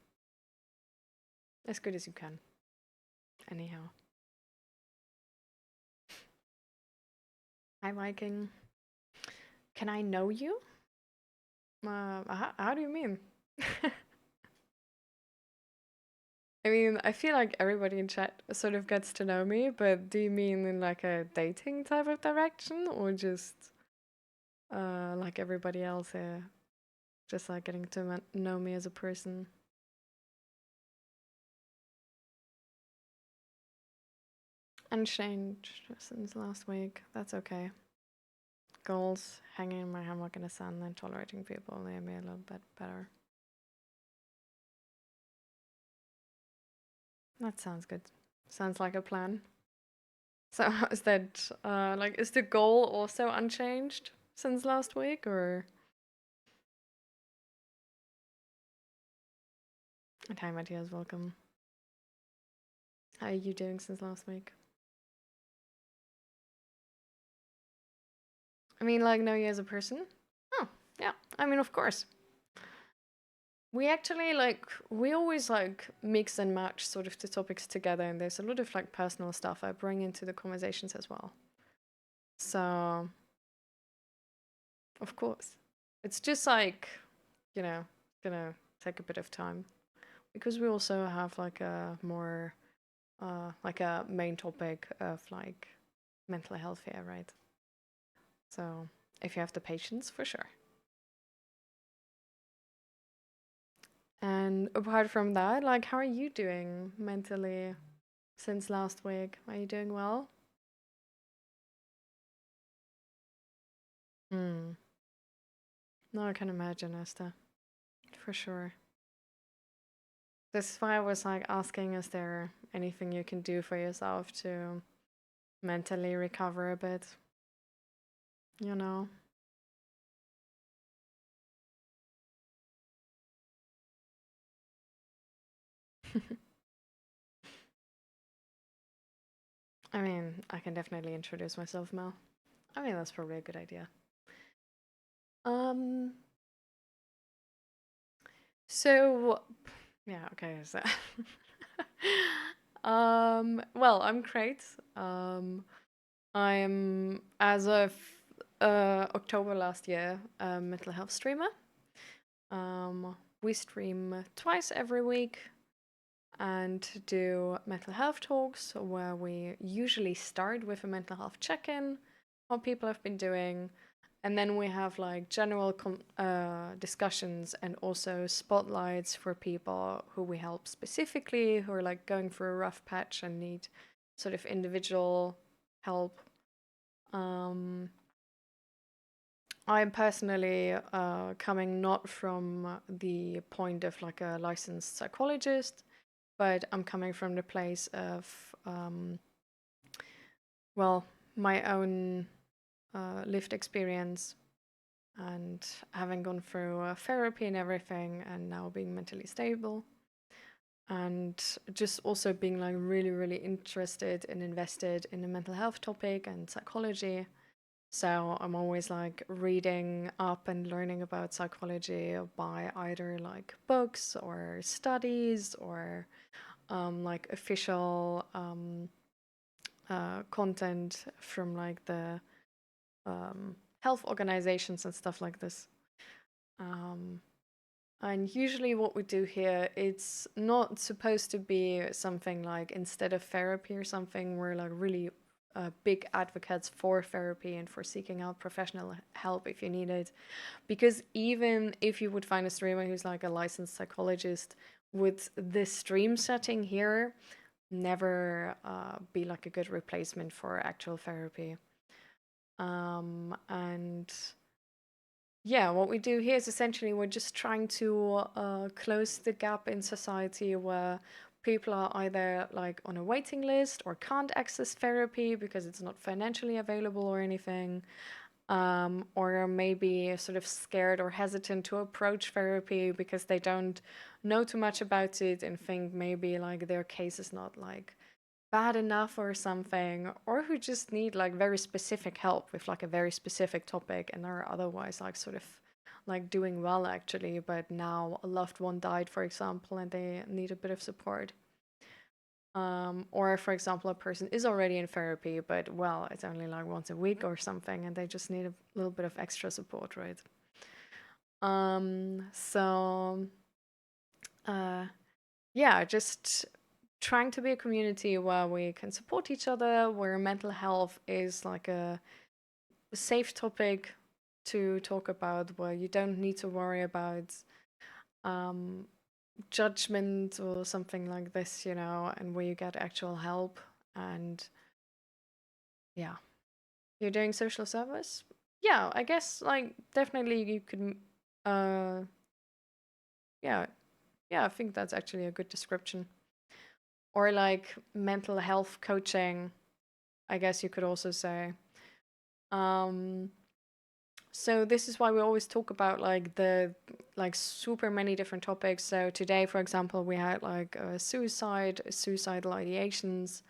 As good as you can. Anyhow. Hi, Viking. Can I know you? How do you mean? I mean, I feel like everybody in chat sort of gets to know me, but do you mean in like a dating type of direction or just like everybody else here, just like getting to know me as a person? Unchanged since last week. That's okay. Goals, hanging in my hammock in the sun and tolerating people near me a little bit better. That sounds good. Sounds like a plan. So is that like is the goal also unchanged since last week or? And hi Matthias, welcome. How are you doing since last week? I mean, like know you as a person? Oh, yeah. I mean, of course. We actually like we always like mix and match sort of the topics together, and there's a lot of like personal stuff I bring into the conversations as well. So, of course, it's just like you know gonna take a bit of time because we also have like a more like a main topic of like mental health here, right? So if you have the patience, for sure. And apart from that, like, how are you doing mentally since last week? Are you doing well? Hmm. No, I can imagine, Esther, for sure. This is why I was like asking, is there anything you can do for yourself to mentally recover a bit? You know? I mean, I can definitely introduce myself, Mel. I mean, that's probably a good idea. Um, so yeah, okay, so well, I'm great. I'm as of October last year a mental health streamer. We stream twice every week and do mental health talks where we usually start with a mental health check-in, what people have been doing, and then we have like general discussions and also spotlights for people who we help specifically, who are like going through a rough patch and need sort of individual help. Um, I'm personally coming not from the point of like a licensed psychologist, but I'm coming from the place of, well, my own lived experience and having gone through therapy and everything, and now being mentally stable. And just also being like really, really interested and invested in the mental health topic and psychology. So I'm always like reading up and learning about psychology by either like books or studies or like official content from like the health organizations and stuff like this. Um, and usually, what we do here, it's not supposed to be something like instead of therapy or something. We're like really big advocates for therapy and for seeking out professional help if you need it. Because even if you would find a streamer who's like a licensed psychologist, with this stream setting here, never be like a good replacement for actual therapy. And yeah, what we do here is essentially we're just trying to close the gap in society where people are either like on a waiting list or can't access therapy because it's not financially available or anything, or maybe sort of scared or hesitant to approach therapy because they don't know too much about it and think maybe like their case is not like bad enough or something, or who just need like very specific help with like a very specific topic and are otherwise like sort of like doing well actually, but now a loved one died, for example, and they need a bit of support. Or, for example, a person is already in therapy, but well, it's only like once a week or something, and they just need a little bit of extra support, right? So, uh, yeah, just trying to be a community where we can support each other, where mental health is like a safe topic to talk about, where you don't need to worry about um, judgment or something like this, and where you get actual help. And yeah, you're doing social service? Yeah, I guess like definitely you could yeah, yeah, I think that's actually a good description. Or like mental health coaching, I guess you could also say. Um so this is why we always talk about like the like super many different topics. So today, for example, we had like suicidal ideations,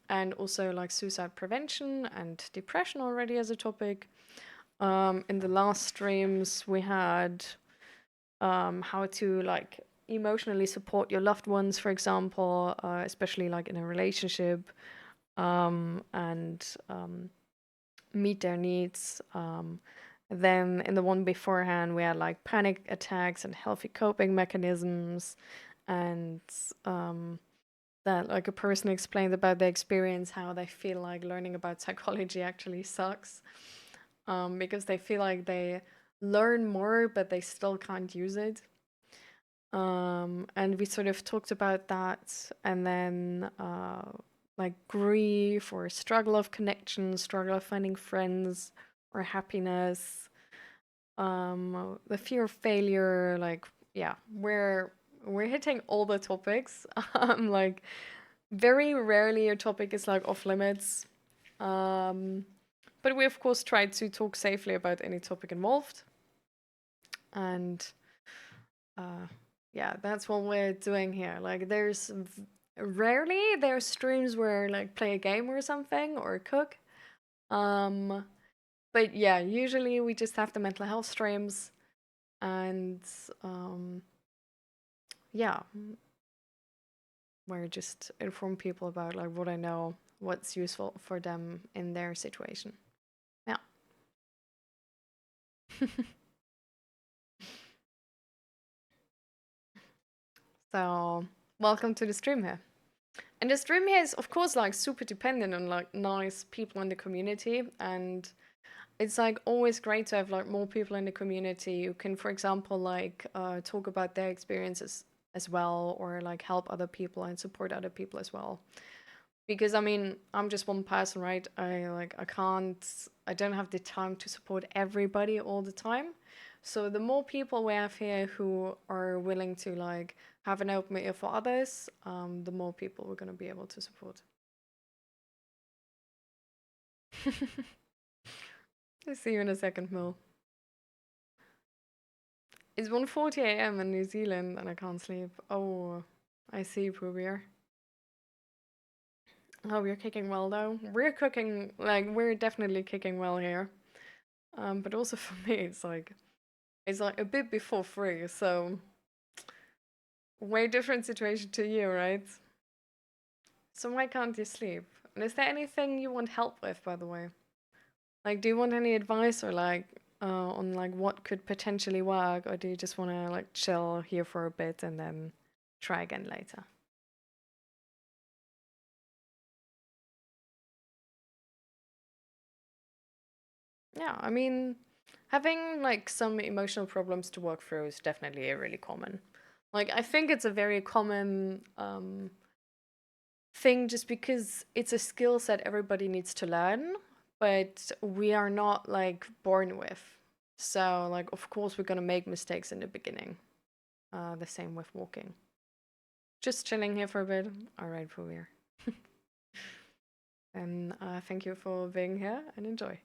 and also like suicide prevention and depression already as a topic. In the last streams, we had how to like emotionally support your loved ones, for example, especially like in a relationship, and meet their needs. Then in the one beforehand, we had like panic attacks and healthy coping mechanisms, and um, that like a person explained about their experience, how they feel like learning about psychology actually sucks, because they feel like they learn more, but they still can't use it. And we sort of talked about that, and then like grief or struggle of connection, struggle of finding friends or happiness, the fear of failure. Like, yeah, we're hitting all the topics. Like very rarely a topic is like off limits. Um, but we of course try to talk safely about any topic involved, and uh, yeah, that's what we're doing here. Like, rarely there's streams where like play a game or something or cook. Um, but yeah, usually we just have the mental health streams, and um, yeah, where I just inform people about like what I know, what's useful for them in their situation. Yeah. So welcome to the stream here. And the stream here is of course like super dependent on like nice people in the community, and it's like always great to have like more people in the community who can, for example, like talk about their experiences as well, or like help other people and support other people as well. Because I mean, I'm just one person, right? I don't have the time to support everybody all the time. So the more people we have here who are willing to like have an open ear for others, the more people we're gonna be able to support. I'll see you in a second, Mil. It's 1:40 a.m. in New Zealand and I can't sleep. Oh, I see, Pooh Bear. Oh, we're kicking well though. We're definitely kicking well here. But also for me, it's like a bit before 3, so way different situation to you, right? So why can't you sleep? And is there anything you want help with, by the way? Like, do you want any advice or like on like what could potentially work, or do you just want to like chill here for a bit and then try again later? Yeah, I mean, having like some emotional problems to work through is definitely a really common. Like, I think it's a very common thing just because it's a skill set everybody needs to learn, but we are not like born with. So, like, of course, we're gonna make mistakes in the beginning. The same with walking. Just chilling here for a bit. All right, Puvir. And thank you for being here and enjoy.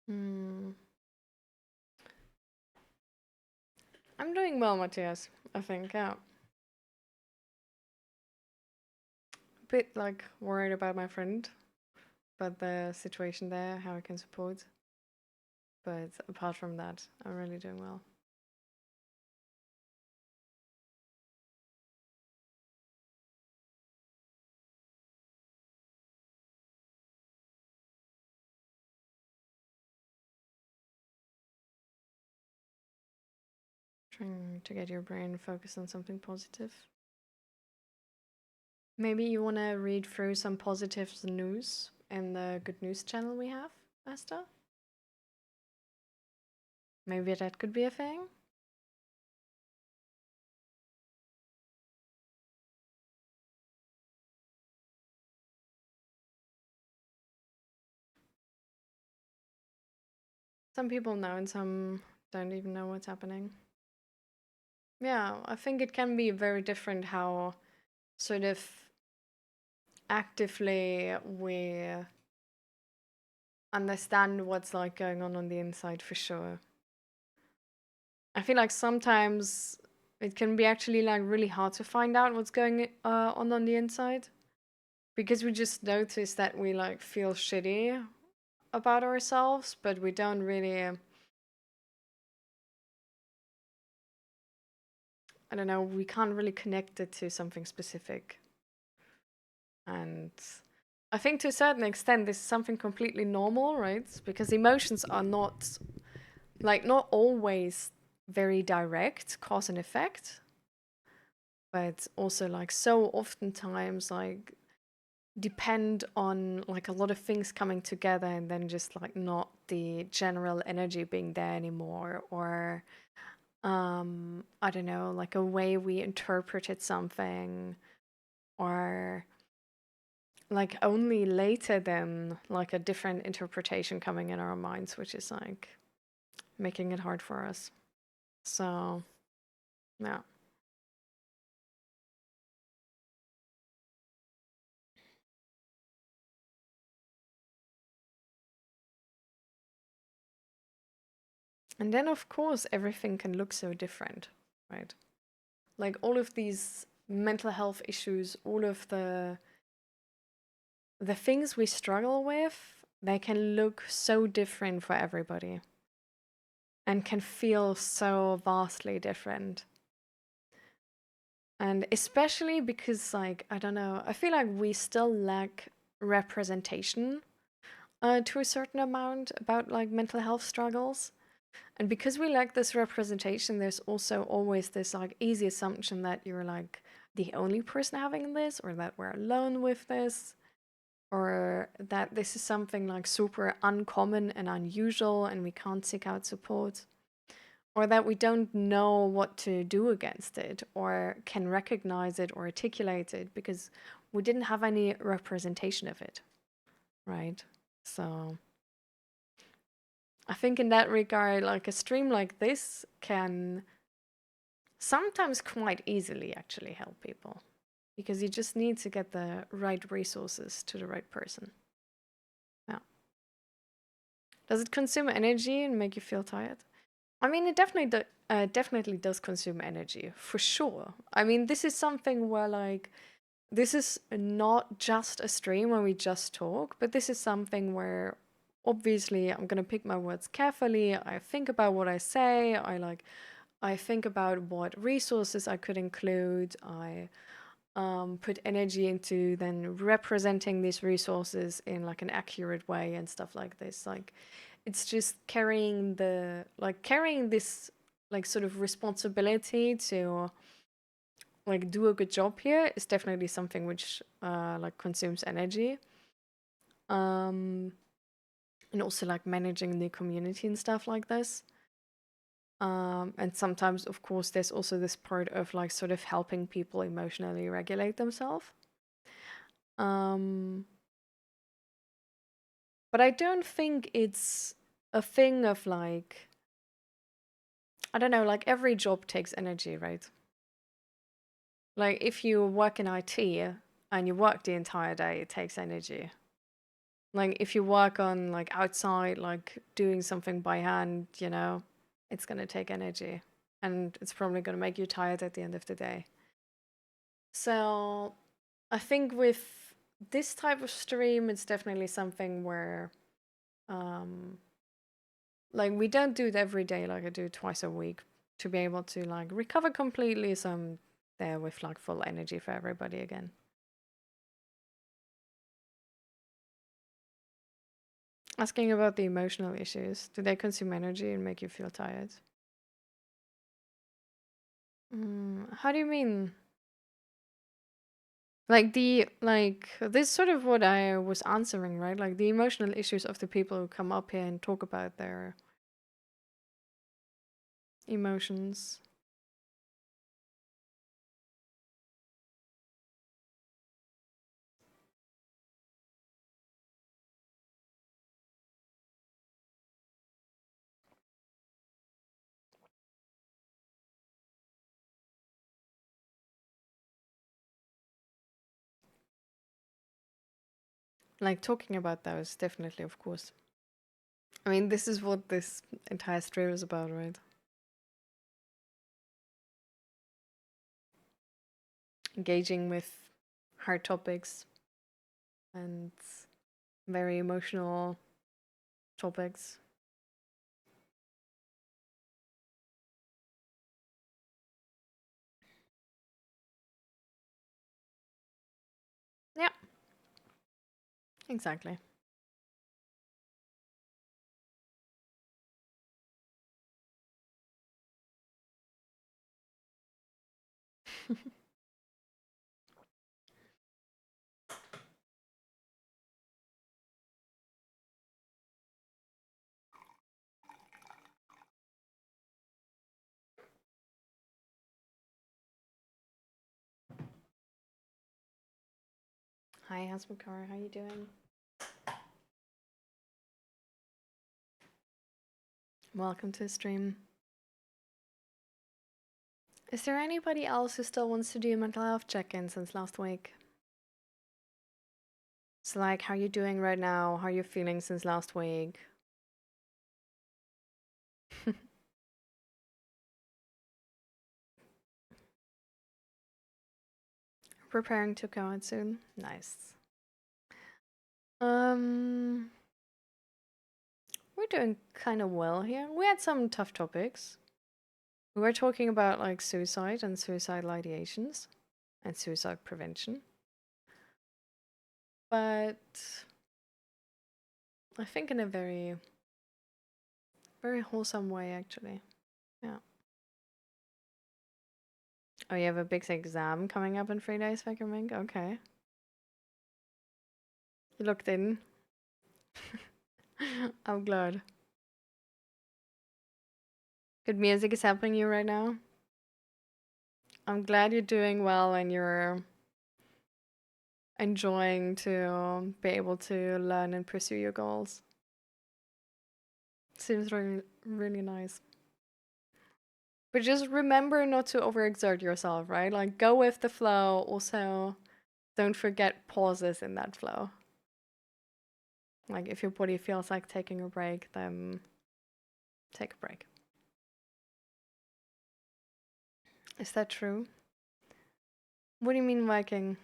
Hmm. I'm doing well, Matthias. I think, yeah. Bit like worried about my friend. about the situation there, how I can support. But apart from that, I'm really doing well. Trying to get your brain focused on something positive. Maybe you want to read through some positive news in the good news channel we have, Asta? Maybe that could be a thing? Some people know and some don't even know what's happening. Yeah, I think it can be very different how sort of actively we understand what's like going on the inside for sure. I feel like sometimes it can be actually like really hard to find out what's going on the inside because we just notice that we like feel shitty about ourselves, but we don't really, I don't know, we can't really connect it to something specific. And I think to a certain extent, this is something completely normal, right? Because emotions are not always very direct, cause and effect, but also like so oftentimes like depend on like a lot of things coming together and then just like not the general energy being there anymore, or I don't know, like a way we interpreted something, or like only later then like a different interpretation coming in our minds, which is like making it hard for us. So yeah. And then of course everything can look so different, right? Like all of these mental health issues, all of the things we struggle with, they can look so different for everybody and can feel so vastly different. And especially because, like, I don't know, I feel like we still lack representation to a certain amount about like mental health struggles. And because we lack this representation, there's also always this like easy assumption that you're like the only person having this, or that we're alone with this, or that this is something like super uncommon and unusual and we can't seek out support, or that we don't know what to do against it or can recognize it or articulate it because we didn't have any representation of it, right? So I think in that regard, like a stream like this can sometimes quite easily actually help people because you just need to get the right resources to the right person. Yeah. Does it consume energy and make you feel tired? I mean, it definitely does consume energy for sure. I mean, this is something where like this is not just a stream where we just talk, but this is something where obviously I'm gonna pick my words carefully. I think about what I say. I think about what resources I could include. I put energy into then representing these resources in like an accurate way and stuff like this. Like it's just carrying this like sort of responsibility to like do a good job here is definitely something which like consumes energy. Um and also like managing the community and stuff like this. And sometimes of course there's also this part of like sort of helping people emotionally regulate themselves. Um but I don't think it's a thing of like I don't know, like every job takes energy, right? Like if you work in IT and you work the entire day, it takes energy. Like if you work on like outside, like doing something by hand, it's gonna take energy. And it's probably gonna make you tired at the end of the day. So I think with this type of stream, it's definitely something where, um, like we don't do it every day. Like I do it twice a week to be able to like recover completely. So I'm there with like full energy for everybody again. Asking about the emotional issues. Do they consume energy and make you feel tired? How do you mean? Like this is sort of what I was answering, right? Like the emotional issues of the people who come up here and talk about their emotions. Like talking about those, definitely, of course. I mean, this is what this entire stream is about, right? Engaging with hard topics and very emotional topics. Yeah, exactly. Hi, Hasmukar, how you doing? Welcome to the stream. Is there anybody else who still wants to do a mental health check-in since last week? So like, how you doing right now? How you feeling since last week? Preparing to go out soon. Nice. Um, we're doing kind of well here. We had some tough topics. We were talking about like suicide and suicidal ideations and suicide prevention. But I think in a very, very wholesome way, actually. Yeah. Oh, you have a big exam coming up in 3 days, Mink? Okay. You looked in. I'm glad. Good music is helping you right now. I'm glad you're doing well and you're enjoying to be able to learn and pursue your goals. Seems really, really nice. But just remember not to overexert yourself, right? Like go with the flow. Also, don't forget pauses in that flow. Like if your body feels like taking a break, then take a break. Is that true? What do you mean, Viking?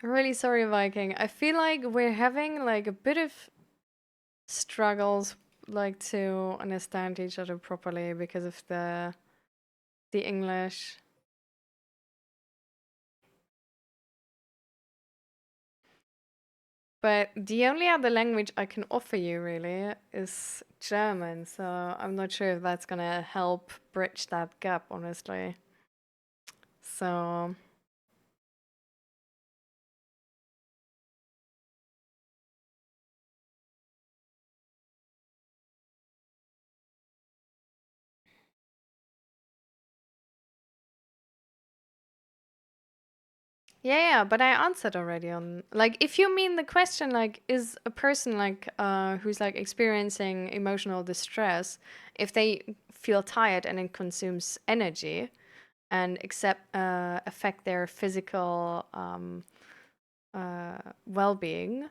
I'm really sorry, Viking. I feel like we're having like a bit of struggles like to understand each other properly because of the English. But the only other language I can offer you really is German, so I'm not sure if that's gonna help bridge that gap, honestly. So yeah, but I answered already on like if you mean the question like is a person like who's like experiencing emotional distress, if they feel tired and it consumes energy and affect their physical well-being,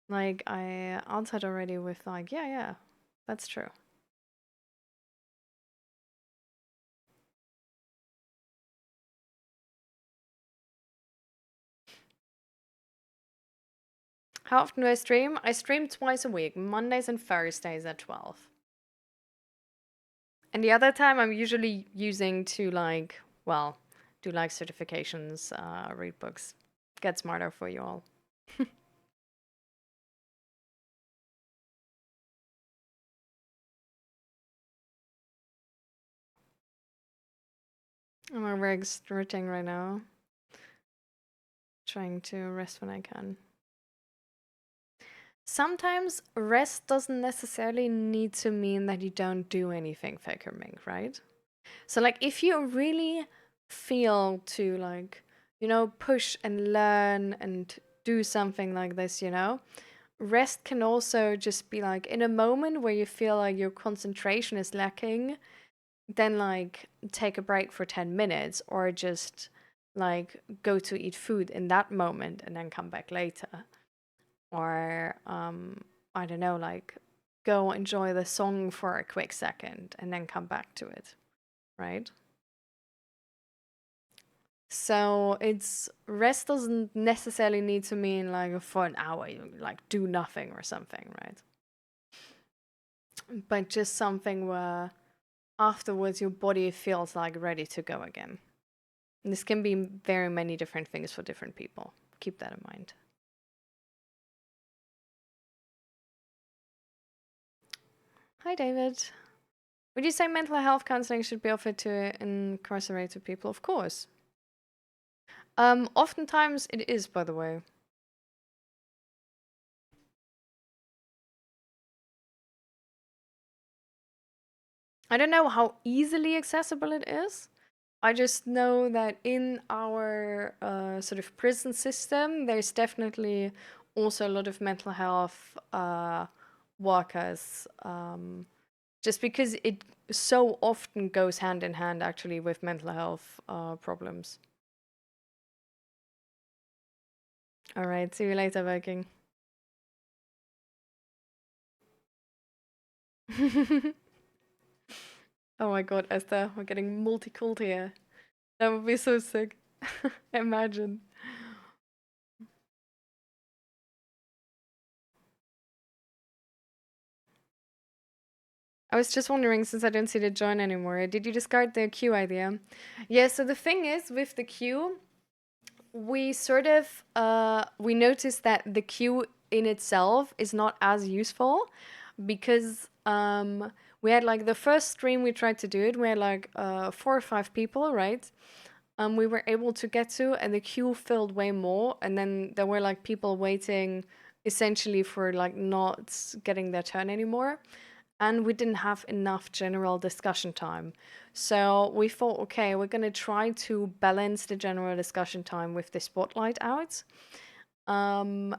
like I answered already with like yeah, that's true. How often do I stream? I stream twice a week, Mondays and Thursdays at 12. And the other time I'm usually using to like, well, do like certifications, read books, get smarter for you all. I'm very stretching right now. Trying to rest when I can. Sometimes rest doesn't necessarily need to mean that you don't do anything, Faker Mink, right? So like if you really feel to like, push and learn and do something like this, rest can also just be like in a moment where you feel like your concentration is lacking, then like take a break for 10 minutes or just like go to eat food in that moment and then come back later. Or I don't know, like go enjoy the song for a quick second and then come back to it, right? So it's rest doesn't necessarily need to mean like for an hour you like do nothing or something, right? But just something where afterwards your body feels like ready to go again. And this can be very many different things for different people. Keep that in mind. Hi, David. Would you say mental health counseling should be offered to incarcerated people? Of course. Oftentimes it is, by the way. I don't know how easily accessible it is. I just know that in our sort of prison system, there's definitely also a lot of mental health workers, just because it so often goes hand in hand actually with mental health problems. All right, see you later, Viking. Oh my god, Esther, we're getting multi-cult here. That would be so sick. Imagine. I was just wondering, since I don't see the join anymore, did you discard the queue idea? Yeah, so the thing is, with the queue, we sort of, we noticed that the queue in itself is not as useful because we had like the first stream we tried to do it, we had like 4 or 5 people, right? We were able to get to, and the queue filled way more, and then there were like people waiting essentially for like not getting their turn anymore, and we didn't have enough general discussion time. So we thought, okay, we're gonna try to balance the general discussion time with the spotlight out, and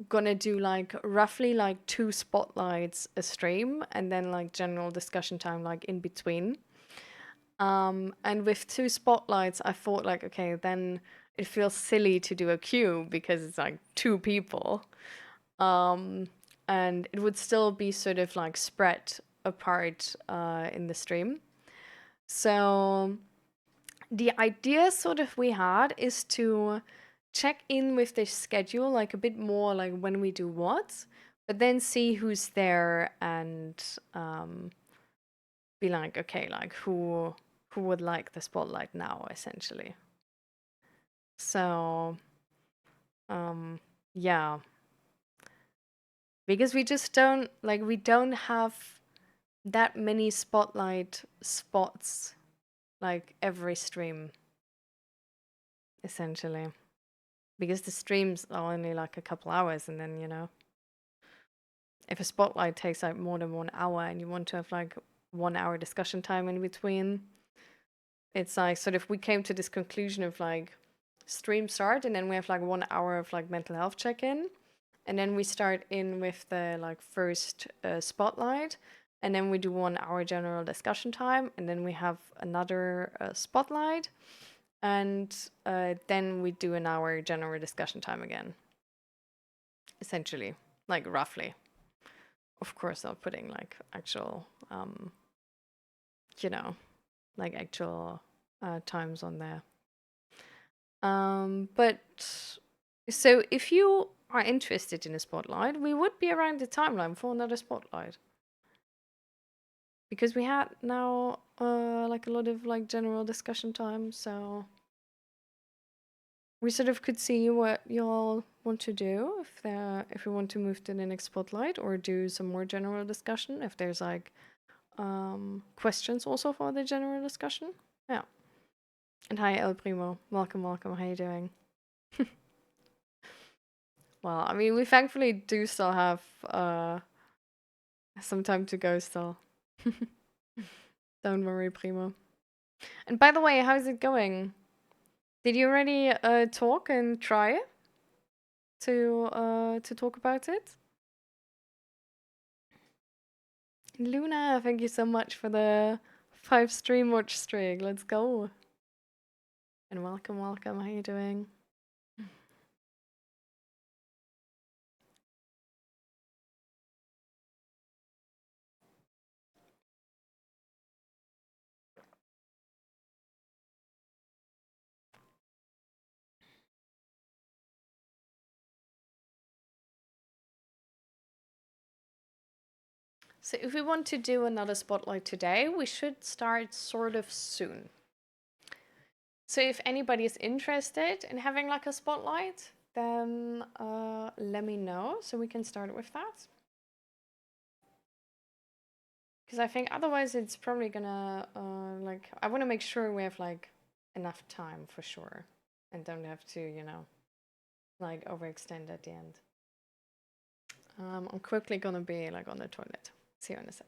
gonna do like roughly like 2 spotlights a stream, and then like general discussion time like in between. And with 2 spotlights, I thought like, okay, then it feels silly to do a queue because it's like 2 people. Um, and it would still be sort of like spread apart in the stream. So the idea sort of we had is to check in with the schedule like a bit more like when we do what, but then see who's there and be like, okay, like who would like the spotlight now, essentially. So, yeah, because we just don't like we don't have that many spotlight spots like every stream, essentially, because the streams are only like a couple hours, and then if a spotlight takes like more than 1 hour, and you want to have like 1 hour discussion time in between, it's like sort of we came to this conclusion of like stream start, and then we have like 1 hour of like mental health check-in, and then we start in with the like first spotlight, and then we do 1 hour general discussion time, and then we have another spotlight, and then we do an hour general discussion time again, essentially, like roughly. Of course, not putting like actual you know like actual times on there. But So if you are interested in a spotlight, we would be around the timeline for another spotlight. Because we had now like a lot of like general discussion time, so we sort of could see what y'all want to do if we want to move to the next spotlight or do some more general discussion if there's like questions also for the general discussion. Yeah. And hi El Primo. Welcome, welcome. How you doing? Well, I mean we thankfully do still have some time to go still. Don't worry, Primo. And by the way, how's it going? Did you already talk and try to talk about it? Luna, thank you so much for the 5 stream watch streak. Let's go. And welcome, welcome. How you doing? So if we want to do another spotlight today, we should start sort of soon. So if anybody is interested in having like a spotlight, then let me know so we can start with that. Because I think otherwise it's probably gonna like I want to make sure we have like enough time for sure and don't have to, you know, like overextend at the end. I'm quickly gonna be like on the toilet. See you in a sec.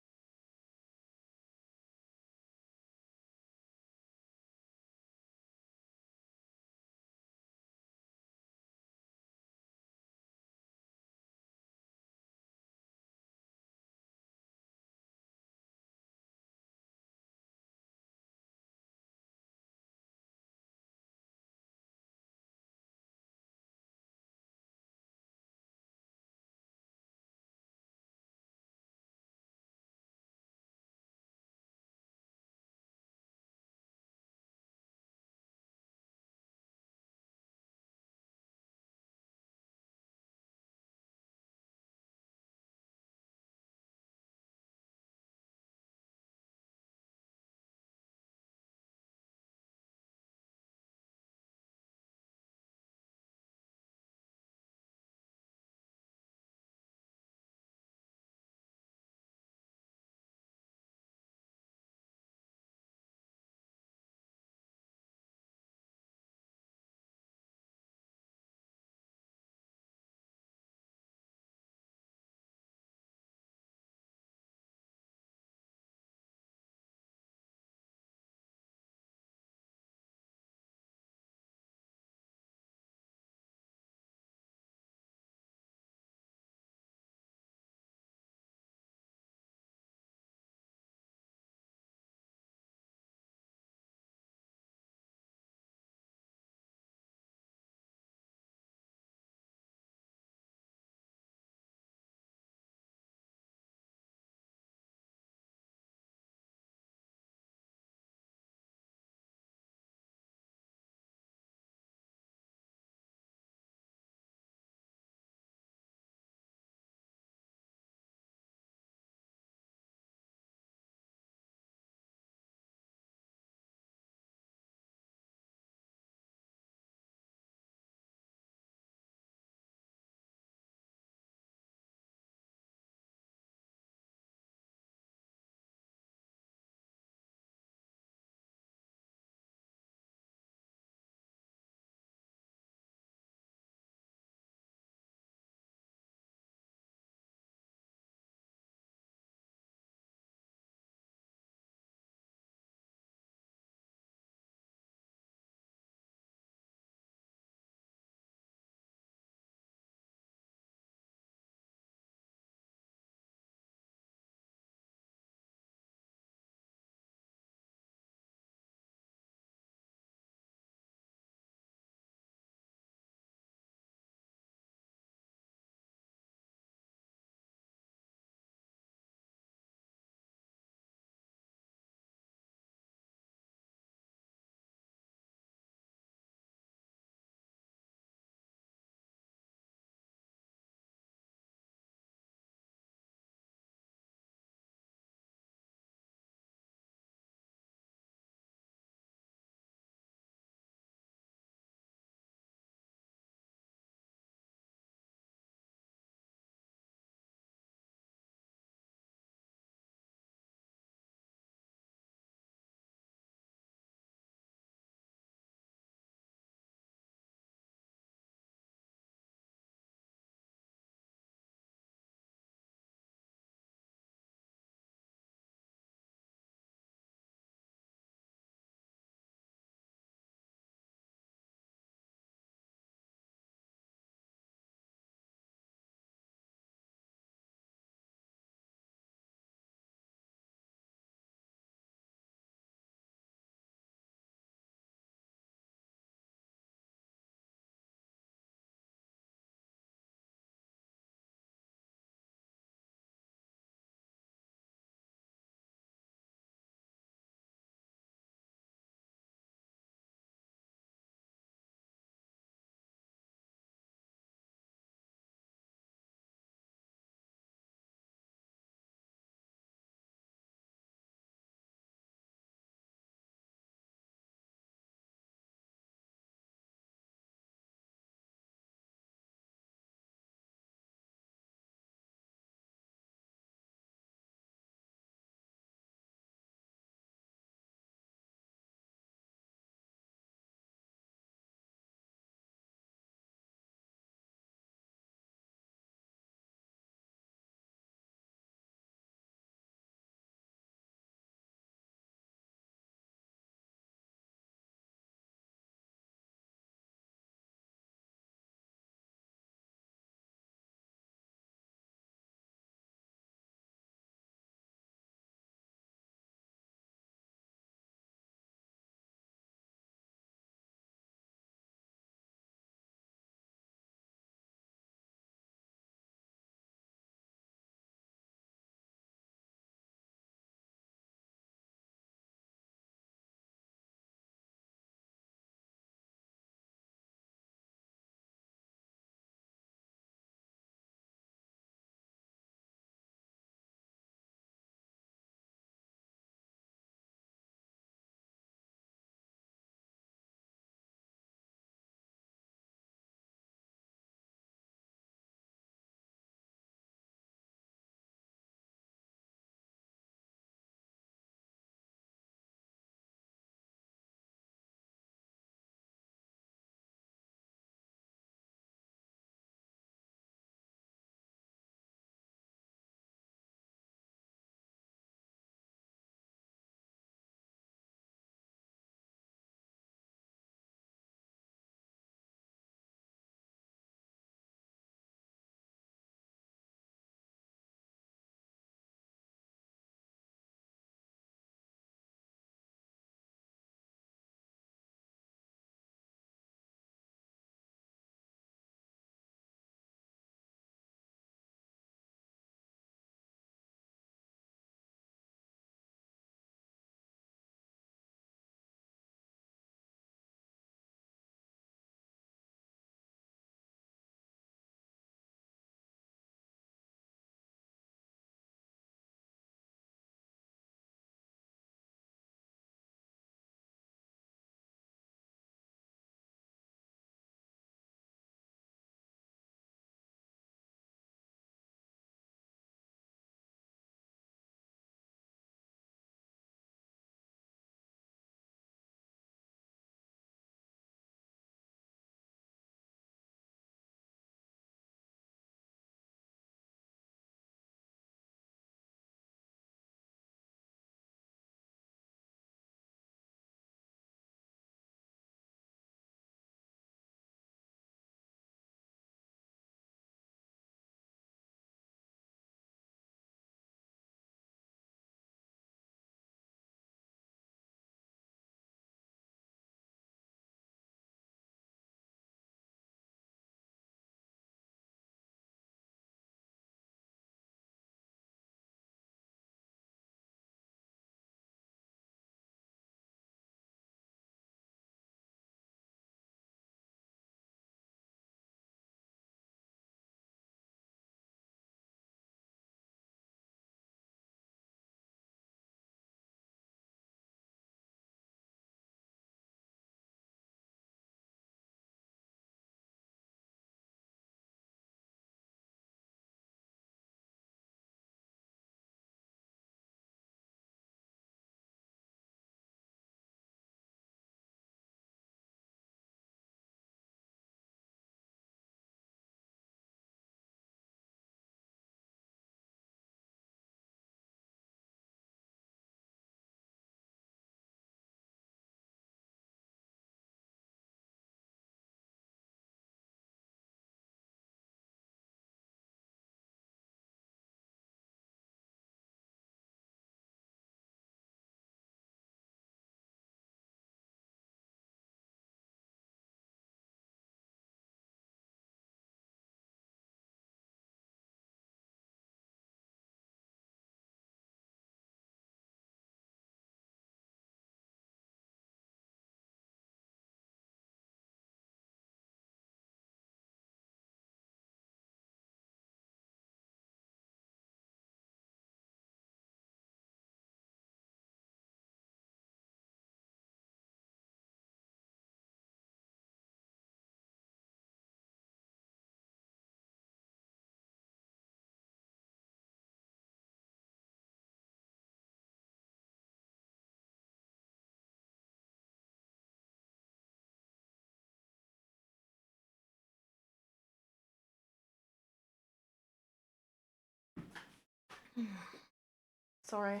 Sorry.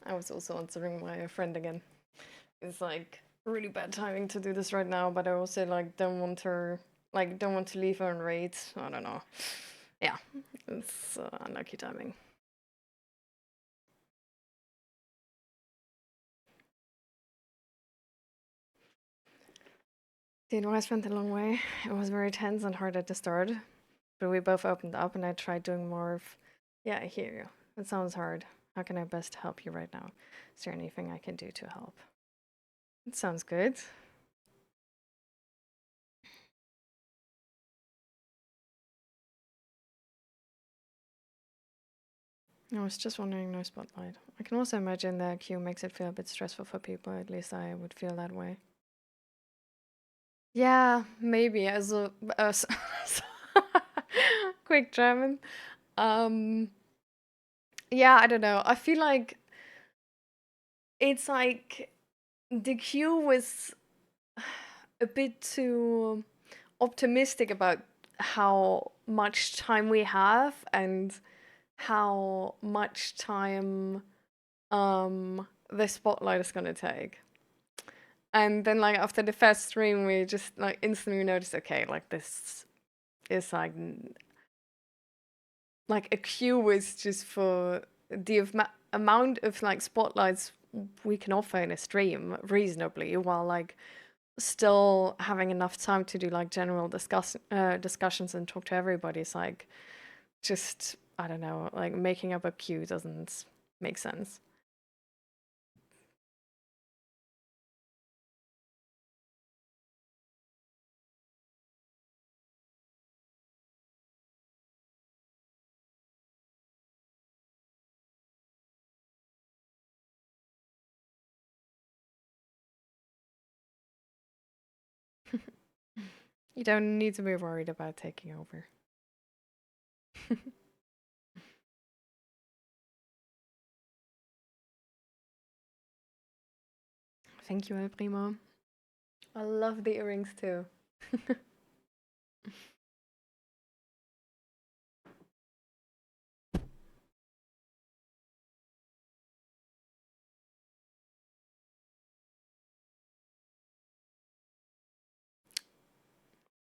I was also answering my friend again. It's like really bad timing to do this right now, but I also like don't want to leave her on read. I don't know. Yeah, it's unlucky timing. The advice went a long way. It was very tense and hard at the start, but we both opened up and I tried doing more of, yeah, I hear you. It sounds hard. How can I best help you right now? Is there anything I can do to help? It sounds good. I was just wondering, no spotlight. I can also imagine that queue makes it feel a bit stressful for people. At least I would feel that way. Yeah, maybe as a quick German. Um, yeah, I don't know. I feel like it's like the queue was a bit too optimistic about how much time we have and how much time the spotlight is gonna take. And then like after the first stream we just like instantly noticed, okay, like this is like a queue was just for the amount of like spotlights we can offer in a stream reasonably, while like still having enough time to do like general discussions and talk to everybody. Is like just, I don't know, like making up a queue doesn't make sense. You don't need to be worried about taking over. Thank you, El Primo. I love the earrings too.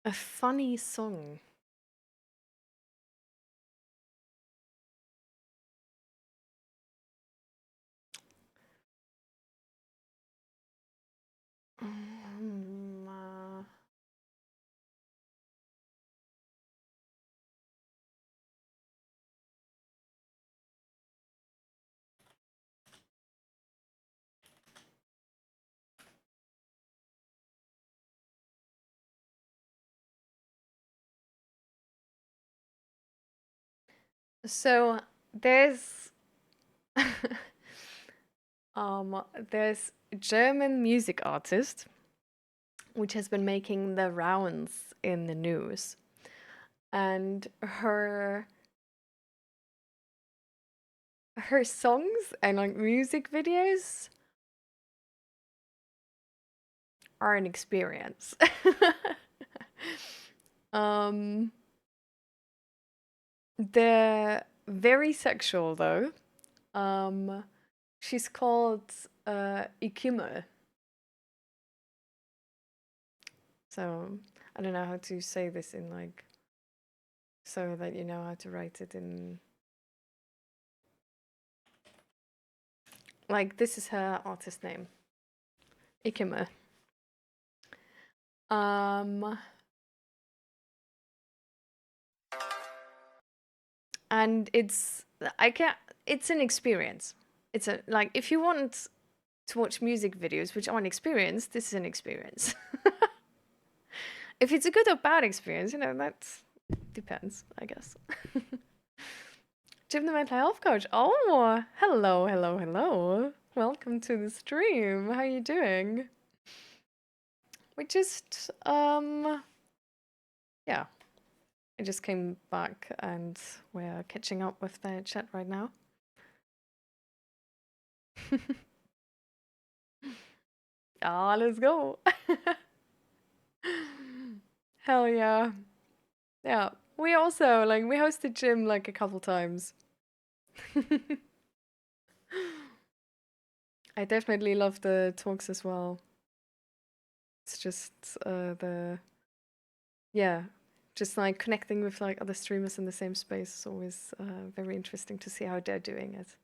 A funny song. Um, uh, so there's there's a German music artist which has been making the rounds in the news, and her songs and like music videos are an experience. um, they're very sexual though. Um, she's called Ikime. So I don't know how to say this in like so that you know how to write it in like this is her artist name. Ikime. Um and I can't it's an experience. It's a like if you want to watch music videos which aren't experience, this is an experience. If it's a good or bad experience, you know, that depends, I guess. Jim the mental health coach. Oh, hello, hello, hello. Welcome to the stream. How are you doing? We just yeah. I just came back and we're catching up with the chat right now. Ah, let's go. Hell yeah. Yeah. We also like we hosted gym like a couple times. I definitely love the talks as well. It's just the yeah, just like connecting with like other streamers in the same space is always very interesting to see how they're doing it.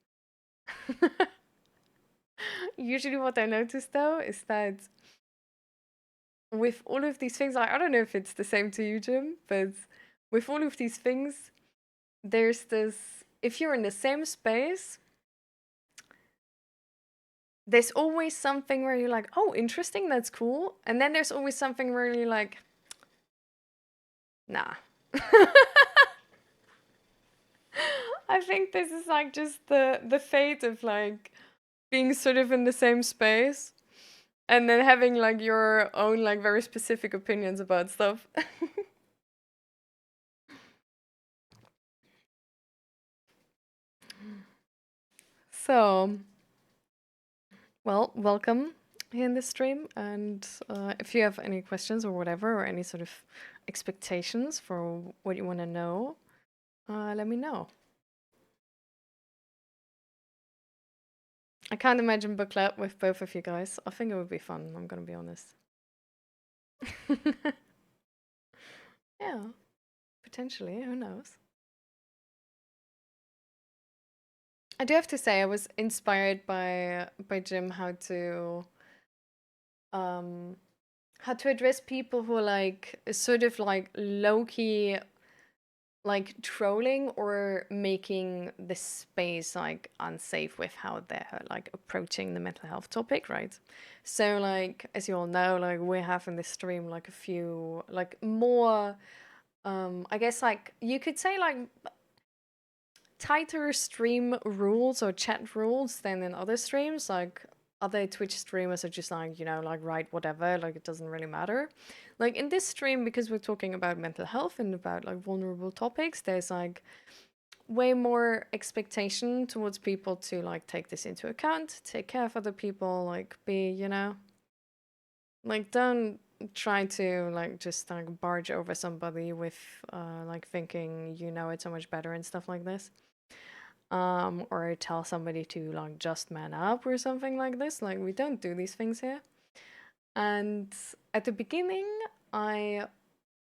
Usually, what I notice though is that with all of these things, I don't know if it's the same to you, Jim, but with all of these things, there's this if you're in the same space, there's always something where you're like, oh, interesting, that's cool. And then there's always something where you're like, nah. I think this is like just the fate of like being sort of in the same space and then having like your own like very specific opinions about stuff. So, well, welcome here in this stream. And if you have any questions or whatever, or any sort of expectations for what you want to know, let me know. I can't imagine book club with both of you guys. I think it would be fun, I'm gonna be honest. Yeah, potentially, who knows? I do have to say I was inspired by Jim um how to address people who are like sort of like low-key like trolling or making the space like unsafe with how they're like approaching the mental health topic, right? So like as you all know, like we have in this stream like a few like more I guess like you could say like tighter stream rules or chat rules than in other streams. Like other Twitch streamers are just like, you know, like write whatever, like it doesn't really matter. Like in this stream, because we're talking about mental health and about like vulnerable topics, there's like way more expectation towards people to like take this into account, take care of other people, like be, you know, like don't try to like just like barge over somebody with like thinking you know it so much better and stuff like this, or tell somebody to like just man up or something like this. Like we don't do these things here. And at the beginning, I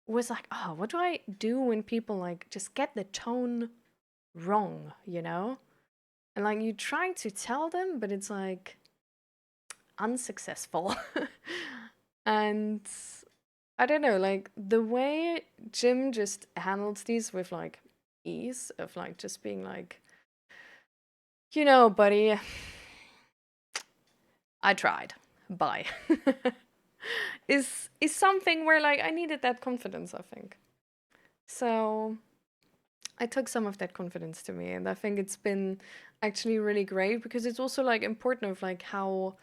was like, oh, what do I do when people like just get the tone wrong, you know? And like you try to tell them, but it's like unsuccessful. And I don't know, like the way Jim just handles these with like ease of like just being like, you know, buddy, I tried. Bye. Is something where like I needed that confidence, I think. So I took some of that confidence to me, and I think it's been actually really great because it's also like important of like how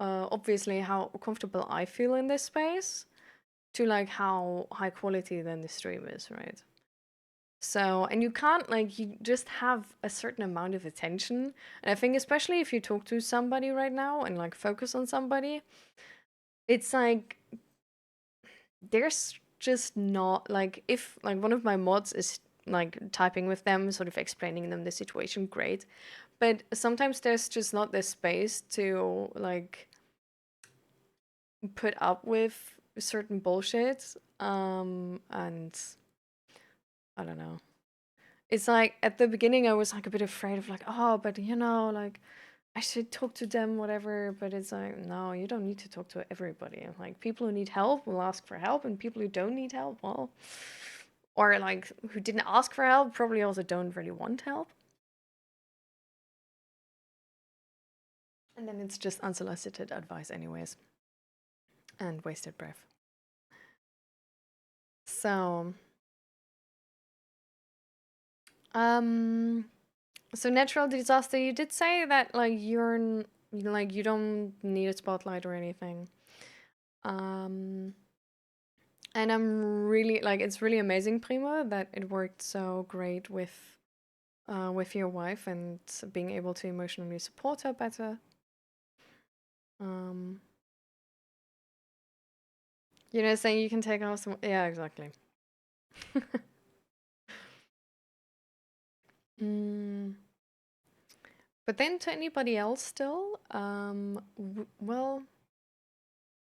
obviously how comfortable I feel in this space to like how high quality then the stream is, right? So, and you can't like you just have a certain amount of attention. And I think especially if you talk to somebody right now and like focus on somebody, it's like there's just not like if like one of my mods is like typing with them, sort of explaining them the situation, great. But sometimes there's just not the space to like put up with certain bullshit. And I don't know. It's like at the beginning I was like a bit afraid of like, oh, but you know, like I should talk to them, whatever. But it's like, no, you don't need to talk to everybody. Like people who need help will ask for help, and people who don't need help, well, or like who didn't ask for help probably also don't really want help. And then it's just unsolicited advice, anyways, and wasted breath. So, um, so natural disaster. You did say that like like you don't need a spotlight or anything. Um, and I'm really like it's really amazing, Primo, that it worked so great with your wife and being able to emotionally support her better. Um, you know, saying you can take off some. Yeah, exactly. mm, But then to anybody else still, well,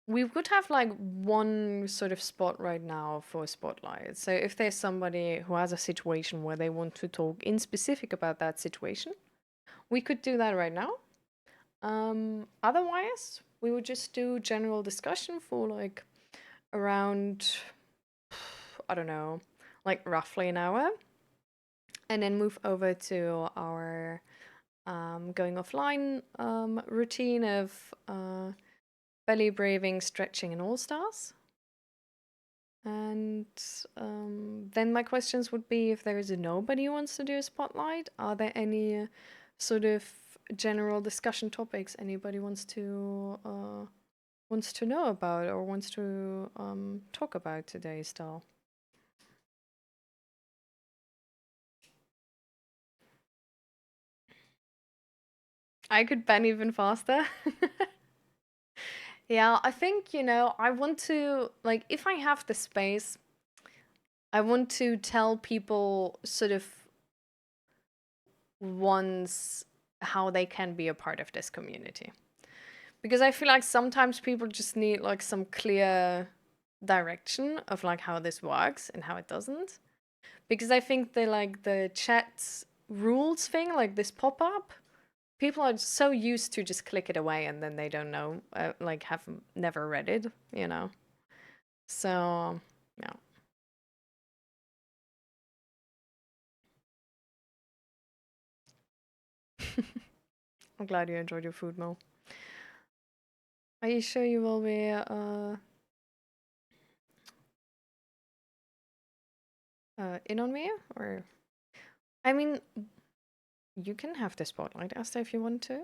we would have like one sort of spot right now for spotlight. So if there's somebody who has a situation where they want to talk in specific about that situation, we could do that right now. Otherwise, we would just do general discussion for like around, I don't know, like roughly an hour, and then move over to our going offline routine of belly braving, stretching, and all stars. And then my questions would be, if there is a nobody who wants to do a spotlight, are there any sort of general discussion topics anybody wants to know about or wants to talk about today still? I could ban even faster. Yeah, I think, I want to, like, if I have the space, I want to tell people sort of once how they can be a part of this community. Because I feel like sometimes people just need like some clear direction of like how this works and how it doesn't. Because I think the chat rules thing, like this pop up, people are so used to just click it away and then they don't know, like have never read it. So, yeah. I'm glad you enjoyed your food, Mo. Are you sure you will be in on me? Or, I mean, you can have the spotlight, Asta, if you want to.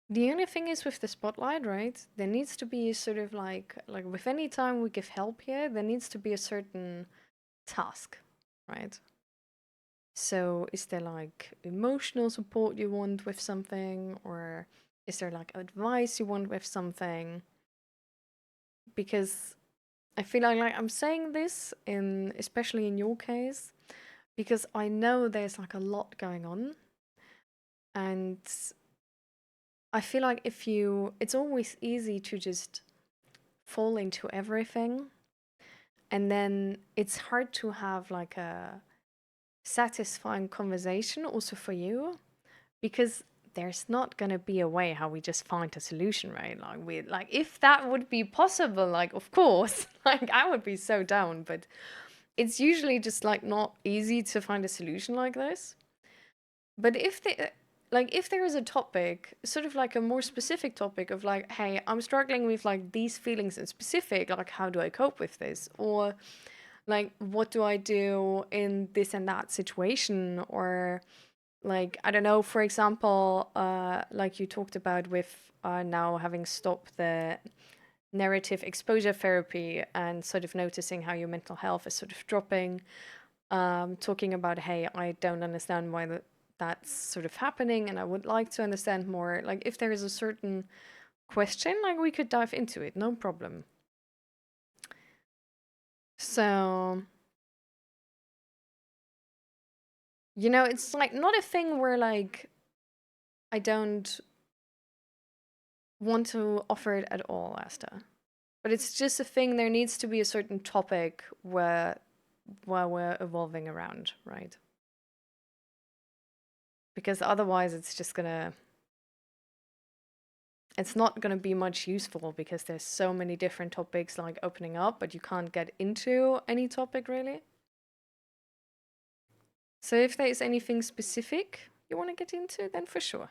The only thing is with the spotlight, right? There needs to be sort of like with any time we give help here, there needs to be a certain task, right? So is there like emotional support you want with something, or is there like advice you want with something? Because I feel like I'm saying this in especially in your case because I know there's like a lot going on, and I feel like it's always easy to just fall into everything, and then it's hard to have like a satisfying conversation also for you, because there's not going to be a way how we just find a solution, right? Like if that would be possible, like of course, like I would be so down, but it's usually just like not easy to find a solution like this. But if there is a topic, sort of like a more specific topic of like, hey, I'm struggling with like these feelings in specific, like how do I cope with this? Or like what do I do in this and that situation? Or like, I don't know, for example, like you talked about with now having stopped the narrative exposure therapy and sort of noticing how your mental health is sort of dropping, talking about, hey, I don't understand why that's sort of happening and I would like to understand more. Like, if there is a certain question, like, we could dive into it, no problem. So, it's like not a thing where, like, I don't want to offer it at all, Asta. But it's just a thing, there needs to be a certain topic where we're evolving around, right? Because otherwise it's not gonna be much useful because there's so many different topics like opening up, but you can't get into any topic really. So if there is anything specific you want to get into, then for sure.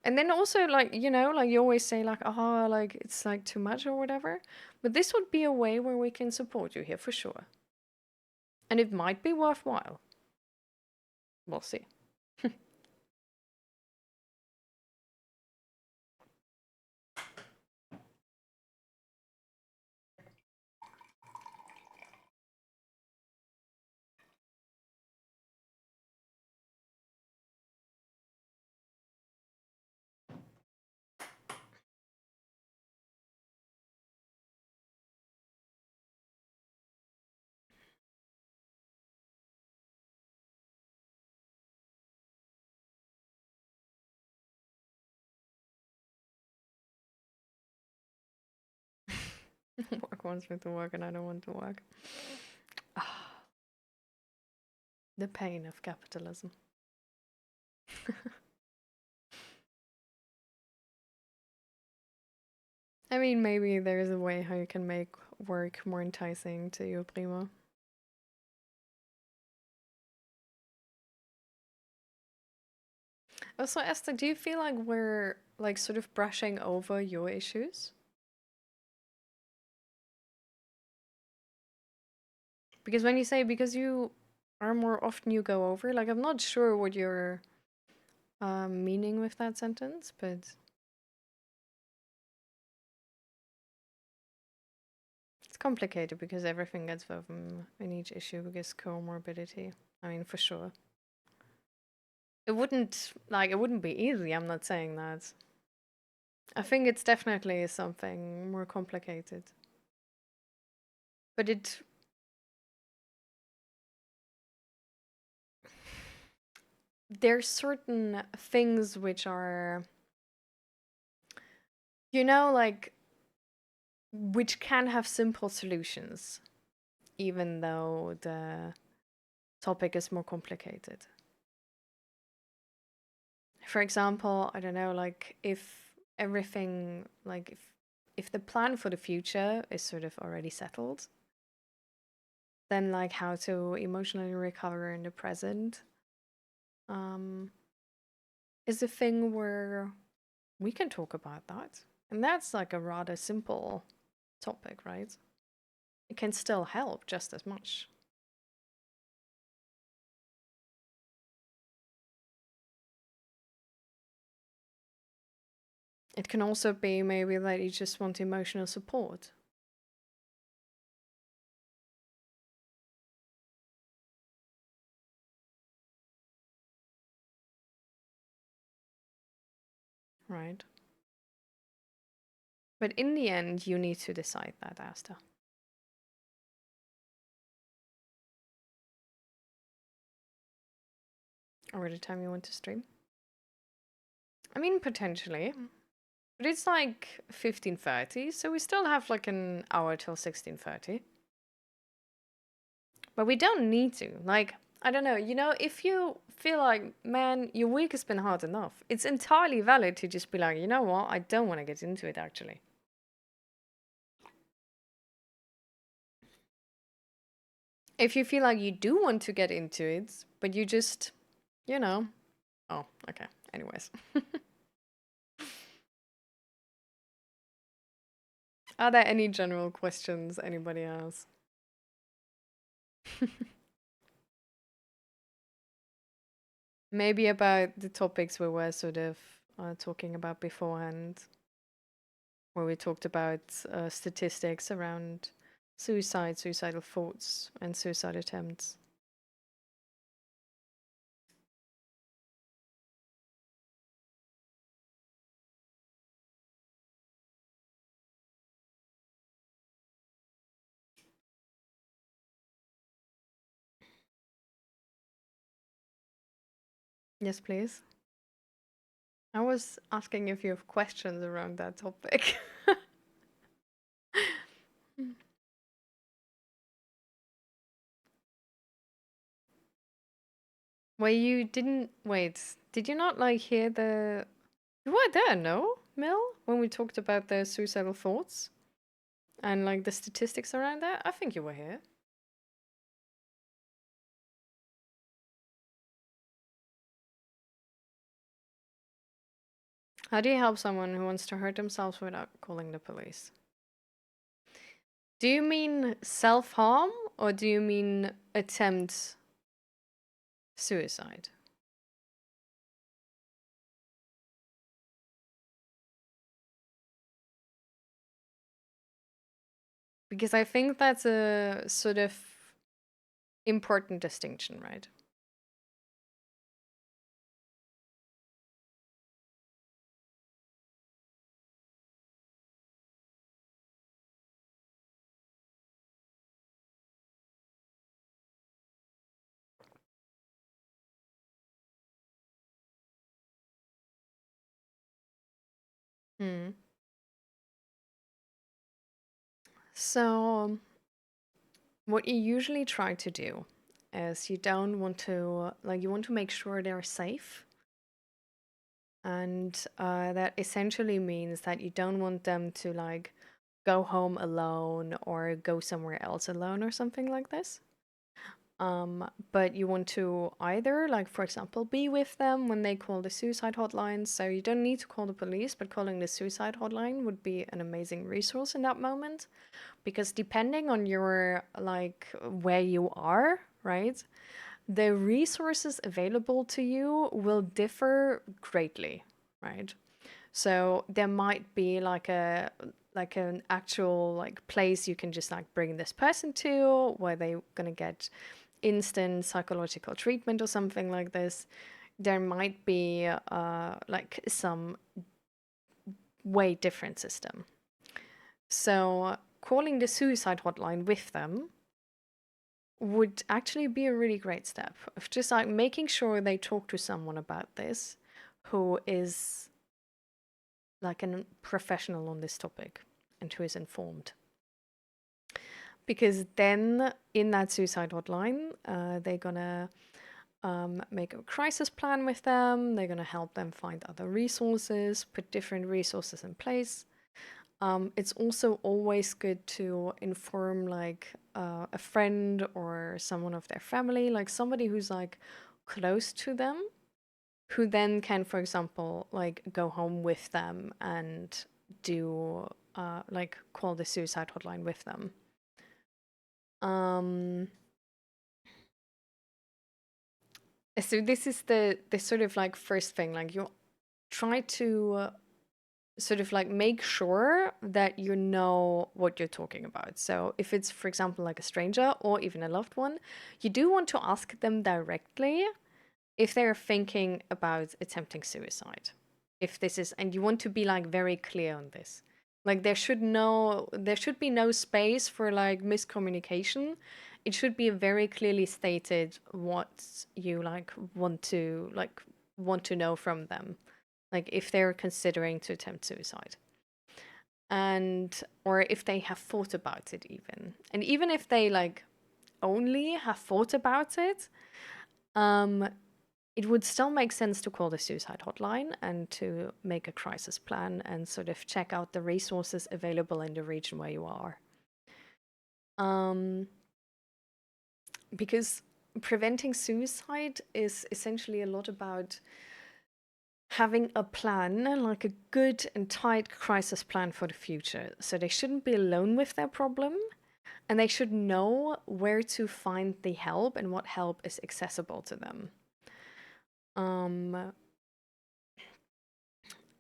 And then also like, like you always say like, oh, like it's like too much or whatever. But this would be a way where we can support you here for sure. And it might be worthwhile. We'll see. Work wants me to work and I don't want to work. Ah, the pain of capitalism. I mean, maybe there's a way how you can make work more enticing to you, Primo. Also, Esther, do you feel like we're like sort of brushing over your issues? Because when you say because you are more often you go over, like I'm not sure what you're meaning with that sentence, but it's complicated because everything gets woven in each issue because comorbidity. I mean, for sure. It wouldn't be easy, I'm not saying that. I think it's definitely something more complicated. But there's certain things which are, like which can have simple solutions, even though the topic is more complicated. For example, I don't know, like if everything, like if the plan for the future is sort of already settled, then like how to emotionally recover in the present um, is a thing where we can talk about that. And that's like a rather simple topic, right? It can still help just as much. It can also be maybe that you just want emotional support. Right? But in the end, you need to decide that, Asta. Or the time you want to stream. I mean, potentially. But it's like 15:30, so we still have like an hour till 16:30. But we don't need to. Like, I don't know, if you feel like, man, your week has been hard enough, it's entirely valid to just be like, you know what, I don't want to get into it actually. If you feel like you do want to get into it, but you just, you know. Oh, okay. Anyways. Are there any general questions anybody has? Maybe about the topics we were sort of talking about beforehand, where we talked about statistics around suicide, suicidal thoughts, and suicide attempts. Yes, please. I was asking if you have questions around that topic. Well, you didn't wait. Did you not like hear the? You were there, no, Mel, when we talked about the suicidal thoughts and like the statistics around that? I think you were here. How do you help someone who wants to hurt themselves without calling the police? Do you mean self-harm or do you mean attempt suicide? Because I think that's a sort of important distinction, right? Hmm. So, what you usually try to do is you don't want to, like, you want to make sure they're safe. And that essentially means that you don't want them to, like, go home alone or go somewhere else alone or something like this. But you want to either, like, for example, be with them when they call the suicide hotline. So you don't need to call the police, but calling the suicide hotline would be an amazing resource in that moment. Because depending on your, like, where you are, right, the resources available to you will differ greatly, right? So there might be like an actual, like, place you can just, like, bring this person to where they're gonna get instant psychological treatment or something like this. There might be like some way different system. So calling the suicide hotline with them would actually be a really great step of just, like, making sure they talk to someone about this who is like a professional on this topic and who is informed. Because then in that suicide hotline, they're gonna make a crisis plan with them. They're gonna help them find other resources, put different resources in place. It's also always good to inform, like, a friend or someone of their family, like somebody who's, like, close to them, who then can, for example, like, go home with them and do like, call the suicide hotline with them. Um, so this is the sort of, like, first thing, like, you try to sort of, like, make sure that you know what you're talking about. So if it's, for example, like a stranger or even a loved one, you do want to ask them directly if they're thinking about attempting suicide. If this is, and you want to be, like, very clear on this. Like, there should be no space for, like, miscommunication. It should be very clearly stated what you, like, want to know from them, like if they're considering to attempt suicide, and or if they have thought about it even. And even if they, like, only have thought about it, um it would still make sense to call the suicide hotline and to make a crisis plan and sort of check out the resources available in the region where you are. Um because preventing suicide is essentially a lot about having a plan, like a good and tight crisis plan for the future. So they shouldn't be alone with their problem, and they should know where to find the help and what help is accessible to them. Um,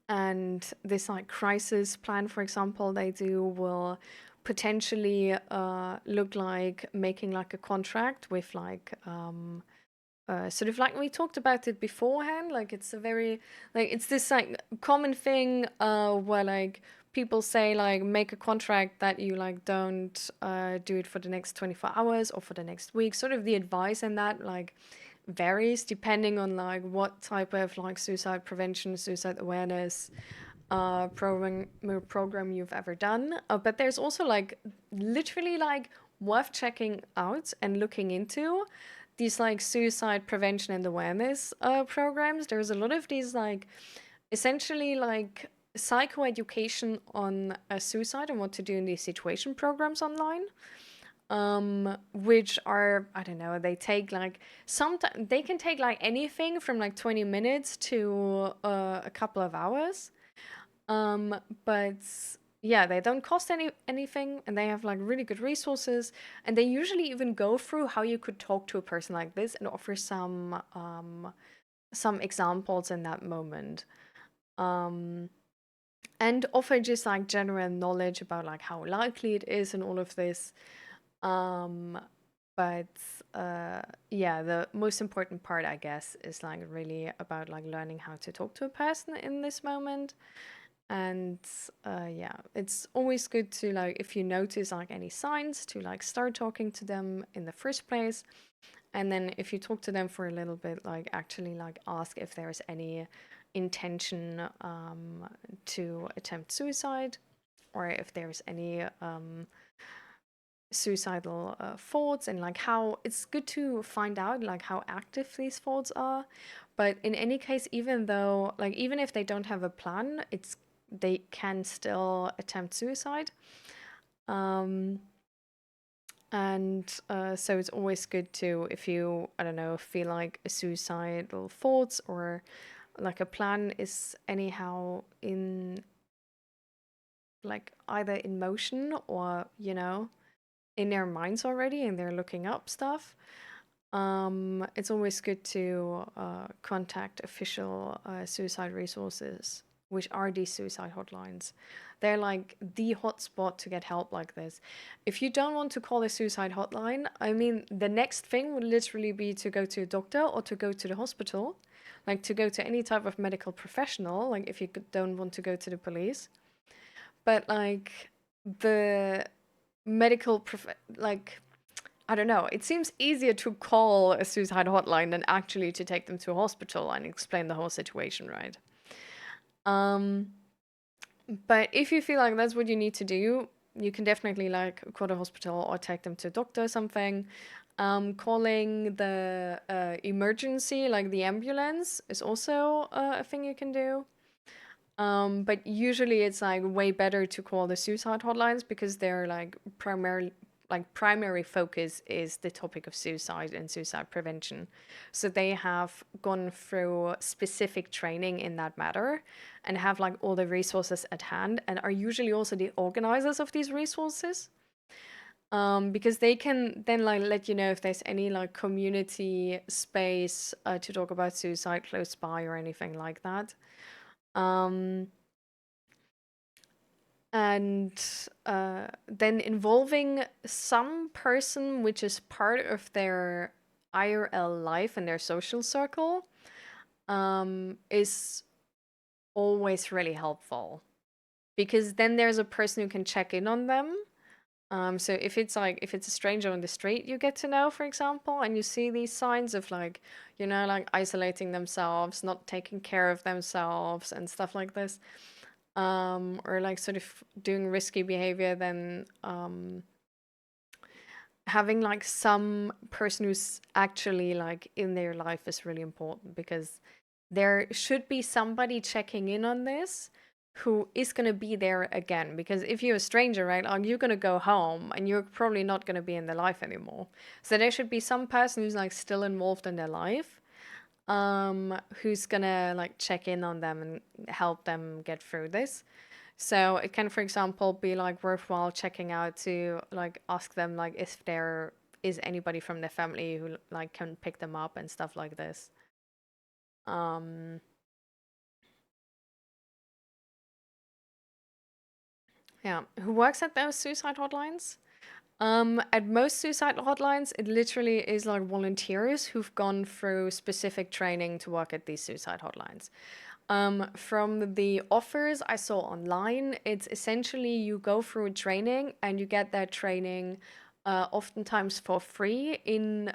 and this, like, crisis plan, for example, they do will potentially look like making, like, a contract with, like, sort of like we talked about it beforehand. Like, it's a very, like, it's this, like, common thing where, like, people say, like, make a contract that you, like, don't do it for the next 24 hours or for the next week. Sort of the advice in that, like, varies depending on, like, what type of, like, suicide prevention, suicide awareness program you've ever done. But there's also, like, literally, like, worth checking out and looking into these, like, suicide prevention and awareness programs. There's a lot of these, like, essentially, like, psychoeducation on suicide and what to do in these situation programs online, which are, I don't know, they take, like, sometimes they can take, like, anything from, like, 20 minutes to a couple of hours. But yeah, they don't cost anything, and they have, like, really good resources, and they usually even go through how you could talk to a person like this and offer some examples in that moment. Um and offer just, like, general knowledge about, like, how likely it is and all of this. Um but yeah, the most important part, I guess, is, like, really about, like, learning how to talk to a person in this moment. And yeah, it's always good to, like, if you notice, like, any signs, to, like, start talking to them in the first place. And then if you talk to them for a little bit, like, actually, like, ask if there's any intention to attempt suicide, or if there's any suicidal thoughts, and like how it's good to find out like how active these thoughts are. But in any case, even though like even if they don't have a plan, it's they can still attempt suicide. Um, and so it's always good to, if you, I don't know, feel like a suicidal thoughts or like a plan is anyhow in like either in motion or, you know, in their minds already and they're looking up stuff, it's always good to contact official suicide resources, which are these suicide hotlines. They're like the hotspot to get help like this. If you don't want to call a suicide hotline, I mean, the next thing would literally be to go to a doctor or to go to the hospital, like to go to any type of medical professional, like if you don't want to go to the police. But like the like I don't know. It seems easier to call a suicide hotline than actually to take them to a hospital and explain the whole situation, right? Um, but if you feel like that's what you need to do, you can definitely like call the hospital or take them to a doctor or something. Calling the emergency, like the ambulance, is also a thing you can do. But usually it's like way better to call the suicide hotlines because they're like primary focus is the topic of suicide and suicide prevention. So they have gone through specific training in that matter and have like all the resources at hand and are usually also the organizers of these resources. Because they can then like let you know if there's any like community space to talk about suicide close by or anything like that. Um, and then involving some person which is part of their IRL life and their social circle is always really helpful because then there's a person who can check in on them. So if it's a stranger on the street you get to know, for example, and you see these signs of like, you know, like isolating themselves, not taking care of themselves and stuff like this, or like sort of doing risky behavior, then having like some person who's actually like in their life is really important because there should be somebody checking in on this who is going to be there again. Because if you're a stranger, right, like you're going to go home and you're probably not going to be in their life anymore. So there should be some person who's like still involved in their life, who's gonna like check in on them and help them get through this. So it can, for example, be like worthwhile checking out to like ask them like if there is anybody from their family who like can pick them up and stuff like this. Um, yeah, who works at those suicide hotlines? At most suicide hotlines, it literally is like volunteers who've gone through specific training to work at these suicide hotlines. From the offers I saw online, it's essentially you go through a training and you get that training oftentimes for free in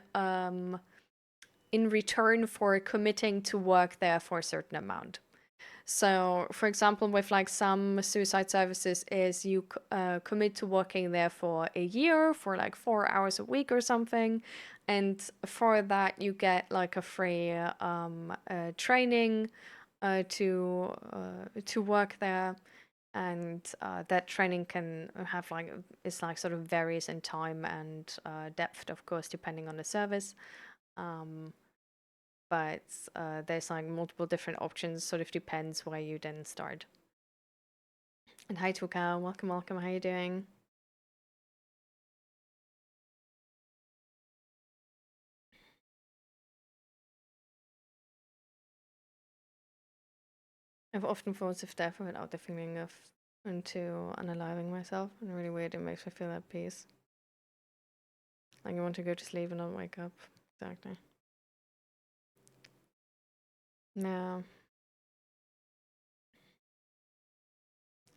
return for committing to work there for a certain amount. So, for example, with like some suicide services, is you commit to working there for a year for like 4 hours a week or something, and for that you get like a free training to work there, and that training can have like it's like sort of varies in time and depth, of course, depending on the service. Um, but there's like multiple different options. Sort of depends where you then start. And hi, Tuka. Welcome, welcome. How you doing? I've often thoughts of death without the feeling of into unaliving myself. And really weird. It makes me feel at peace. Like I want to go to sleep and not wake up. Exactly. No.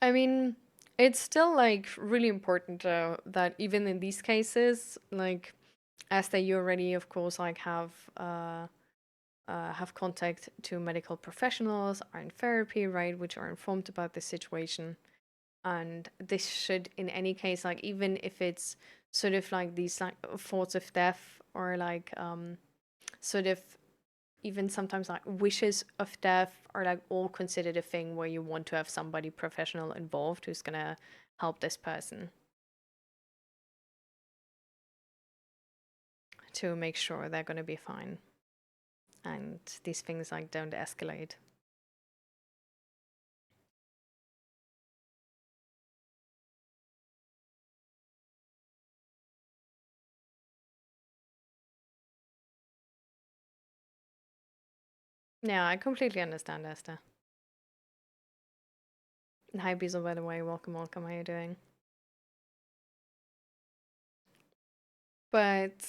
I mean, it's still like really important that even in these cases, like as that you already, of course, like have contact to medical professionals, are in therapy, right, which are informed about the situation. And this should, in any case, like even if it's sort of like these like thoughts of death, or like sort of even sometimes like wishes of death, are like all considered a thing where you want to have somebody professional involved who's gonna help this person to make sure they're gonna be fine and these things like don't escalate. Yeah, I completely understand, Esther. Hi, Bezel, by the way. Welcome, welcome. How are you doing? But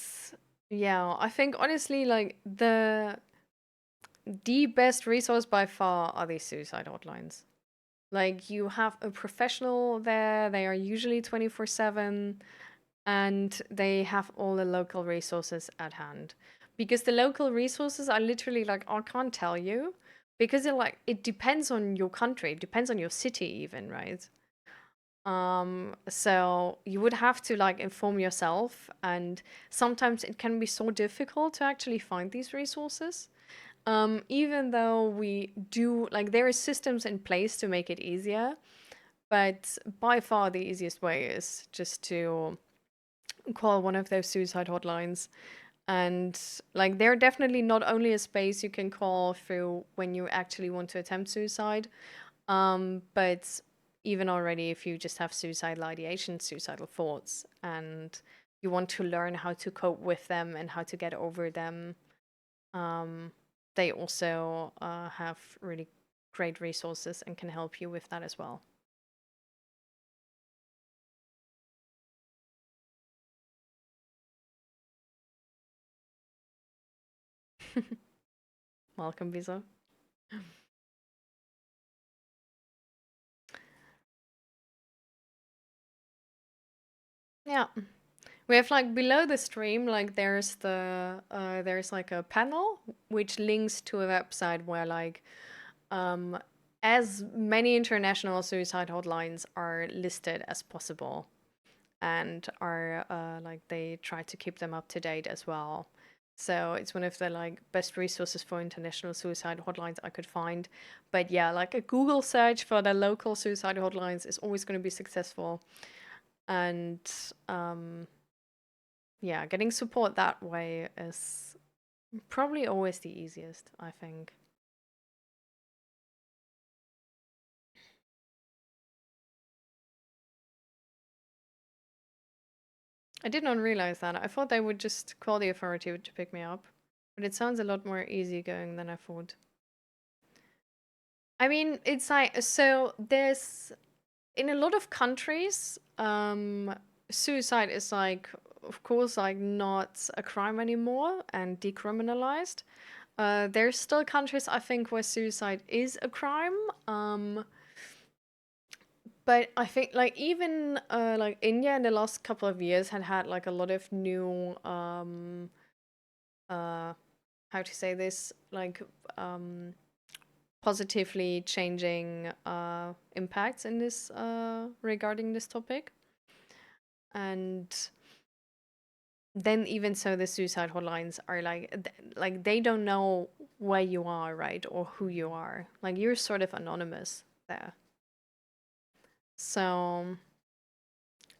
yeah, I think honestly, like the best resource by far are these suicide hotlines. Like you have a professional there, they are usually 24/7, and they have all the local resources at hand. Because the local resources are literally like, I can't tell you, because it depends on your country, it depends on your city even, right? So you would have to like inform yourself, and sometimes it can be so difficult to actually find these resources. Even though we do like there are systems in place to make it easier, but by far the easiest way is just to call one of those suicide hotlines. And like they're definitely not only a space you can call through when you actually want to attempt suicide, but even already if you just have suicidal ideation, suicidal thoughts, and you want to learn how to cope with them and how to get over them, um, they also have really great resources and can help you with that as well. Welcome, Visa. Yeah. We have like below the stream, like there's like a panel which links to a website where like um as many international suicide hotlines are listed as possible, and are like they try to keep them up to date as well. So it's one of the like best resources for international suicide hotlines I could find. But yeah, like a Google search for the local suicide hotlines is always going to be successful. And um yeah, getting support that way is probably always the easiest, I think. I did not realize that. I thought they would just call the authority to pick me up. But it sounds a lot more easygoing than I thought. I mean, it's like, so there's, in a lot of countries, suicide is like, of course, like not a crime anymore and decriminalized. There's still countries, I think, where suicide is a crime. But I think like even like India in the last couple of years had like a lot of new uh how to say this, like positively changing impacts in this regarding this topic. And then even so the suicide hotlines are like like they don't know where you are, right? Or who you are. Like you're sort of anonymous there. So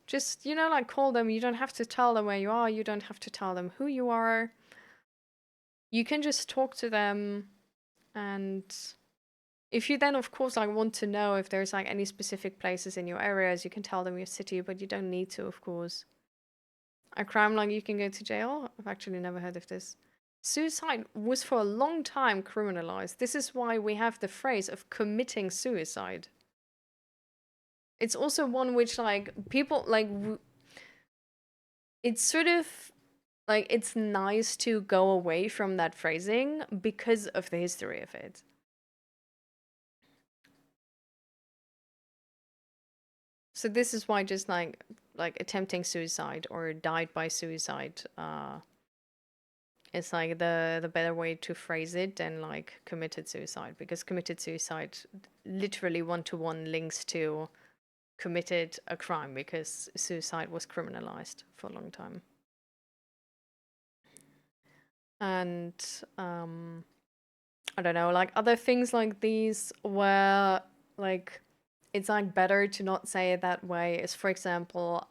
just, like call them. You don't have to tell them where you are. You don't have to tell them who you are. You can just talk to them. And if you then, of course, like want to know if there's like any specific places in your areas, you can tell them your city, but you don't need to, of course. A crime like you can go to jail? I've actually never heard of this. Suicide was for a long time criminalized. This is why we have the phrase of committing suicide. It's also one which, like, people, like, it's sort of like it's nice to go away from that phrasing because of the history of it. So this is why just like attempting suicide or died by suicide is like the better way to phrase it than like committed suicide, because committed suicide literally one to one links to committed a crime because suicide was criminalized for a long time. And I don't know, like other things like these where like it's like better to not say it that way is, for example,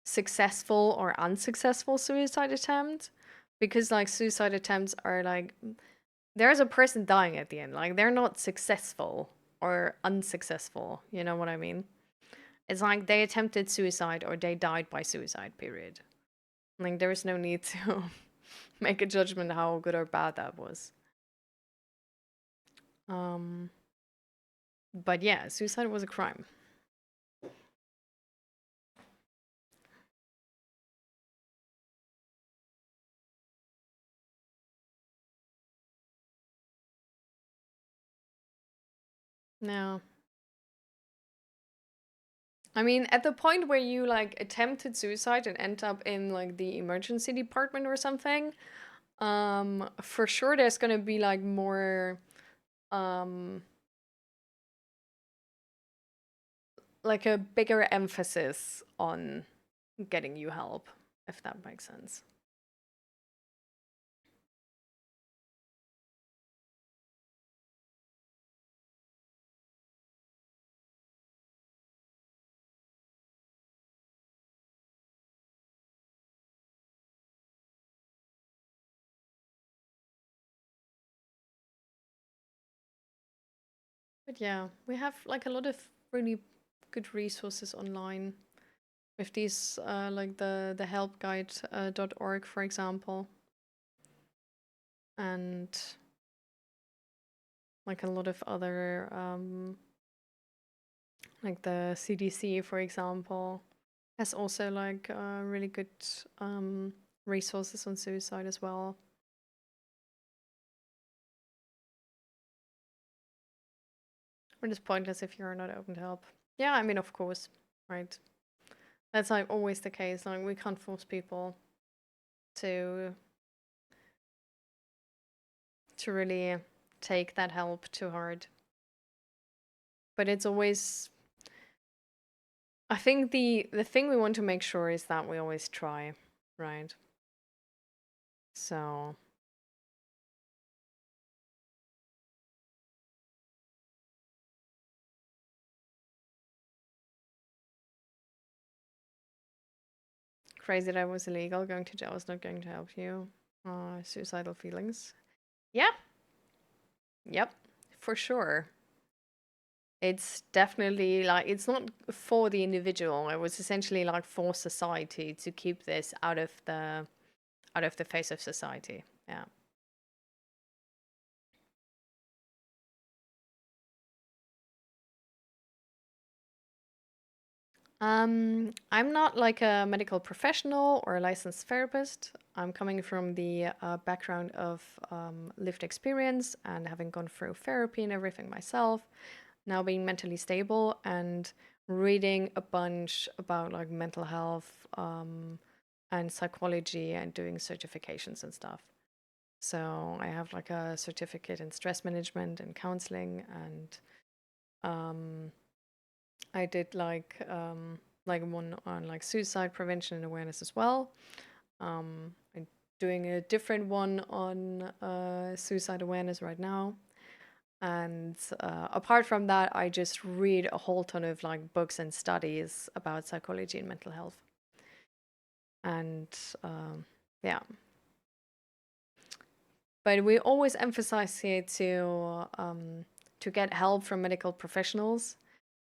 successful or unsuccessful suicide attempt, because like suicide attempts are like there's a person dying at the end, like they're not successful or unsuccessful, you know what I mean? It's like they attempted suicide or they died by suicide, period. Like there is no need to make a judgment how good or bad that was. um but yeah, suicide was a crime. No, I mean, at the point where you like attempted suicide and end up in like the emergency department or something, for sure there's gonna be like more, um, like a bigger emphasis on getting you help, if that makes sense. But yeah, we have like a lot of really good resources online with these, like the helpguide .org, for example, and like a lot of other, like the CDC, for example, has also like really good resources on suicide as well. But it's pointless if you're not open to help. Yeah, I mean, of course, right? That's like always the case. Like we can't force people to really take that help too hard. But it's always, I think the thing we want to make sure is that we always try, right? So crazy that was illegal. Going to jail is not going to help you. Suicidal feelings. Yeah. Yep. For sure. It's definitely like it's not for the individual. It was essentially like for society to keep this out of the face of society. Yeah. I'm not like a medical professional or a licensed therapist. I'm coming from the background of lived experience and having gone through therapy and everything myself. Now being mentally stable and reading a bunch about like mental health, and psychology and doing certifications and stuff. So I have like a certificate in stress management and counseling, and um, I did like one on like suicide prevention and awareness as well. I'm doing a different one on suicide awareness right now. And apart from that, I just read a whole ton of like books and studies about psychology and mental health. And yeah, but we always emphasize here to get help from medical professionals.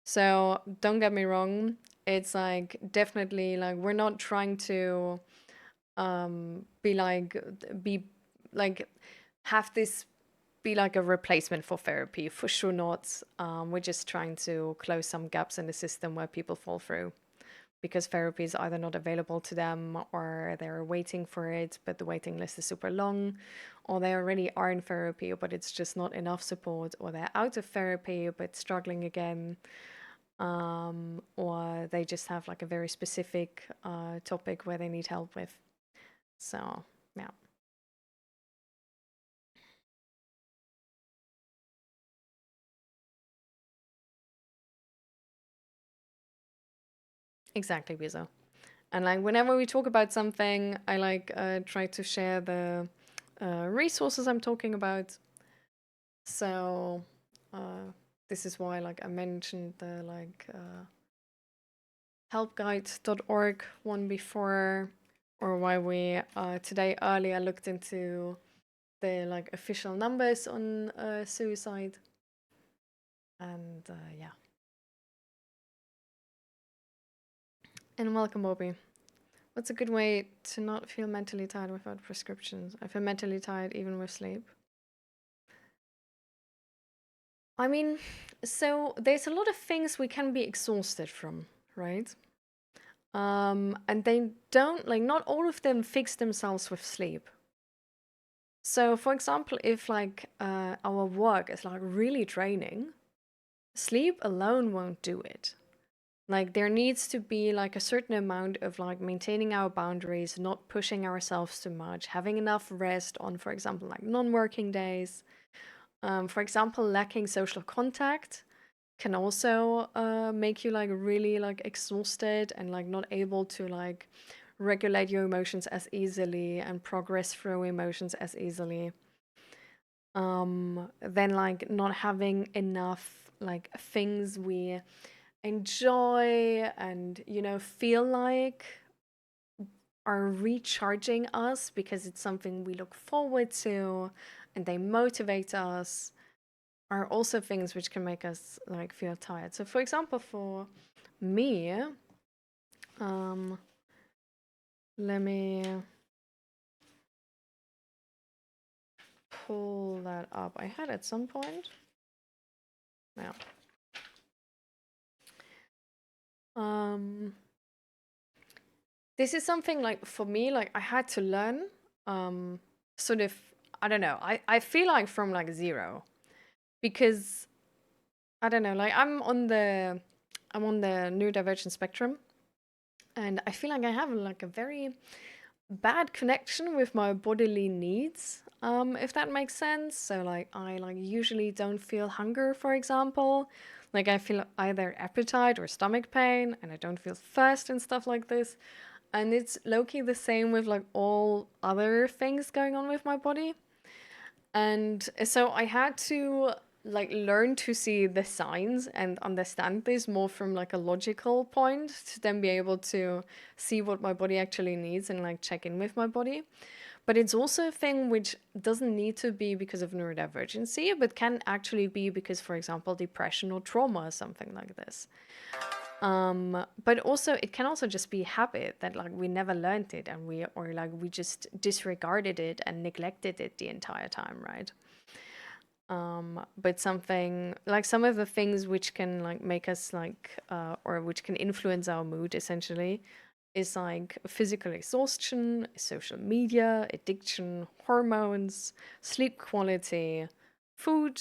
So don't get me wrong, it's like definitely like we're not trying to be be like have this be like a replacement for therapy, for sure not. We're just trying to close some gaps in the system where people fall through because therapy is either not available to them or they're waiting for it, but the waiting list is super long, or they already are in therapy, but it's just not enough support, or they're out of therapy but struggling again, or they just have like a very specific topic where they need help with. So, yeah. Exactly, Bizo. And like whenever we talk about something, I like try to share the resources I'm talking about. So uh, this is why like I mentioned the like helpguide.org one before, or why we today earlier looked into the like official numbers on suicide. And yeah. And welcome, Bobby. What's a good way to not feel mentally tired without prescriptions? I feel mentally tired even with sleep. I mean, so there's a lot of things we can be exhausted from, right? And they don't, like, not all of them fix themselves with sleep. So, for example, if like our work is like really draining, sleep alone won't do it. Like, there needs to be like a certain amount of like maintaining our boundaries, not pushing ourselves too much, having enough rest on, for example, like non-working days. For example, lacking social contact can also make you like really like exhausted and like not able to like regulate your emotions as easily and progress through emotions as easily. Then like not having enough like things we enjoy and feel like are recharging us because it's something we look forward to and they motivate us, are also things which can make us like feel tired. So for example, for me, um let me pull that up. I had at some point. Yeah. um this is something like for me, like I had to learn, um sort of, I don't know, I feel like from like zero, because I don't know, like I'm on the neurodivergent spectrum, and I feel like I have like a very bad connection with my bodily needs, if that makes sense. So like I like usually don't feel hunger, for example. Like I feel either appetite or stomach pain, and I don't feel thirst and stuff like this. And it's low-key the same with like all other things going on with my body. And so I had to like learn to see the signs and understand this more from like a logical point, to then be able to see what my body actually needs and like check in with my body. But it's also a thing which doesn't need to be because of neurodivergency, but can actually be because, for example, depression or trauma or something like this. But also it can also just be habit that like we never learned it, and we just disregarded it and neglected it the entire time, right? But something like some of the things which can like make us like or which can influence our mood essentially is like physical exhaustion, social media, addiction, hormones, sleep quality, food,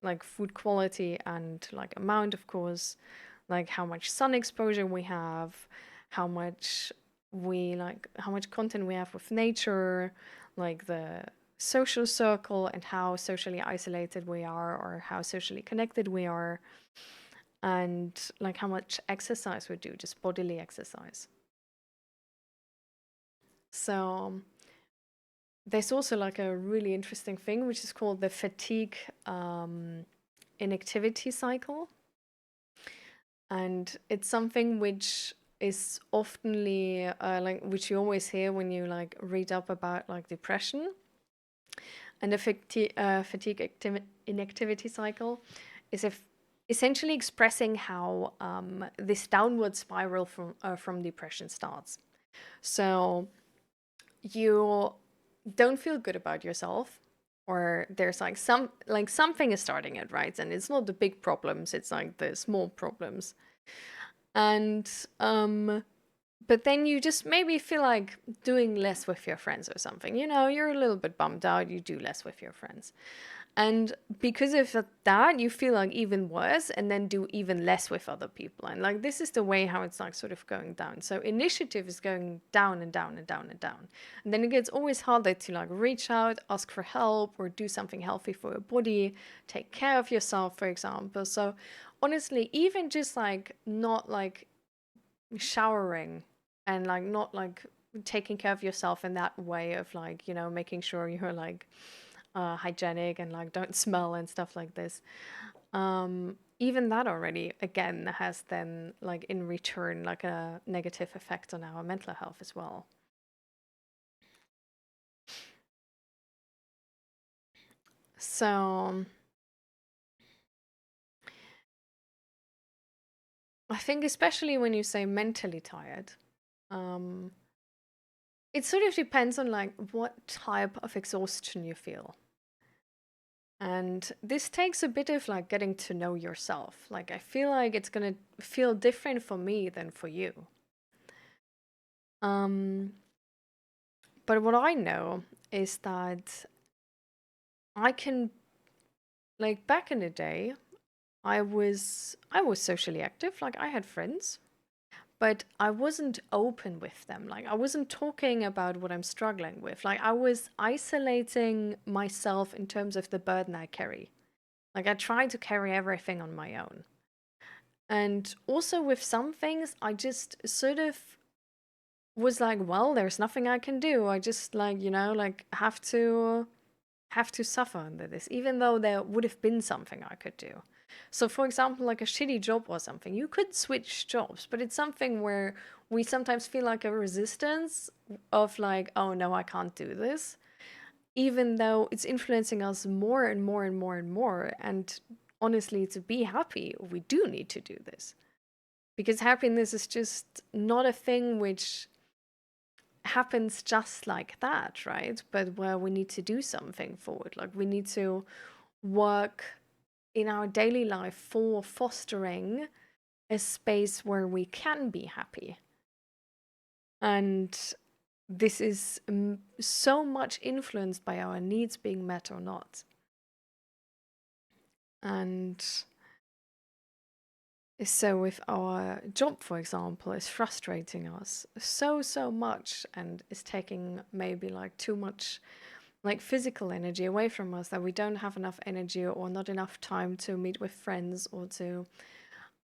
like food quality and like amount, of course, like how much sun exposure we have, how much how much content we have with nature, like the social circle and how socially isolated we are or how socially connected we are, and like how much exercise we do, just bodily exercise. So there's also like a really interesting thing which is called the fatigue inactivity cycle. And it's something which is oftenly like which you always hear when you like read up about like depression. And the fatigue inactivity cycle is if essentially expressing how this downward spiral from depression starts. So you don't feel good about yourself, or there's like something is starting it, right? And it's not the big problems, it's like the small problems. And but then you just maybe feel like doing less with your friends or something. You're a little bit bummed out, you do less with your friends. And because of that, you feel like even worse and then do even less with other people. And like this is the way how it's like sort of going down. So initiative is going down and down and down and down. And then it gets always harder to like reach out, ask for help, or do something healthy for your body, take care of yourself, for example. So honestly, even just like not like showering and like not like taking care of yourself in that way of like, making sure you're like hygienic and like don't smell and stuff like this. Even that already again has then like in return like a negative effect on our mental health as well. So I think especially when you say mentally tired, um, it sort of depends on like what type of exhaustion you feel. And this takes a bit of like getting to know yourself. Like I feel like it's gonna feel different for me than for you. Um, but what I know is that I can like back in the day, I was socially active, like I had friends, but I wasn't open with them. Like I wasn't talking about what I'm struggling with. Like I was isolating myself in terms of the burden I carry. Like I tried to carry everything on my own. And also with some things, I just sort of was like, well, there's nothing I can do. I just like, like have to suffer under this, even though there would have been something I could do. So, for example, like a shitty job or something, you could switch jobs, but it's something where we sometimes feel like a resistance of like, oh no, I can't do this, even though it's influencing us more and more and more and more. And honestly, to be happy, we do need to do this because happiness is just not a thing which happens just like that, right? But where we need to do something for it. Like we need to work in our daily life for fostering a space where we can be happy. And this is so much influenced by our needs being met or not. And so if our job, for example, is frustrating us so much and is taking maybe like too much like physical energy away from us, that we don't have enough energy or not enough time to meet with friends or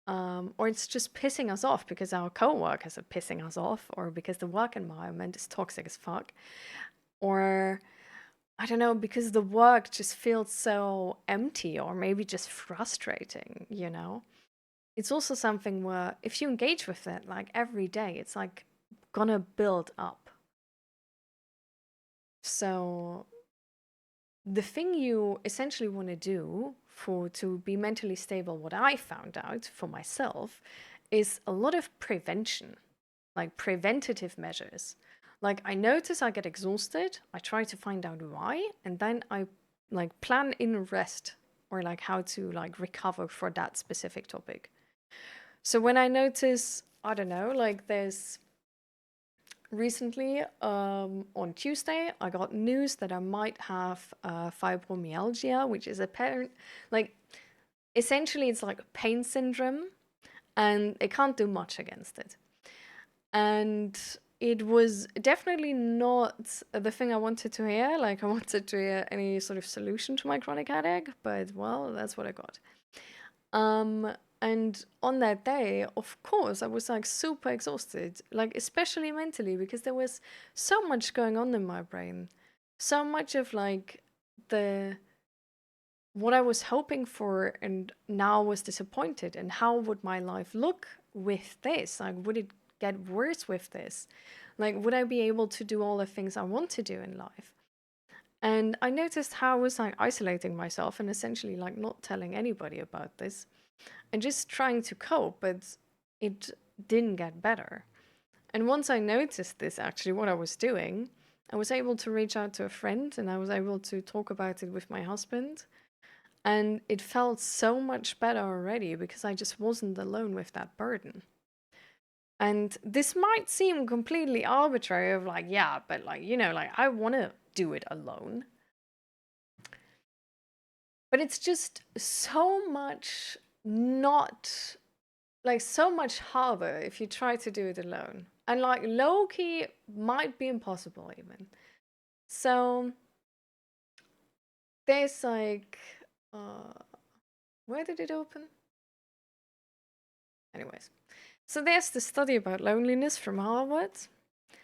it's just pissing us off because our coworkers are pissing us off, or because the work environment is toxic as fuck, or I don't know, because the work just feels so empty or maybe just frustrating. It's also something where if you engage with it like every day, it's like gonna build up. So the thing you essentially want to do for to be mentally stable, what I found out for myself, is a lot of prevention, like preventative measures. Like I notice I get exhausted, I try to find out why, and then I like plan in rest or like how to like recover for that specific topic. So when I notice, I don't know, like there's recently on Tuesday, I got news that I might have fibromyalgia, which is apparent, like essentially it's like pain syndrome, and they can't do much against it. And it was definitely not the thing I wanted to hear. Like I wanted to hear any sort of solution to my chronic headache, but well, that's what I got. Um, and on that day, of course, I was like super exhausted, like especially mentally, because there was so much going on in my brain. So much of like the what I was hoping for and now was disappointed. And how would my life look with this? Like, would it get worse with this? Like, would I be able to do all the things I want to do in life? And I noticed how I was like isolating myself and essentially like not telling anybody about this and just trying to cope, but it didn't get better. And once I noticed this, actually, what I was doing, I was able to reach out to a friend and I was able to talk about it with my husband. And it felt so much better already because I just wasn't alone with that burden. And this might seem completely arbitrary of like, yeah, but like, like I want to do it alone. But it's just so much not like so much harder if you try to do it alone. And like low key might be impossible even. So there's like uh where did it open? Anyways. So there's the study about loneliness from Harvard,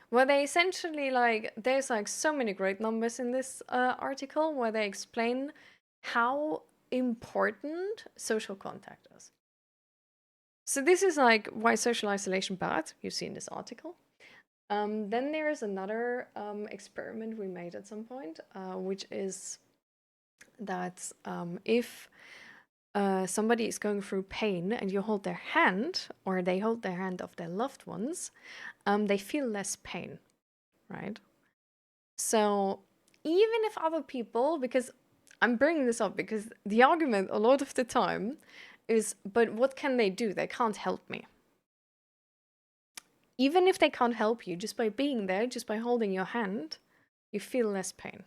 where they essentially like there's like so many great numbers in this article where they explain how important social contact is. So this is like why social isolation bad. You see in this article. Then there is another experiment we made at some point, which is that if somebody is going through pain and you hold their hand, or they hold their hand of their loved ones, they feel less pain, right? So even if other people, because I'm bringing this up because the argument a lot of the time is, but what can they do? They can't help me. Even if they can't help you, just by being there, just by holding your hand, you feel less pain.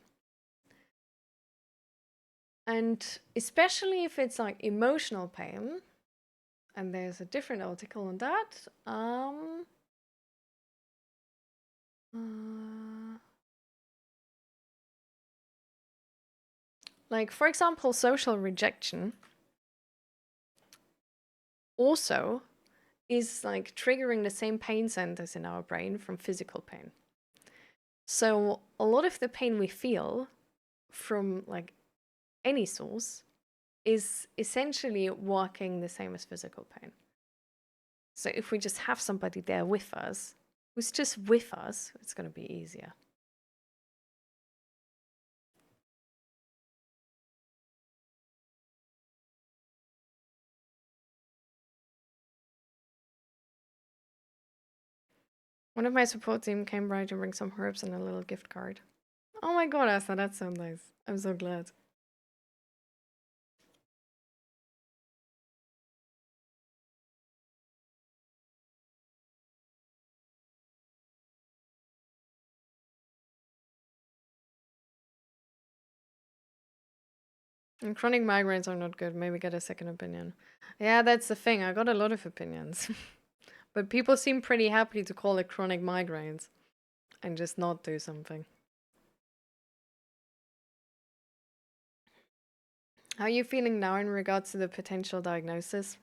And especially if it's like emotional pain, and there's a different article on that. Like, for example, social rejection also is like triggering the same pain centers in our brain from physical pain. So a lot of the pain we feel from like any source is essentially working the same as physical pain. So if we just have somebody there with us, who's just with us, it's going to be easier. One of my support team came by to bring some herbs and a little gift card. Oh my god, Asa, that's so nice. I'm so glad. And chronic migraines are not good. Maybe get a second opinion. Yeah, that's the thing. I got a lot of opinions. But people seem pretty happy to call it chronic migraines and just not do something. How are you feeling now in regards to the potential diagnosis?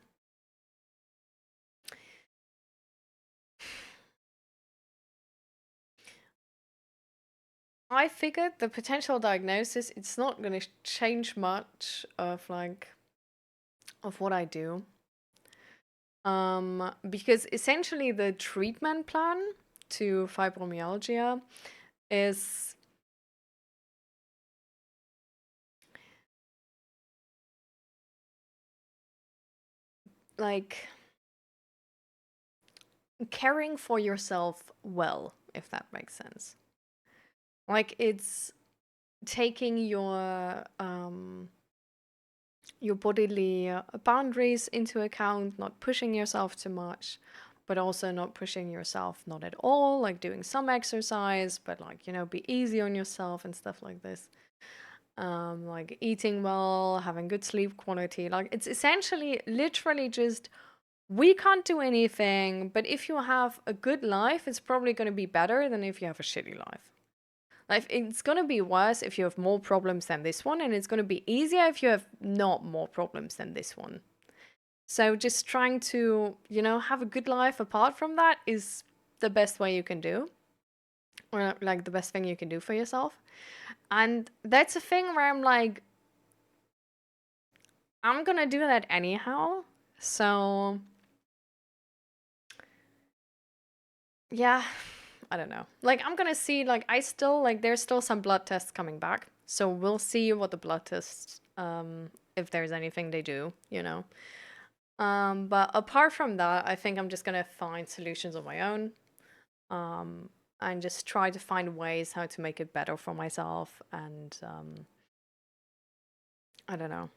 I figured the potential diagnosis, it's not going to change much of like of what I do. Because essentially the treatment plan to fibromyalgia is like caring for yourself well, if that makes sense. Like it's taking your bodily boundaries into account, not pushing yourself too much, but also not pushing yourself not at all, like doing some exercise, but like, you know, be easy on yourself and stuff like this. Like eating well, having good sleep quality. Like it's essentially literally just we can't do anything, but if you have a good life, it's probably going to be better than if you have a shitty life. Like it's going to be worse if you have more problems than this one, and it's going to be easier if you have not more problems than this one. So just trying to, you know, have a good life apart from that is the best way you can do, or like the best thing you can do for yourself. And that's a thing where I'm like, I'm gonna do that anyhow. So yeah, I don't know. Like I'm gonna see, like I still like there's still some blood tests coming back. So we'll see what the blood tests if there's anything they do, you know. But apart from that, I think I'm just gonna find solutions on my own. And just try to find ways how to make it better for myself and I don't know.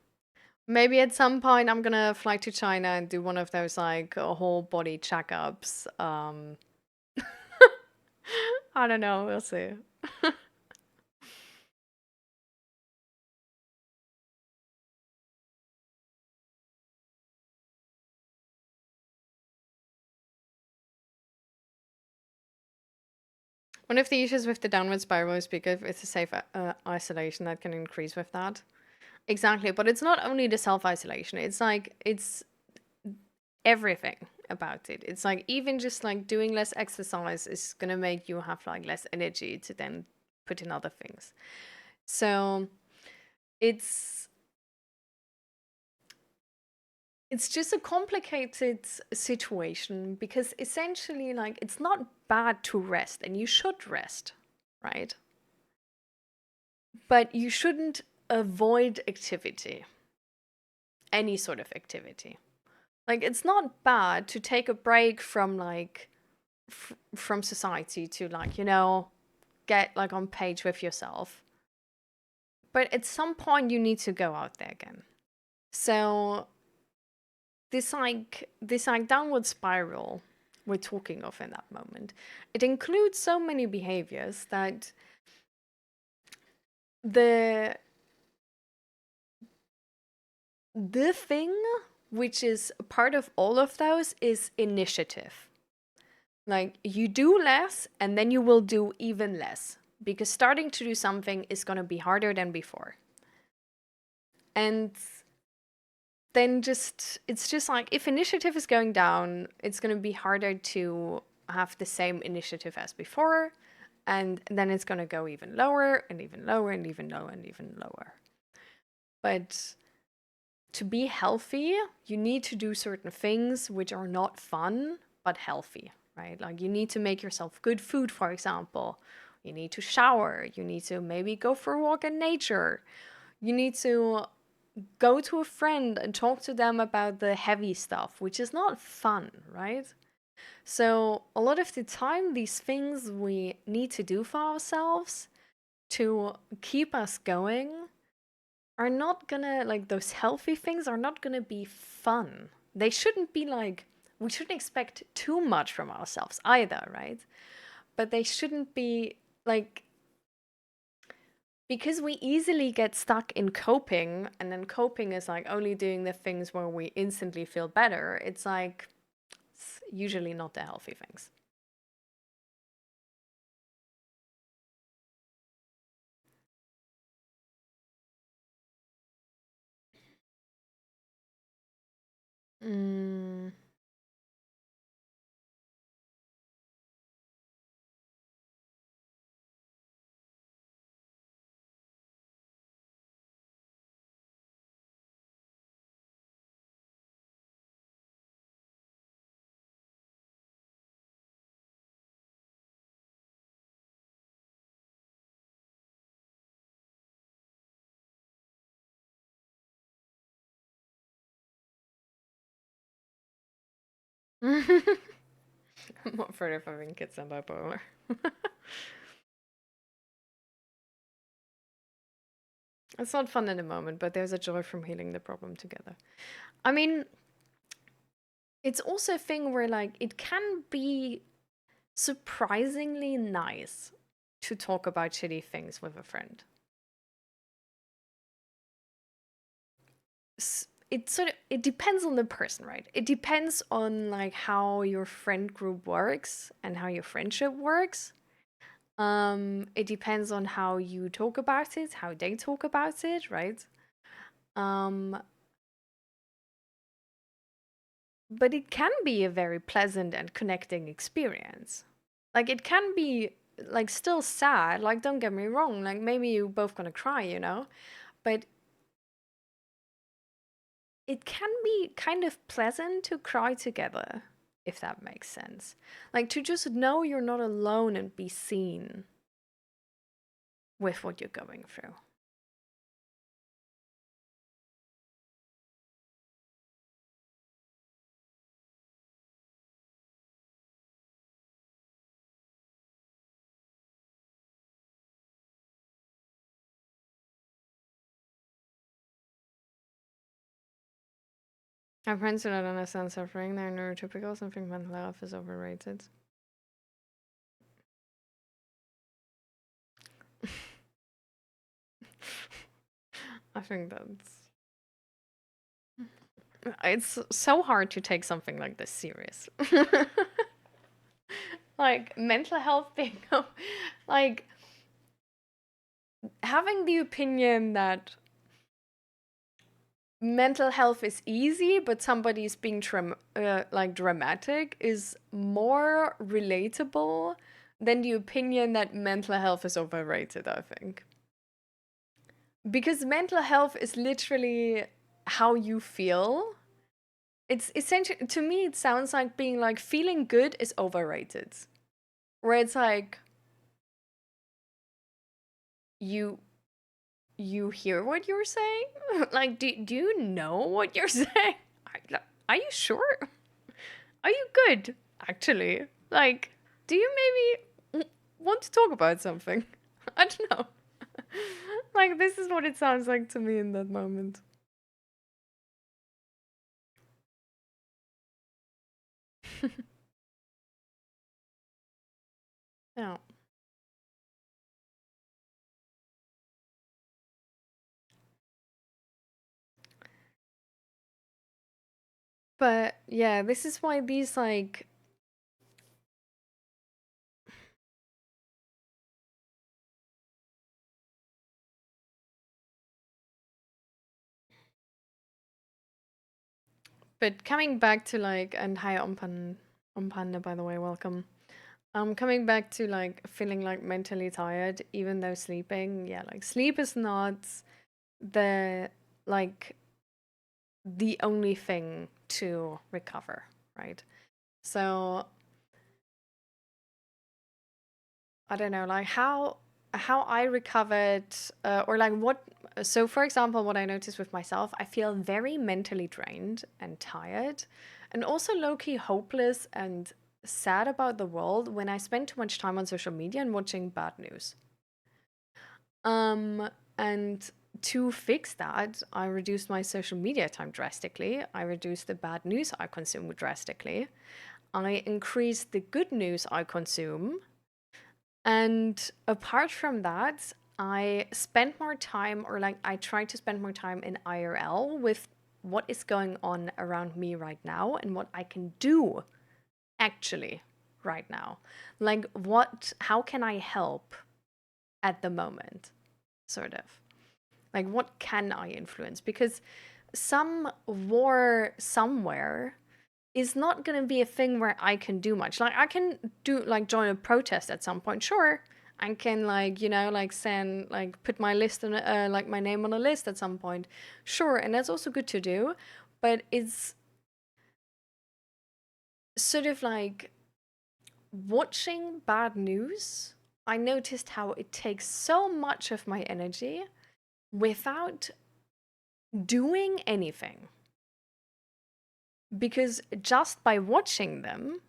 Maybe at some point I'm gonna fly to China and do one of those like whole body checkups. I don't know, we'll see. One of the issues with the downward spiral is because it's a safe isolation that can increase with that. Exactly, but it's not only the self isolation. It's like it's everything. about it. It's like even just like doing less exercise is gonna make you have like less energy to then put in other things. So it's it's just a complicated situation because essentially like it's not bad to rest and you should rest, right? But you shouldn't avoid activity, any sort of activity. Like it's not bad to take a break from like from society to like, get like on page with yourself. But at some point you need to go out there again. So this like downward spiral we're talking of in that moment, it includes so many behaviors that the the thing which is part of all of those is initiative. Like you do less and then you will do even less because starting to do something is going to be harder than before. And then it's just like if initiative is going down, it's going to be harder to have the same initiative as before, and then it's going to go even lower and even lower and even lower and even lower. But to be healthy, you need to do certain things which are not fun but healthy, right? Like you need to make yourself good food, for example. You need to shower, you need to maybe go for a walk in nature. You need to go to a friend and talk to them about the heavy stuff, which is not fun, right? So, a lot of the time, these things we need to do for ourselves to keep us going are not gonna, like, those healthy things are not gonna be fun. They shouldn't be like, we shouldn't expect too much from ourselves either, right? But they shouldn't be like, because we easily get stuck in coping, and then coping is like only doing the things where we instantly feel better. It's like it's usually not the healthy things. Mm. I'm not afraid of having kids and bipolar. It's not fun in the moment, but there's a joy from healing the problem together. I mean, it's also a thing where like it can be surprisingly nice to talk about shitty things with a friend. It sort of it depends on the person, right? It depends on like how your friend group works and how your friendship works. It depends on how you talk about it, how they talk about it, right? Um, but it can be a very pleasant and connecting experience. Like it can be like still sad, like don't get me wrong, like maybe you both gonna cry, but it can be kind of pleasant to cry together, if that makes sense. Like to just know you're not alone and be seen with what you're going through. I have friends who don't understand suffering, they're neurotypical, and think mental health is overrated. I think that's. It's so hard to take something like this serious. Like, mental health being. Like, having the opinion that mental health is easy, but somebody's being like dramatic is more relatable than the opinion that mental health is overrated, I think. Because mental health is literally how you feel. It's essentially, to me, it sounds like being like feeling good is overrated. Where it's like you you hear what you're saying? Like, do you know what you're saying? Are you sure? Are you good, actually? Like, do you maybe want to talk about something? I don't know. Like, this is what it sounds like to me in that moment. Yeah. But yeah, this is why these, like, but coming back to like, and hi Umpanda, by the way, welcome. Coming back to like feeling like mentally tired, even though sleeping, yeah, like sleep is not the like the only thing to recover, right? So I don't know, like how I recovered, or like what. So, for example, what I noticed with myself, I feel very mentally drained and tired, and also low key hopeless and sad about the world when I spend too much time on social media and watching bad news. And to fix that, I reduced my social media time drastically. I reduced the bad news I consume drastically. I increased the good news I consume. And apart from that, I spend more time, or like I try to spend more time in IRL with what is going on around me right now and what I can do actually right now. Like, how can I help at the moment, sort of? Like, what can I influence? Because some war somewhere is not going to be a thing where I can do much. Like, I can do, like, join a protest at some point, sure. I can, like, like, send, like, put my list on, like, my name on a list at some point, sure. And that's also good to do. But it's sort of like watching bad news. I noticed how it takes so much of my energy without doing anything. Because just by watching them,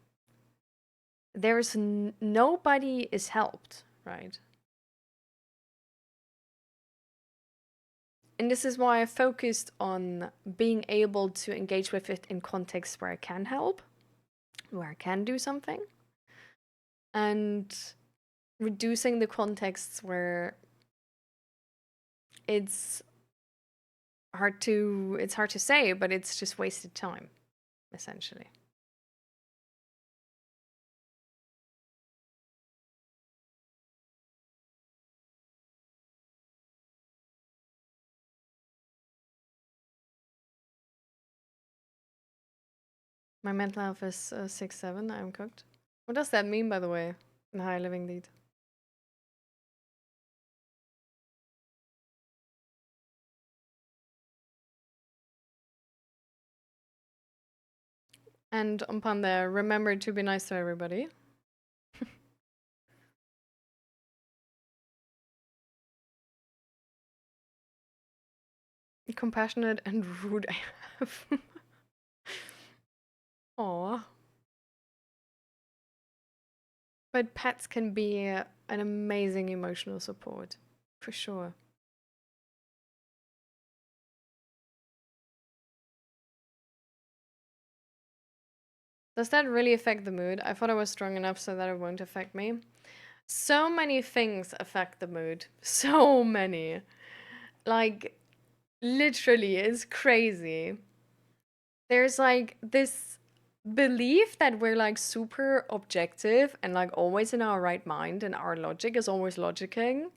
nobody is helped, right? And this is why I focused on being able to engage with it in contexts where I can help, where I can do something, and reducing the contexts where it's hard to say, but it's just wasted time, essentially. My mental health is 6-7. I'm cooked. What does that mean, by the way, in high living lead? And upon there, remember to be nice to everybody. Compassionate and rude AF. Aw. But pets can be an amazing emotional support, for sure. Does that really affect the mood? I thought I was strong enough so that it won't affect me. So many things affect the mood. So many. Like, literally, it's crazy. There's like this belief that we're like super objective and like always in our right mind and our logic is always logicking.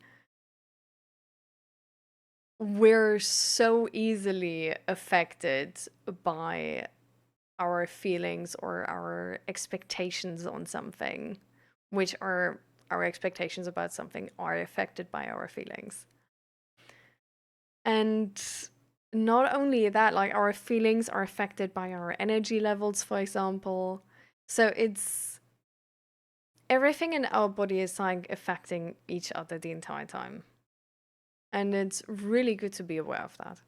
we're so easily affected by our feelings or our expectations on something, which are our expectations about something are affected by our feelings. And not only that, like our feelings are affected by our energy levels, for example. So it's everything in our body is like affecting each other the entire time. And it's really good to be aware of that.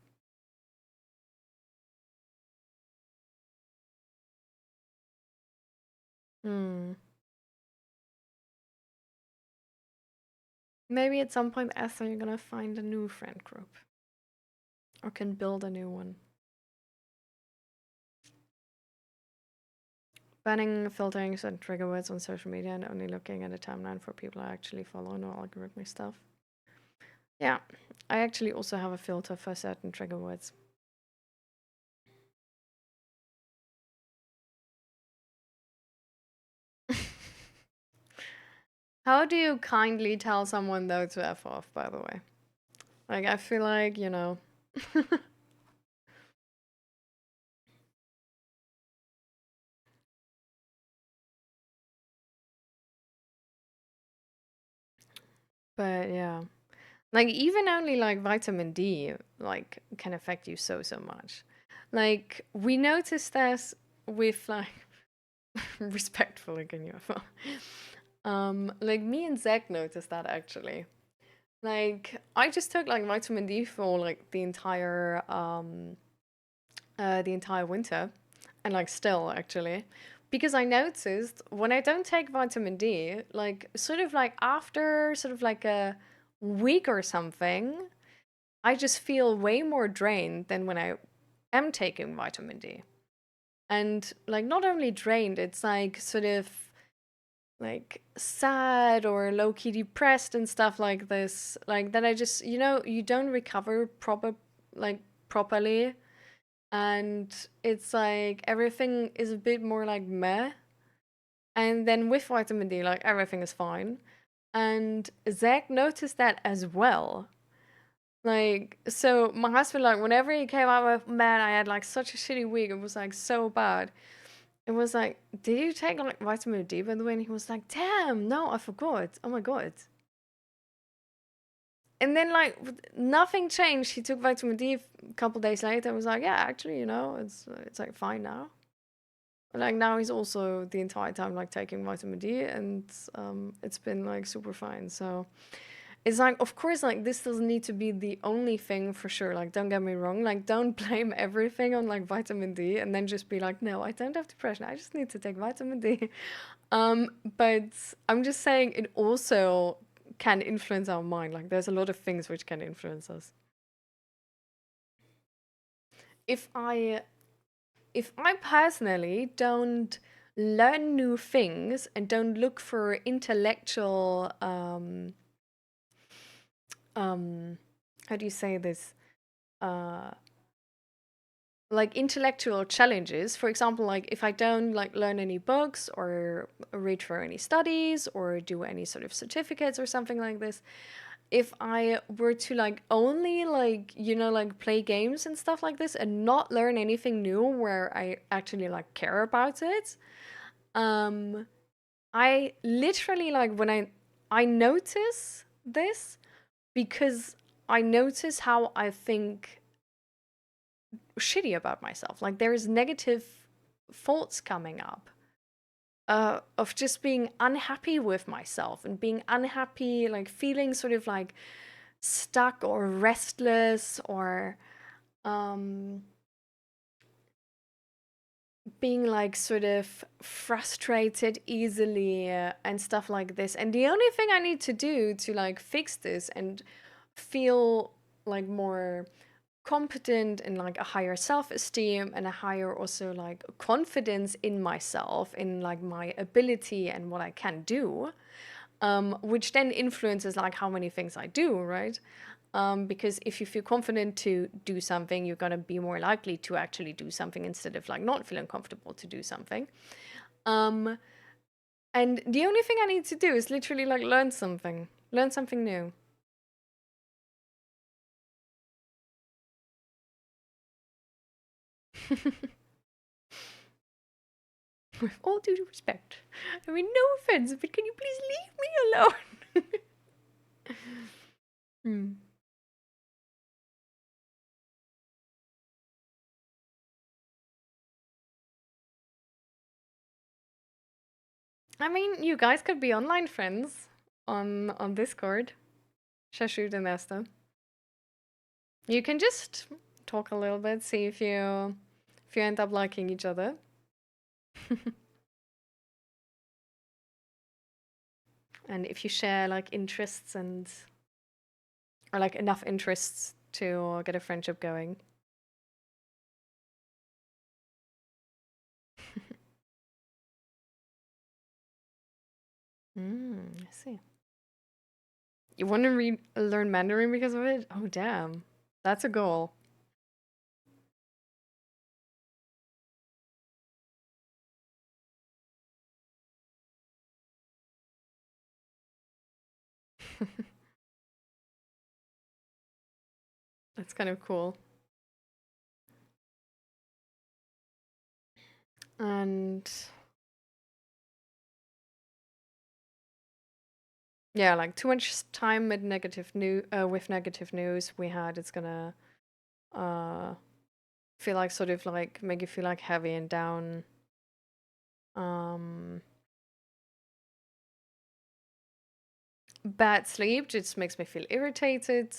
Hmm. Maybe at some point, Esther, you're gonna find a new friend group or can build a new one. Banning filtering certain trigger words on social media and only looking at a timeline for people I actually follow, no algorithmic stuff. Yeah, I actually also have a filter for certain trigger words. How do you kindly tell someone though to F off, by the way? Like, I feel like, you know. But yeah. Like, even only like vitamin D, like, can affect you so, so much. Like, we noticed this with like respectful again, UFO. Like me and Zach noticed that actually. Like, I just took like vitamin D for like the entire winter, and like still actually, because I noticed when I don't take vitamin D, like sort of like after sort of like a week or something, I just feel way more drained than when I am taking vitamin D. And like not only drained, it's like sort of like sad or low key depressed and stuff like this. Like that I just, you don't recover like properly, and it's like everything is a bit more like meh. And then with vitamin D, like everything is fine. And Zach noticed that as well. Like, so my husband, like, whenever he came out with, man, I had like such a shitty week, it was like so bad. It was like, did you take like vitamin D by the way? And he was like, damn, no, I forgot. Oh my God. And then like nothing changed. He took vitamin D a couple days later and was like, yeah, actually, it's like fine now. Like now he's also the entire time like taking vitamin D, and it's been like super fine. So it's like, of course, like this doesn't need to be the only thing for sure. Like, don't get me wrong. Like, don't blame everything on like vitamin D and then just be like, no, I don't have depression. I just need to take vitamin D. But I'm just saying it also can influence our mind. Like, there's a lot of things which can influence us. If I if I personally don't learn new things and don't look for intellectual how do you say this? Uh like intellectual challenges, for example, like if I don't like learn any books or read for any studies or do any sort of certificates or something like this, if I were to like only like like play games and stuff like this and not learn anything new where I actually like care about it, um I literally like when I notice this because I notice how I think shitty about myself. Like there is negative thoughts coming up of just being unhappy with myself and being unhappy, like feeling sort of like stuck or restless or um, being like sort of frustrated easily and stuff like this. And the only thing I need to do to like fix this and feel like more competent and like a higher self-esteem and a higher also like confidence in myself, in like my ability and what I can do, which then influences like how many things I do, right? Because if you feel confident to do something, you're gonna be more likely to actually do something instead of like not feeling comfortable to do something. um and the only thing I need to do is literally like learn something new. With all due respect. I mean, no offense, but can you please leave me alone? Hmm. I mean, you guys could be online friends on Discord. Shashut and Esther. You can just talk a little bit, see if you end up liking each other. And if you share like interests and or like enough interests to get a friendship going. I see. You want to learn Mandarin because of it? Oh, damn. That's a goal. That's kind of cool. And yeah, like too much time with negative news we had, it's gonna uh feel like sort of like make you feel like heavy and down. Um Bad sleep just makes me feel irritated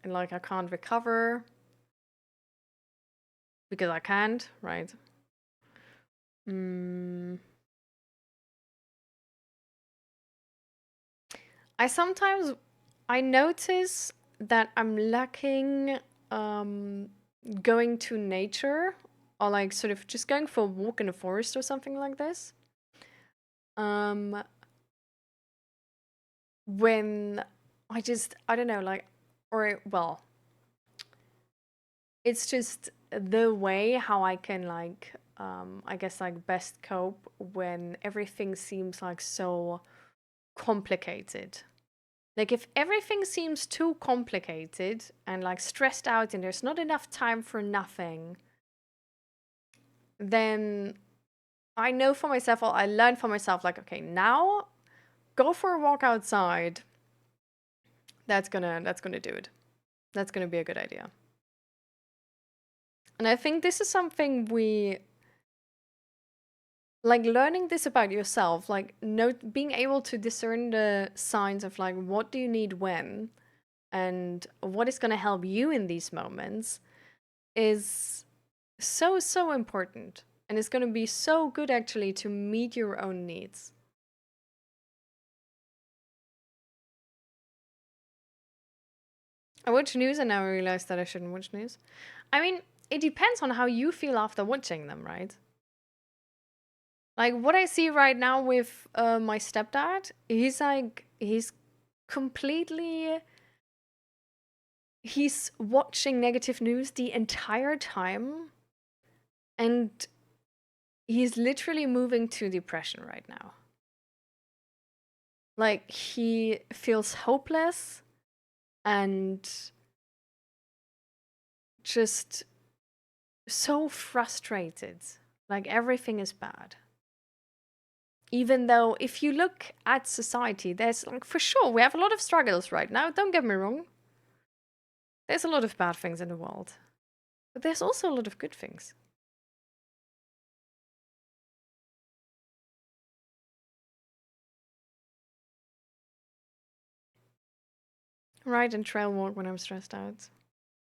and like I can't recover because I can't, right? Mm. I sometimes I notice that I'm lacking um going to nature or like sort of just going for a walk in the forest or something like this. Um when I don't know, like or well, it's just the way how I can like I guess like best cope when everything seems like so complicated. Like if everything seems too complicated and like stressed out and there's not enough time for nothing, then I know for myself or I learn for myself like okay, now go for a walk outside. That's gonna do it. That's gonna be a good idea. And I think this is something we like learning this about yourself, like being able to discern the signs of like what do you need when and what is going to help you in these moments is so important, and it's going to be so good actually to meet your own needs. I watch news and now I realize that I shouldn't watch news. I mean, it depends on how you feel after watching them, right? Like what I see right now with my stepdad, he's completely he's watching negative news the entire time, and he's literally moving to depression right now. Like he feels hopeless and just so frustrated. Like everything is bad. Even though if you look at society, there's like for sure we have a lot of struggles right now, don't get me wrong. There's a lot of bad things in the world. But there's also a lot of good things. Ride and trail walk when I'm stressed out.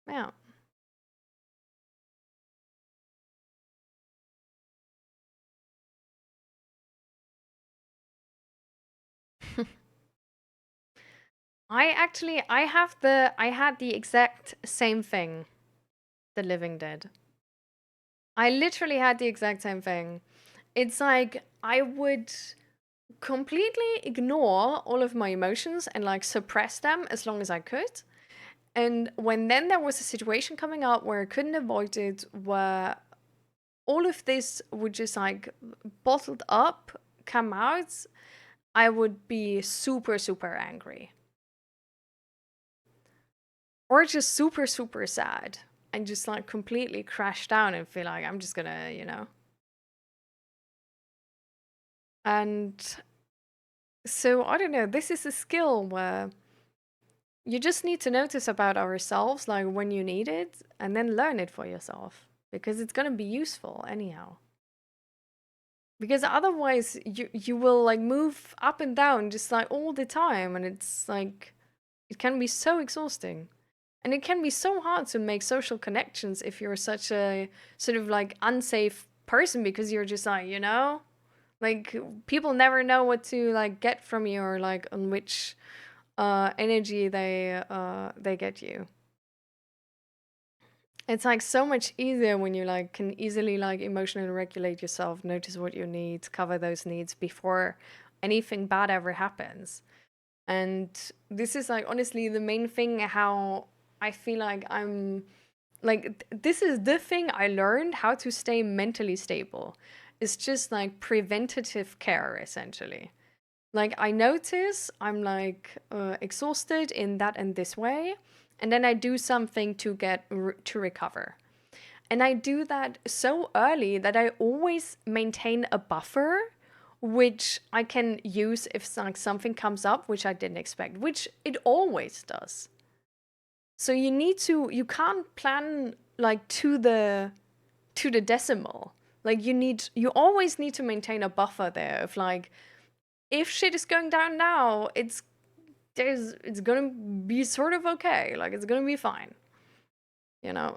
Yeah. I had the exact same thing. The Living Dead. I literally had the exact same thing. It's like I would completely ignore all of my emotions and like suppress them as long as I could. And when then there was a situation coming up where I couldn't avoid it, where all of this would just like bottled up come out, I would be super angry. Or just super sad. and just like completely crash down and feel like I'm just gonna, And so I don't know, this is a skill where you just need to notice about ourselves, like when you need it, and then learn it for yourself because it's gonna be useful anyhow. Because otherwise, you will like move up and down just like all the time, and it's like it can be so exhausting. And it can be so hard to make social connections if you're such a sort of like unsafe person because you're just like, like people never know what to like get from you or like on which energy they get you. It's like so much easier when you like can easily like emotionally regulate yourself, notice what you need, cover those needs before anything bad ever happens. And this is like honestly the main thing how I feel like I'm like this is the thing I learned how to stay mentally stable. It's just like preventative care essentially. Like I notice I'm like exhausted in that and this way, and then I do something to to recover. And I do that so early that I always maintain a buffer which I can use if like something comes up which I didn't expect, which it always does. So you can't plan like to the decimal. Like you always need to maintain a buffer there of like if shit is going down now, it's gonna be sort of okay. Like it's gonna be fine.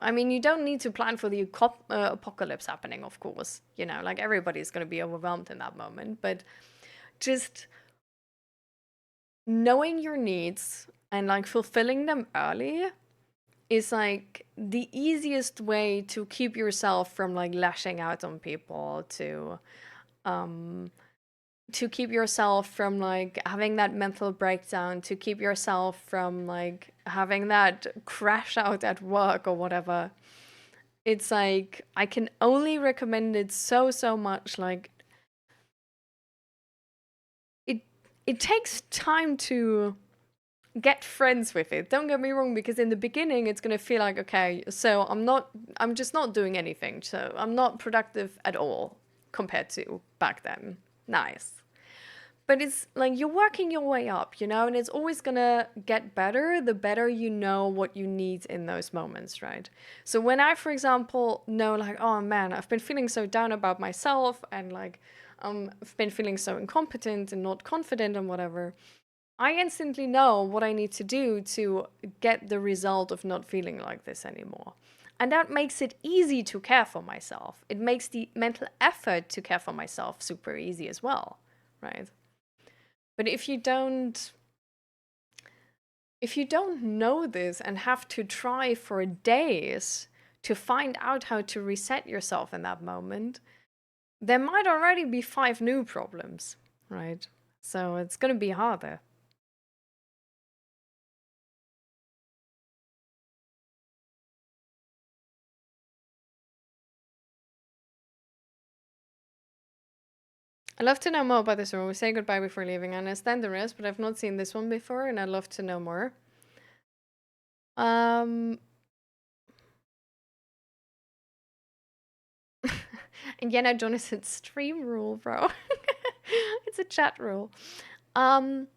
I mean, you don't need to plan for the apocalypse happening, of course. Like everybody's gonna be overwhelmed in that moment, but just knowing your needs and like fulfilling them early is like the easiest way to keep yourself from like lashing out on people um to keep yourself from like having that mental breakdown, to keep yourself from like having that crash out at work or whatever. It's like I can only recommend it so much. Like it it takes time to get friends with it. Don't get me wrong, because in the beginning it's gonna feel like, okay, so I'm just not doing anything. So I'm not productive at all compared to back then. Nice. But it's like you're working your way up, and it's always gonna get better the better you know what you need in those moments, right? So when I, for example, know like, oh man, I've been feeling so down about myself and like I've been feeling so incompetent and not confident and whatever, I instantly know what I need to do to get the result of not feeling like this anymore. And that makes it easy to care for myself. It makes the mental effort to care for myself super easy as well, right? But if you don't know this and have to try for days to find out how to reset yourself in that moment, there might already be 5 new problems, right? So it's going to be harder. I'd love to know more about this rule. We say goodbye before leaving. I understand the rest, but I've not seen this one before, and I'd love to know more. Um, and Jenna Jonathan stream rule, bro. It's a chat rule. Um,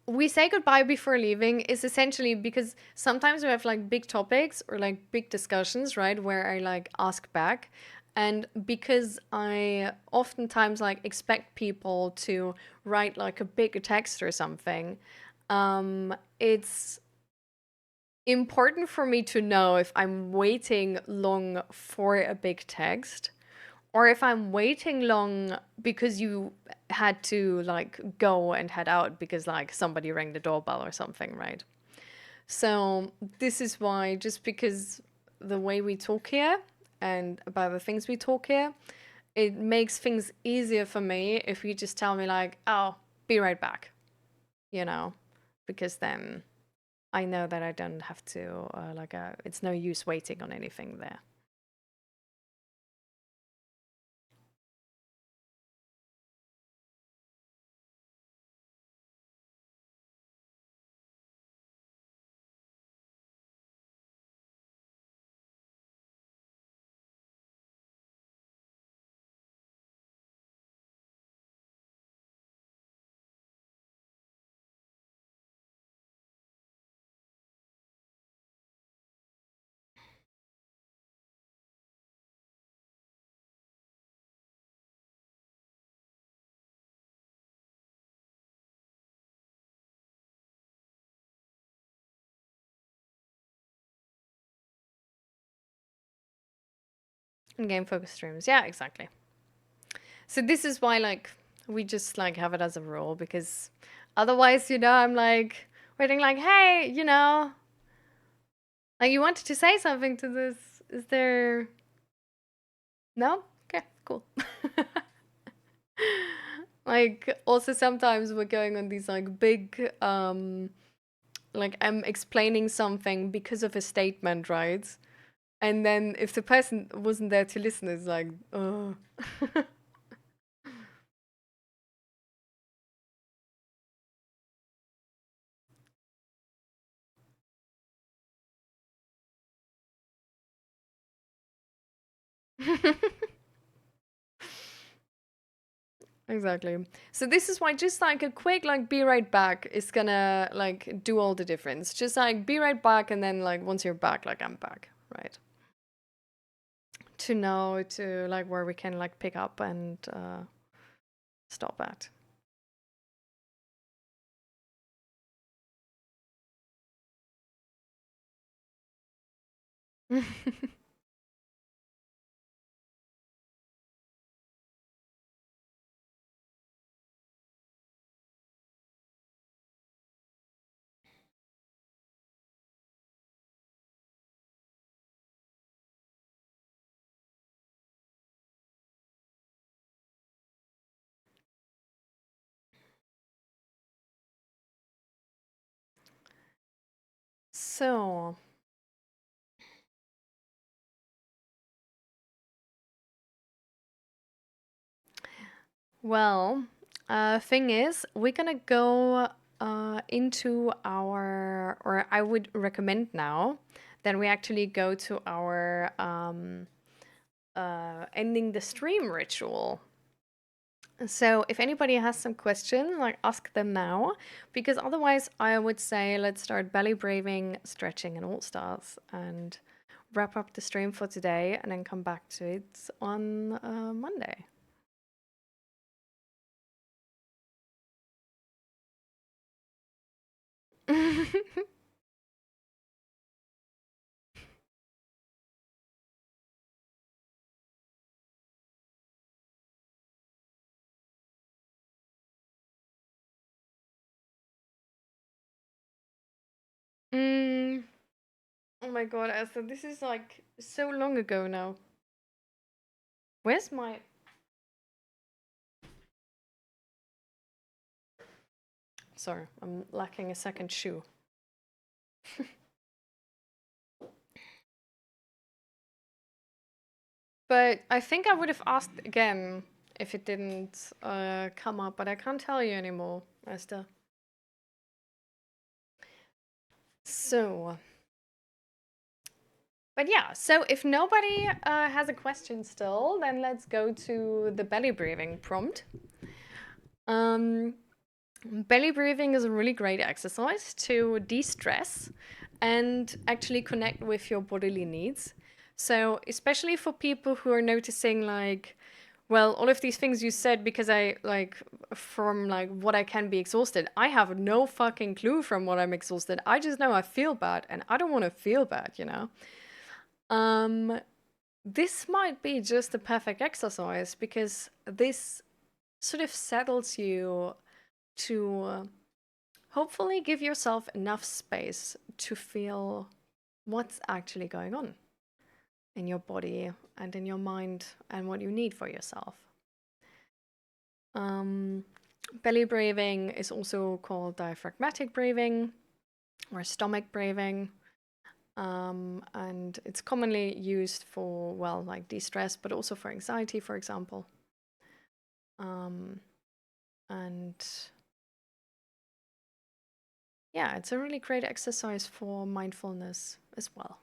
we say goodbye before leaving is essentially because sometimes we have like big topics or like big discussions, right? Where I like ask back. And because I oftentimes like expect people to write like a big text or something, it's important for me to know if I'm waiting long for a big text or if I'm waiting long because you had to like go and head out because like somebody rang the doorbell or something, right? So this is why, just because the way we talk here and about the things we talk here, it makes things easier for me if you just tell me like, oh, be right back, you know, because then I know that I don't have to it's no use waiting on anything there. In-game focus streams. Yeah, exactly. So this is why, like, we just like have it as a rule because otherwise, I'm like waiting, like, hey, like you wanted to say something to this. Is there? No? Okay, cool. Like also sometimes we're going on these like big like I'm explaining something because of a statement, right? And then if the person wasn't there to listen, it's like, oh. Exactly. So this is why just like a quick like be right back is gonna like do all the difference. Just like be right back and then like once you're back, like I'm back, right? To know to like where we can like pick up and stop at. So, well, thing is, we're gonna go into our, or I would recommend now that we actually go to our ending the stream ritual. So if anybody has some questions, like ask them now, because otherwise I would say let's start belly braving, stretching, and all stars, and wrap up the stream for today, and then come back to it on Monday. mm, oh my god, Esther, this is like so long ago now. Where's my? Sorry, I'm lacking a second shoe. But I think I would have asked again if it didn't come up, but I can't tell you anymore, Esther. So, but yeah, so if nobody has a question still, then let's go to the belly breathing prompt. Um, Belly breathing is a really great exercise to de stress and actually connect with your bodily needs. So, especially for people who are noticing, like, well, all of these things you said, because I like from like what I can be exhausted. I have no fucking clue from what I'm exhausted. I just know I feel bad and I don't want to feel bad. Um, this might be just the perfect exercise because this sort of settles you to hopefully give yourself enough space to feel what's actually going on in your body and in your mind and what you need for yourself. Um, Belly breathing is also called diaphragmatic breathing or stomach breathing. And it's commonly used for, well, like de-stress, but also for anxiety, for example. And yeah, it's a really great exercise for mindfulness as well.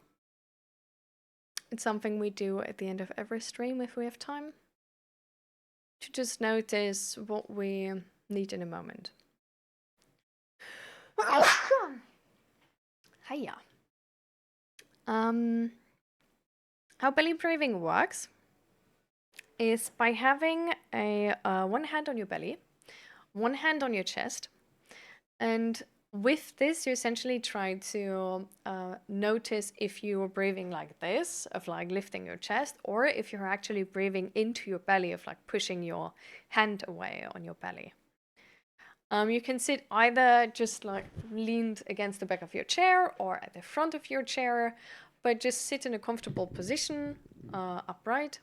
It's something we do at the end of every stream if we have time to just notice what we need in a moment. Hiya. How belly breathing works is by having a one hand on your belly, one hand on your chest, and With this, you essentially try to notice if you are breathing like this, of like lifting your chest, or if you're actually breathing into your belly, of like pushing your hand away on your belly. You can sit either just like leaned against the back of your chair or at the front of your chair, but just sit in a comfortable position, upright.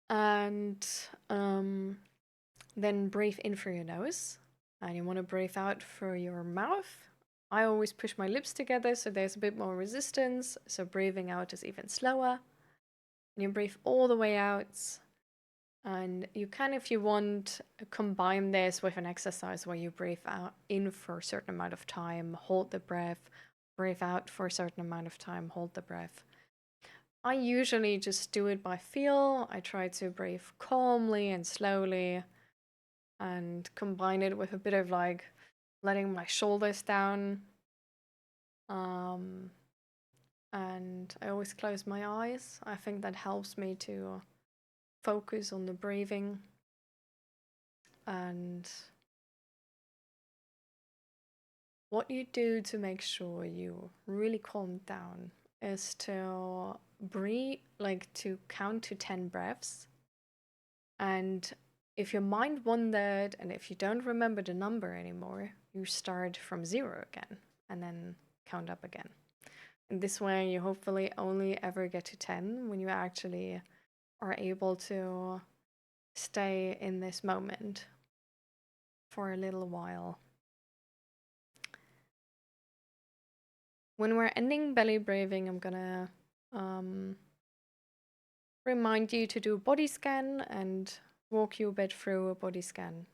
And then breathe in through your nose. And you want to breathe out through your mouth. I always push my lips together so there's a bit more resistance. So breathing out is even slower. And you breathe all the way out. And you can, if you want, combine this with an exercise where you breathe out in for a certain amount of time, hold the breath, breathe out for a certain amount of time, hold the breath. I usually just do it by feel. I try to breathe calmly and slowly and combine it with a bit of like letting my shoulders down. Um, and I always close my eyes. I think that helps me to focus on the breathing. And what you do to make sure you really calm down is to breathe, like to count to 10 breaths. And if your mind wandered and if you don't remember the number anymore, you start from zero again and then count up again. In this way, you hopefully only ever get to 10 when you actually are able to stay in this moment for a little while. When we're ending belly breathing, I'm gonna remind you to do a body scan and walk you a bit through a body scan.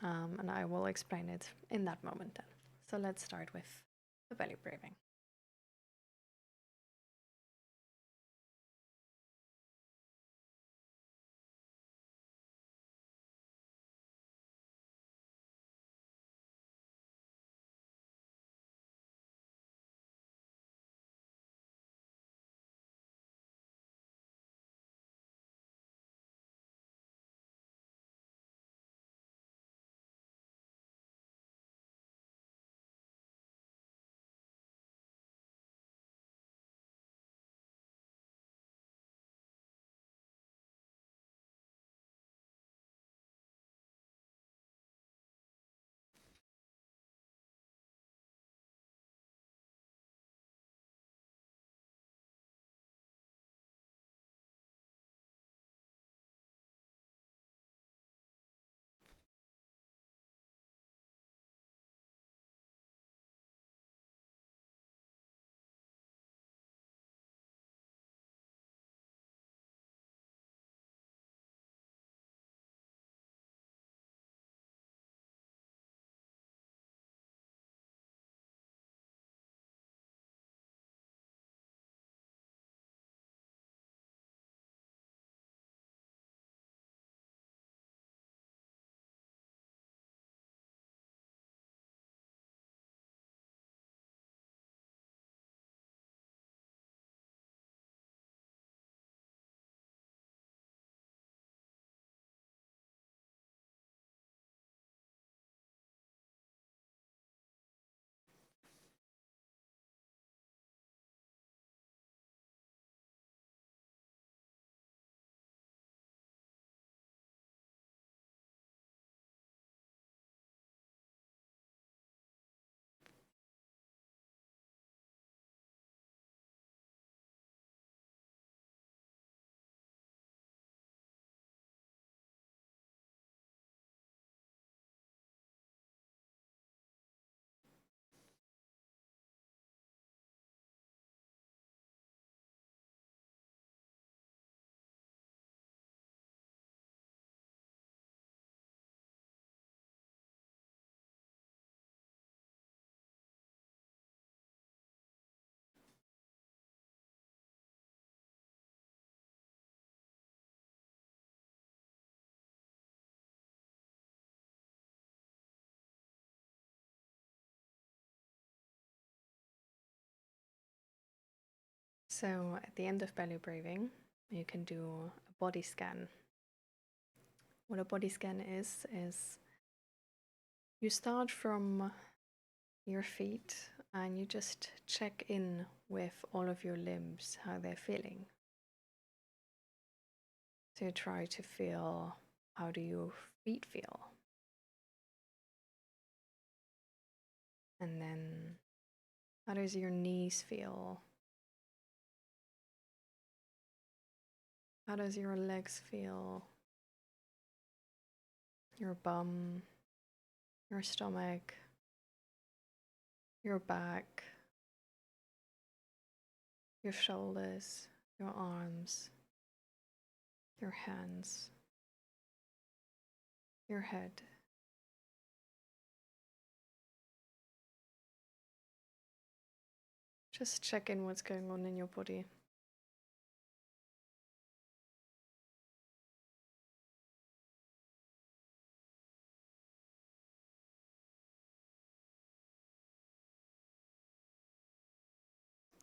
And I will explain it in that moment then. So let's start with the belly breathing. So at the end of belly breathing, you can do a body scan. What a body scan is You start from your feet and you just check in with all of your limbs, how they're feeling. So you try to feel, how do your feet feel? And then how does your knees feel? How does your legs feel? Your bum, your stomach, your back, your shoulders, your arms, your hands, your head. Just check in what's going on in your body.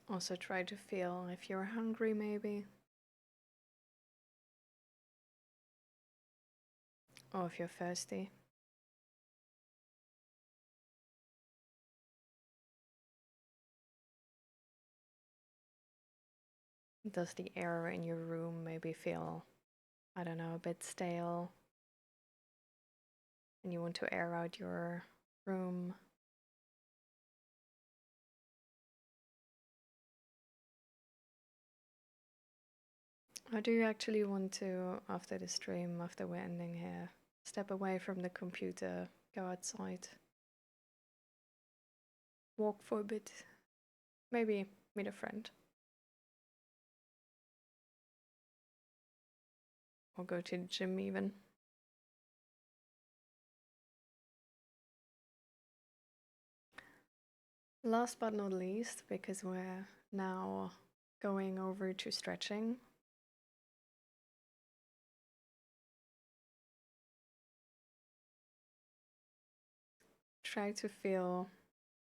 Also try to feel if you're hungry maybe, or if you're thirsty. Does the air in your room maybe feel, I don't know, a bit stale? And you want to air out your room? Or do you actually want to, after the stream, after we're ending here, step away from the computer, go outside, walk for a bit, maybe meet a friend, or go to the gym even? Last but not least, because we're now going over to stretching, try to feel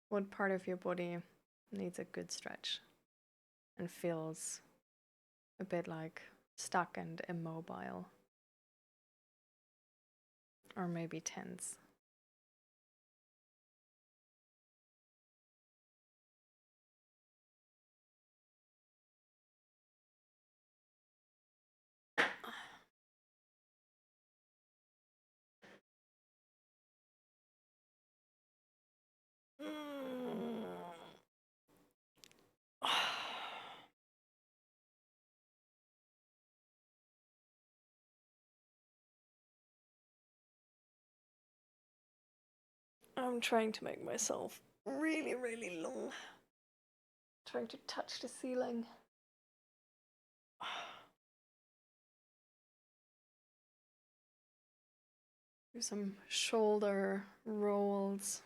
what part of your body needs a good stretch and feels a bit like stuck and immobile, or maybe tense. I'm trying to make myself really, really long. Trying to touch the ceiling. Do some shoulder rolls.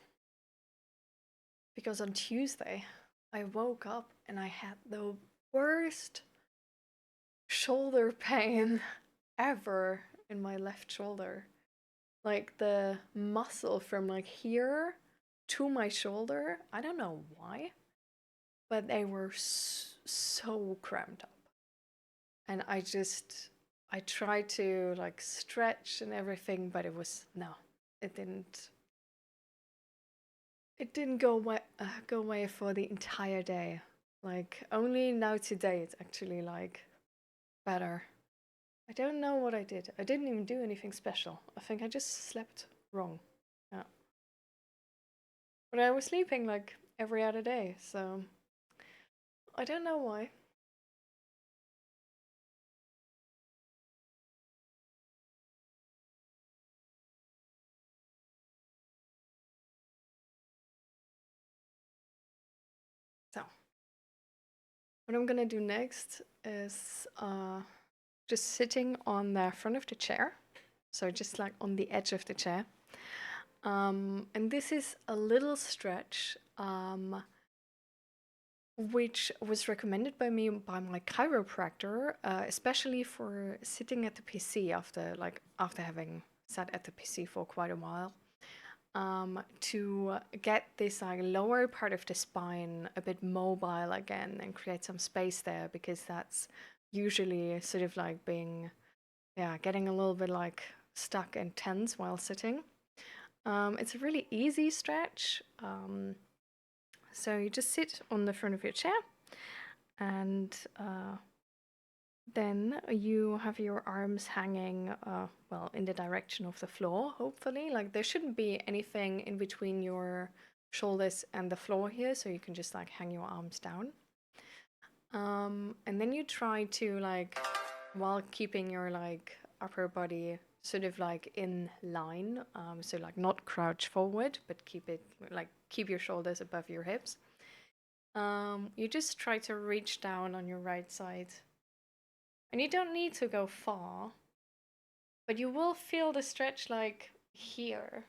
Because on Tuesday, I woke up and I had the worst shoulder pain ever in my left shoulder. Like the muscle from like here to my shoulder, I don't know why, but they were so cramped up. And I tried to like stretch and everything, but no, it didn't. It didn't go away for the entire day. Like only now today it's actually like better. I don't know what I did. I didn't even do anything special. I think I just slept wrong. Yeah. But I was sleeping like every other day, so I don't know why. So, what I'm gonna do next is just sitting on the front of the chair. So, just like on the edge of the chair. And this is a little stretch which was recommended by me by my chiropractor, especially for sitting at the PC after having sat at the PC for quite a while, to get this like lower part of the spine a bit mobile again and create some space there, because that's usually sort of like getting a little bit like stuck and tense while sitting. It's a really easy stretch. So you just sit on the front of your chair and then you have your arms hanging, well, in the direction of the floor, hopefully. Like there shouldn't be anything in between your shoulders and the floor here, so you can just like hang your arms down. And then you try to like, while keeping your like upper body sort of like in line, so like not crouch forward, but keep it like keep your shoulders above your hips. You just try to reach down on your right side. And you don't need to go far, but you will feel the stretch like here.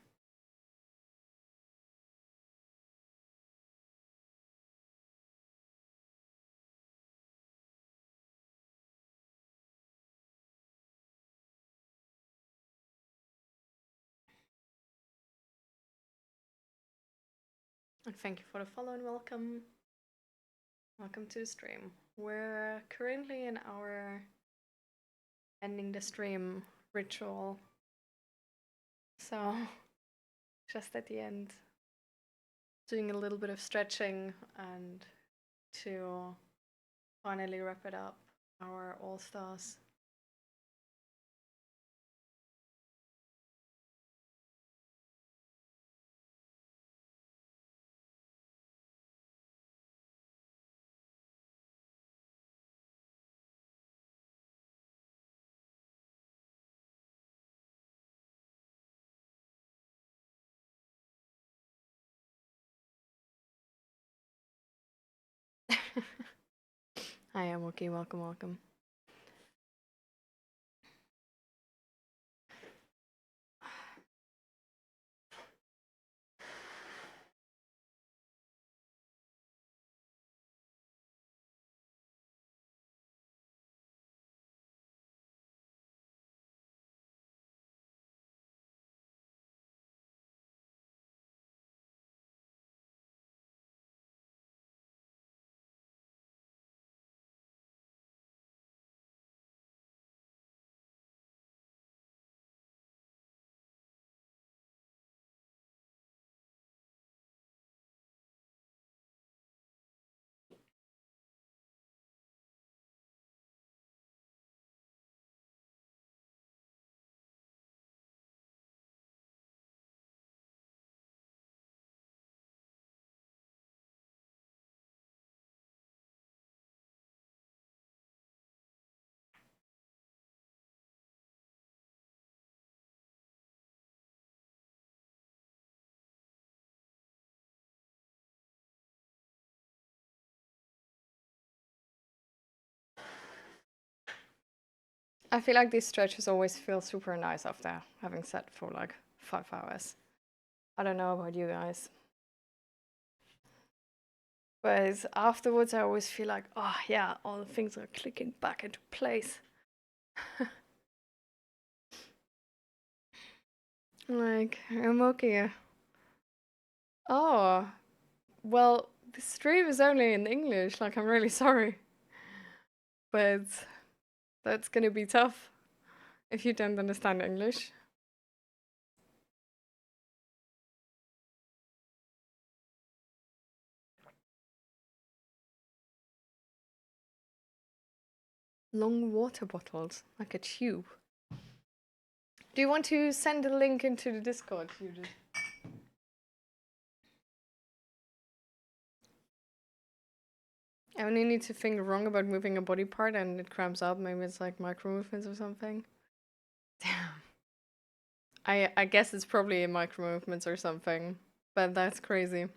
And thank you for the follow and welcome. Welcome to the stream. We're currently in our ending the stream ritual. So, just at the end, doing a little bit of stretching and to finally wrap it up, our All Stars. I am okay, welcome, welcome. I feel like these stretches always feel super nice after having sat for like 5 hours. I don't know about you guys. But afterwards, I always feel like, oh yeah, all the things are clicking back into place. Like, I'm okay. Oh, well, the stream is only in English. Like, I'm really sorry. But that's gonna be tough if you don't understand English. Long water bottles, like a tube. Do you want to send a link into the Discord, Judith? I only need to think wrong about moving a body part and it cramps up. Maybe it's like micro movements or something. Damn. I guess it's probably micro movements or something, but that's crazy.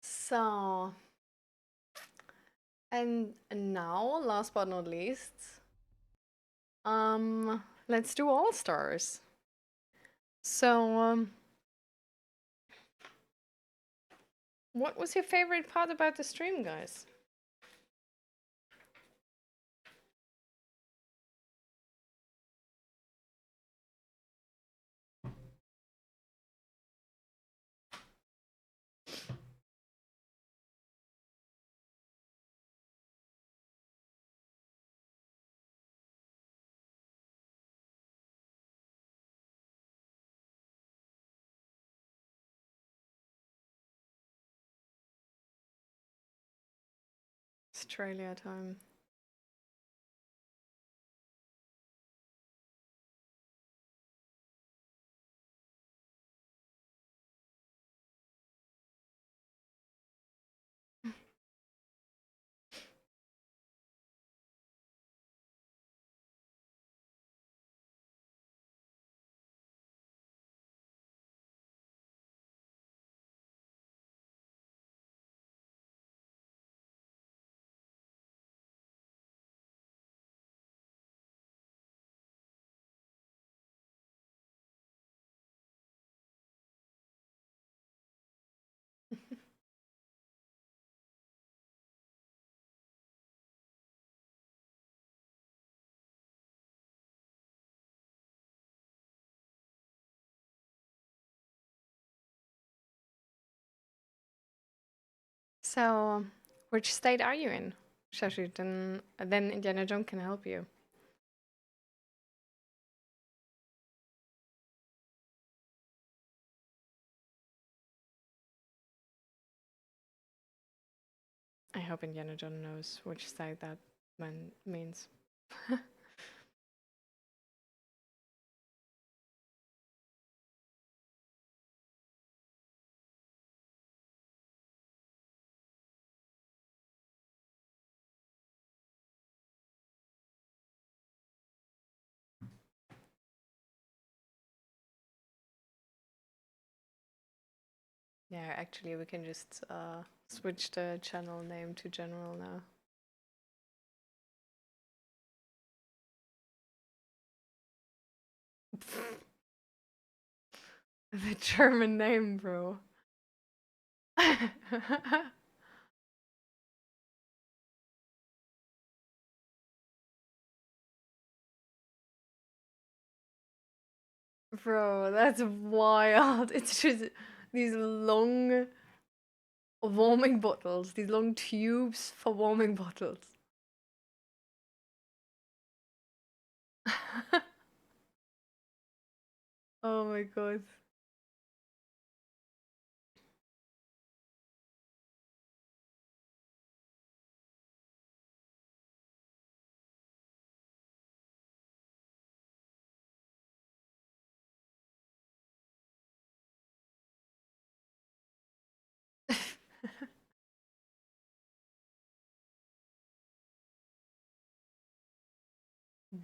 So, and now, last but not least, let's do All Stars. So, what was your favorite part about the stream, guys? Australia time. So, which state are you in, Shashut? Then Indiana Jones can help you. I hope Indiana Jones knows which state that man means. Yeah, actually, we can just switch the channel name to general now. The German name, bro. Bro, that's wild. It's just these long warming bottles, these long tubes for warming bottles. Oh my god.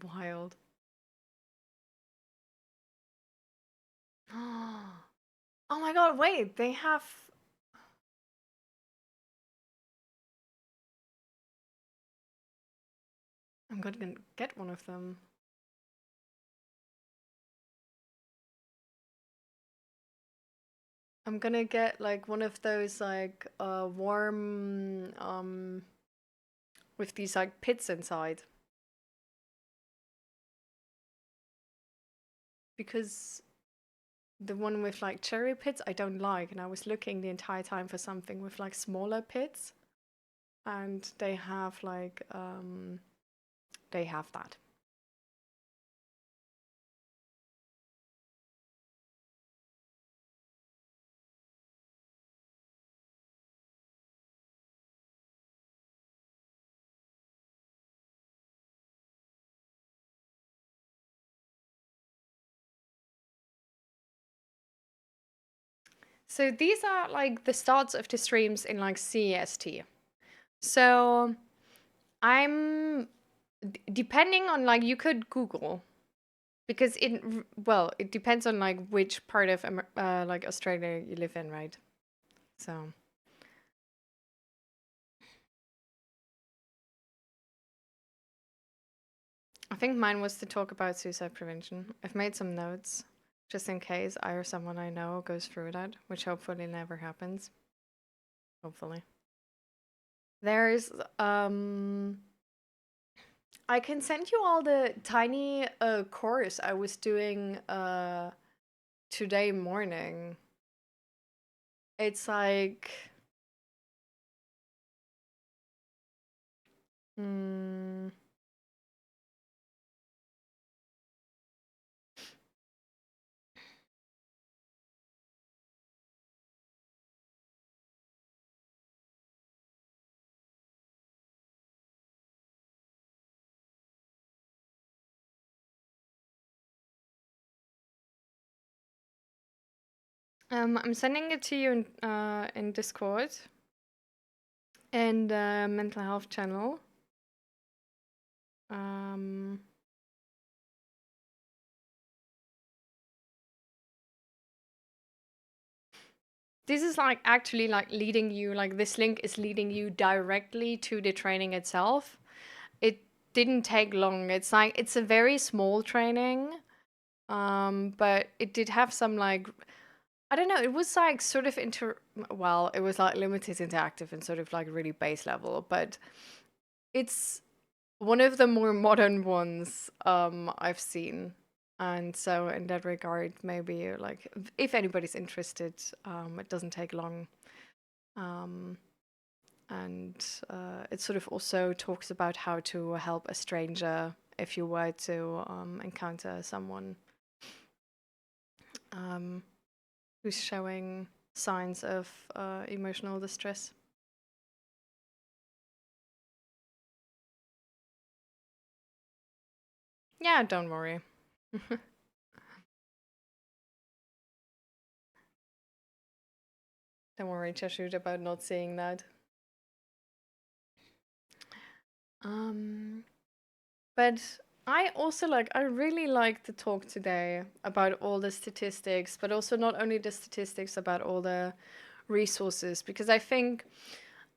Wild. Oh my god, wait, they have. I'm gonna get one of them. I'm gonna get like one of those like warm with these like pits inside. Because the one with like cherry pits I don't like, and I was looking the entire time for something with like smaller pits, and they have that. So these are like the starts of the streams in like CEST. So I'm depending on like you could Google because it depends on like which part of like Australia you live in, right? So I think mine was to talk about suicide prevention. I've made some notes just in case I or someone I know goes through that, which hopefully never happens. Hopefully. There's I can send you all the tiny course I was doing today morning. It's like mm, I'm sending it to you in Discord and mental health channel. Um, this is like actually like leading you, like this link is leading you directly to the training itself. It didn't take long. It's like it's a very small training. But it did have some like I don't know, it was like sort of well, it was like limited interactive and sort of like really base level, but it's one of the more modern ones I've seen. And so in that regard, maybe like if anybody's interested, it doesn't take long. Um, and it sort of also talks about how to help a stranger if you were to encounter someone um, who's showing signs of emotional distress. Yeah, don't worry. Don't worry, Cheshire, about not seeing that. Um, but I also I really like the talk today about all the statistics, but also not only the statistics, about all the resources, because I think,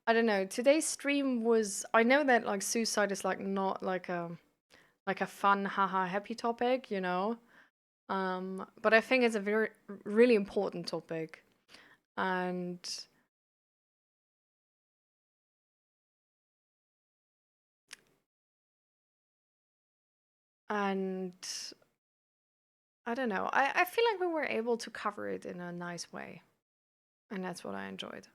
I don't know, today's stream was, I know that like suicide is like not like a fun, haha, happy topic, you know? But I think it's a very, really important topic. And and I don't know. I feel like we were able to cover it in a nice way. And that's what I enjoyed.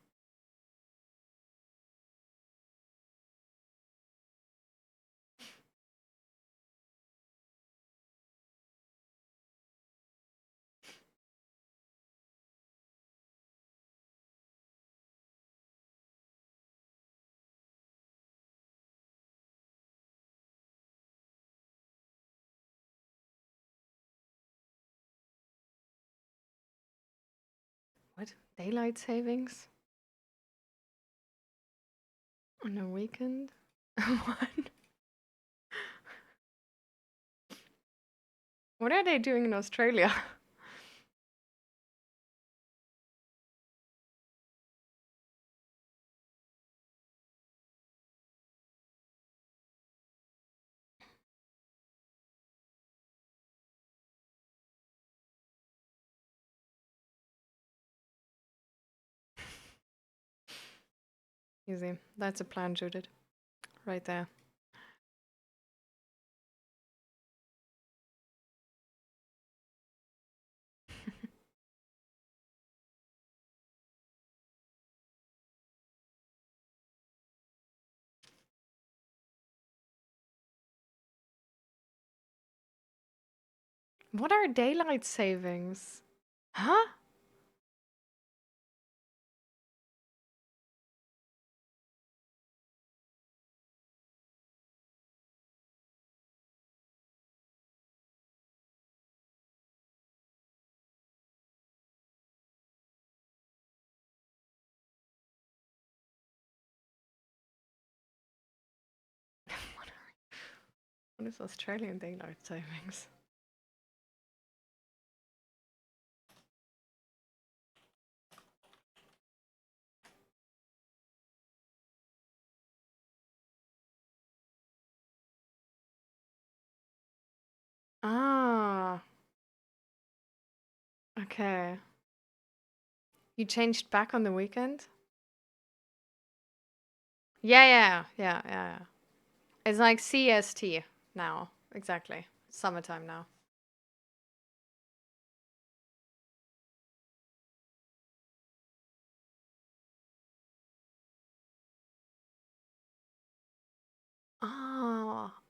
What? Daylight savings? On a weekend? What? What are they doing in Australia? Easy. That's a plan, Judith. Right there. What are daylight savings? Huh? What is Australian daylight savings? Ah, okay. You changed back on the weekend? Yeah. It's like CST now. Exactly. Summertime now.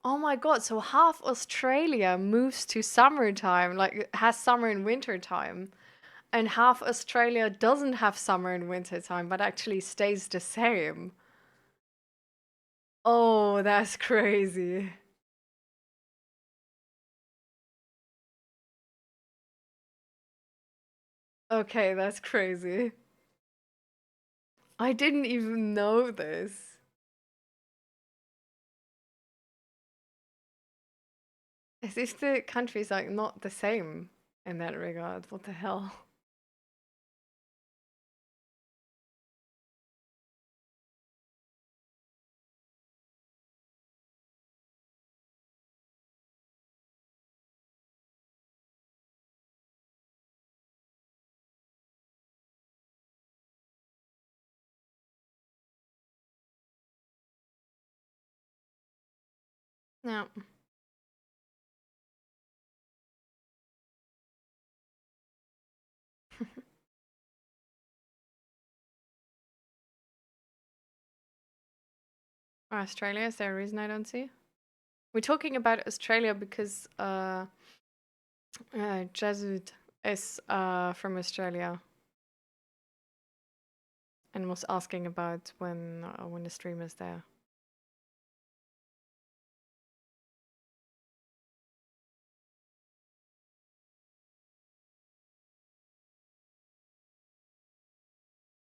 Oh my God. So half Australia moves to summertime, like has summer and winter time, and half Australia doesn't have summer and winter time, but actually stays the same. Oh, that's crazy. Okay, that's crazy. I didn't even know this. As if the countries like not the same in that regard. What the hell? No. Australia, is there a reason I don't see? We're talking about Australia because Jesuit is from Australia and was asking about when the stream is there.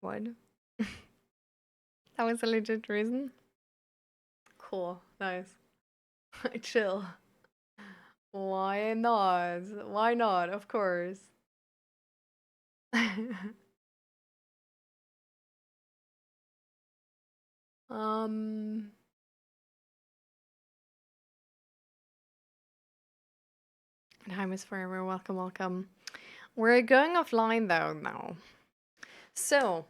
What? That was a legit reason? Cool. Nice. Chill. Why not? Why not? Of course. um Hi Miss Forever, welcome, welcome. We're going offline though now. So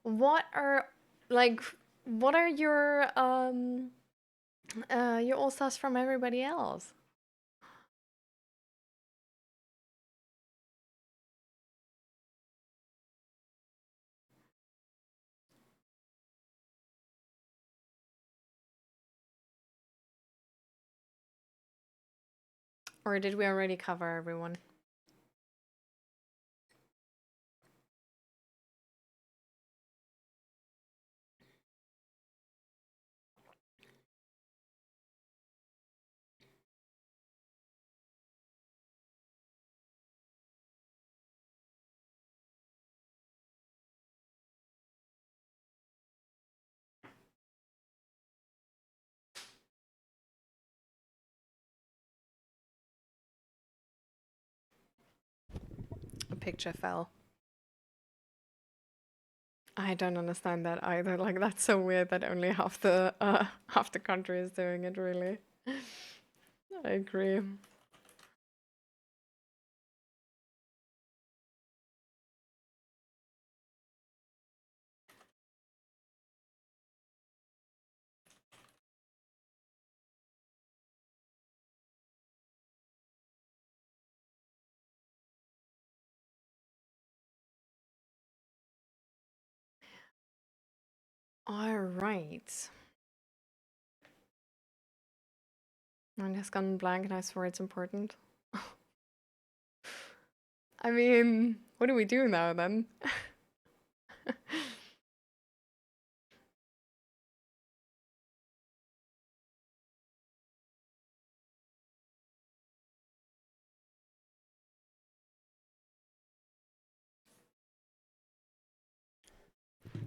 what are like what are your all stars from everybody else? Or did we already cover everyone? A picture fell. I don't understand that either. Like that's so weird that only half the country is doing it really. I agree. All right. Mine has gone blank and I swear it's important. I mean, what do we do now then?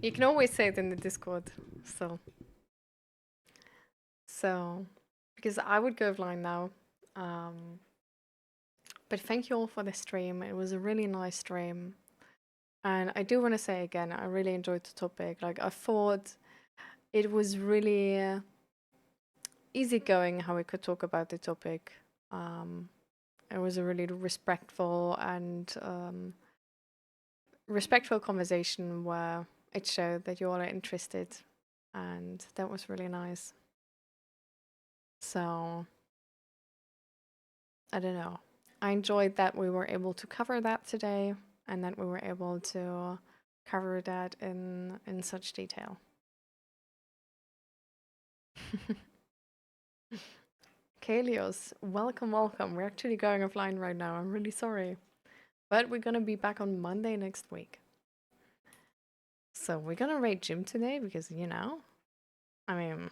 You can always say it in the Discord. So, so, because I would go blind now. Um, but thank you all for the stream. It was a really nice stream. And I do want to say again, I really enjoyed the topic. Like, I thought it was really easygoing how we could talk about the topic. Um, it was a really respectful and respectful conversation where it showed that you all are interested, and that was really nice. So I don't know. I enjoyed that we were able to cover that today, and that we were able to cover that in such detail. Kalios, welcome, welcome. We're actually going offline right now. I'm really sorry. But we're gonna be back on Monday next week. So we're gonna rate Jim today because, I mean,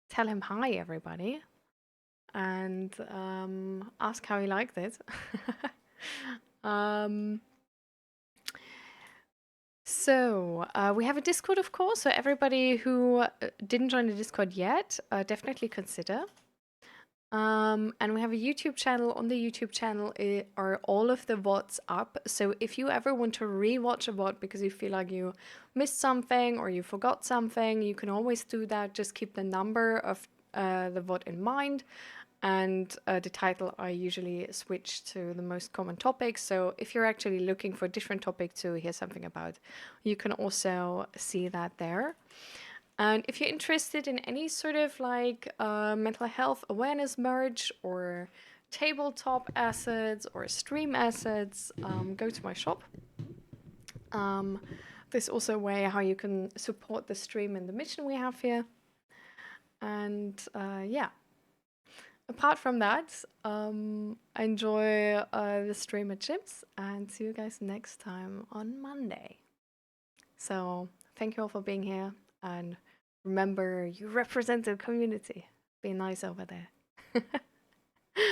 tell him hi, everybody, and ask how he liked it. Um, we have a Discord, of course. So everybody who didn't join the Discord yet, definitely consider. And we have a YouTube channel. On the YouTube channel are all of the VODs up. So if you ever want to rewatch a VOD because you feel like you missed something or you forgot something, you can always do that. Just keep the number of the VOD in mind. And the title I usually switch to the most common topics. So if you're actually looking for a different topic to hear something about, you can also see that there. And if you're interested in any sort of like mental health awareness merge or tabletop assets or stream assets, go to my shop. There's also a way how you can support the stream and the mission we have here. And yeah, apart from that, enjoy the stream at Chips and see you guys next time on Monday. So thank you all for being here, and remember, you represent the community. Be nice over there.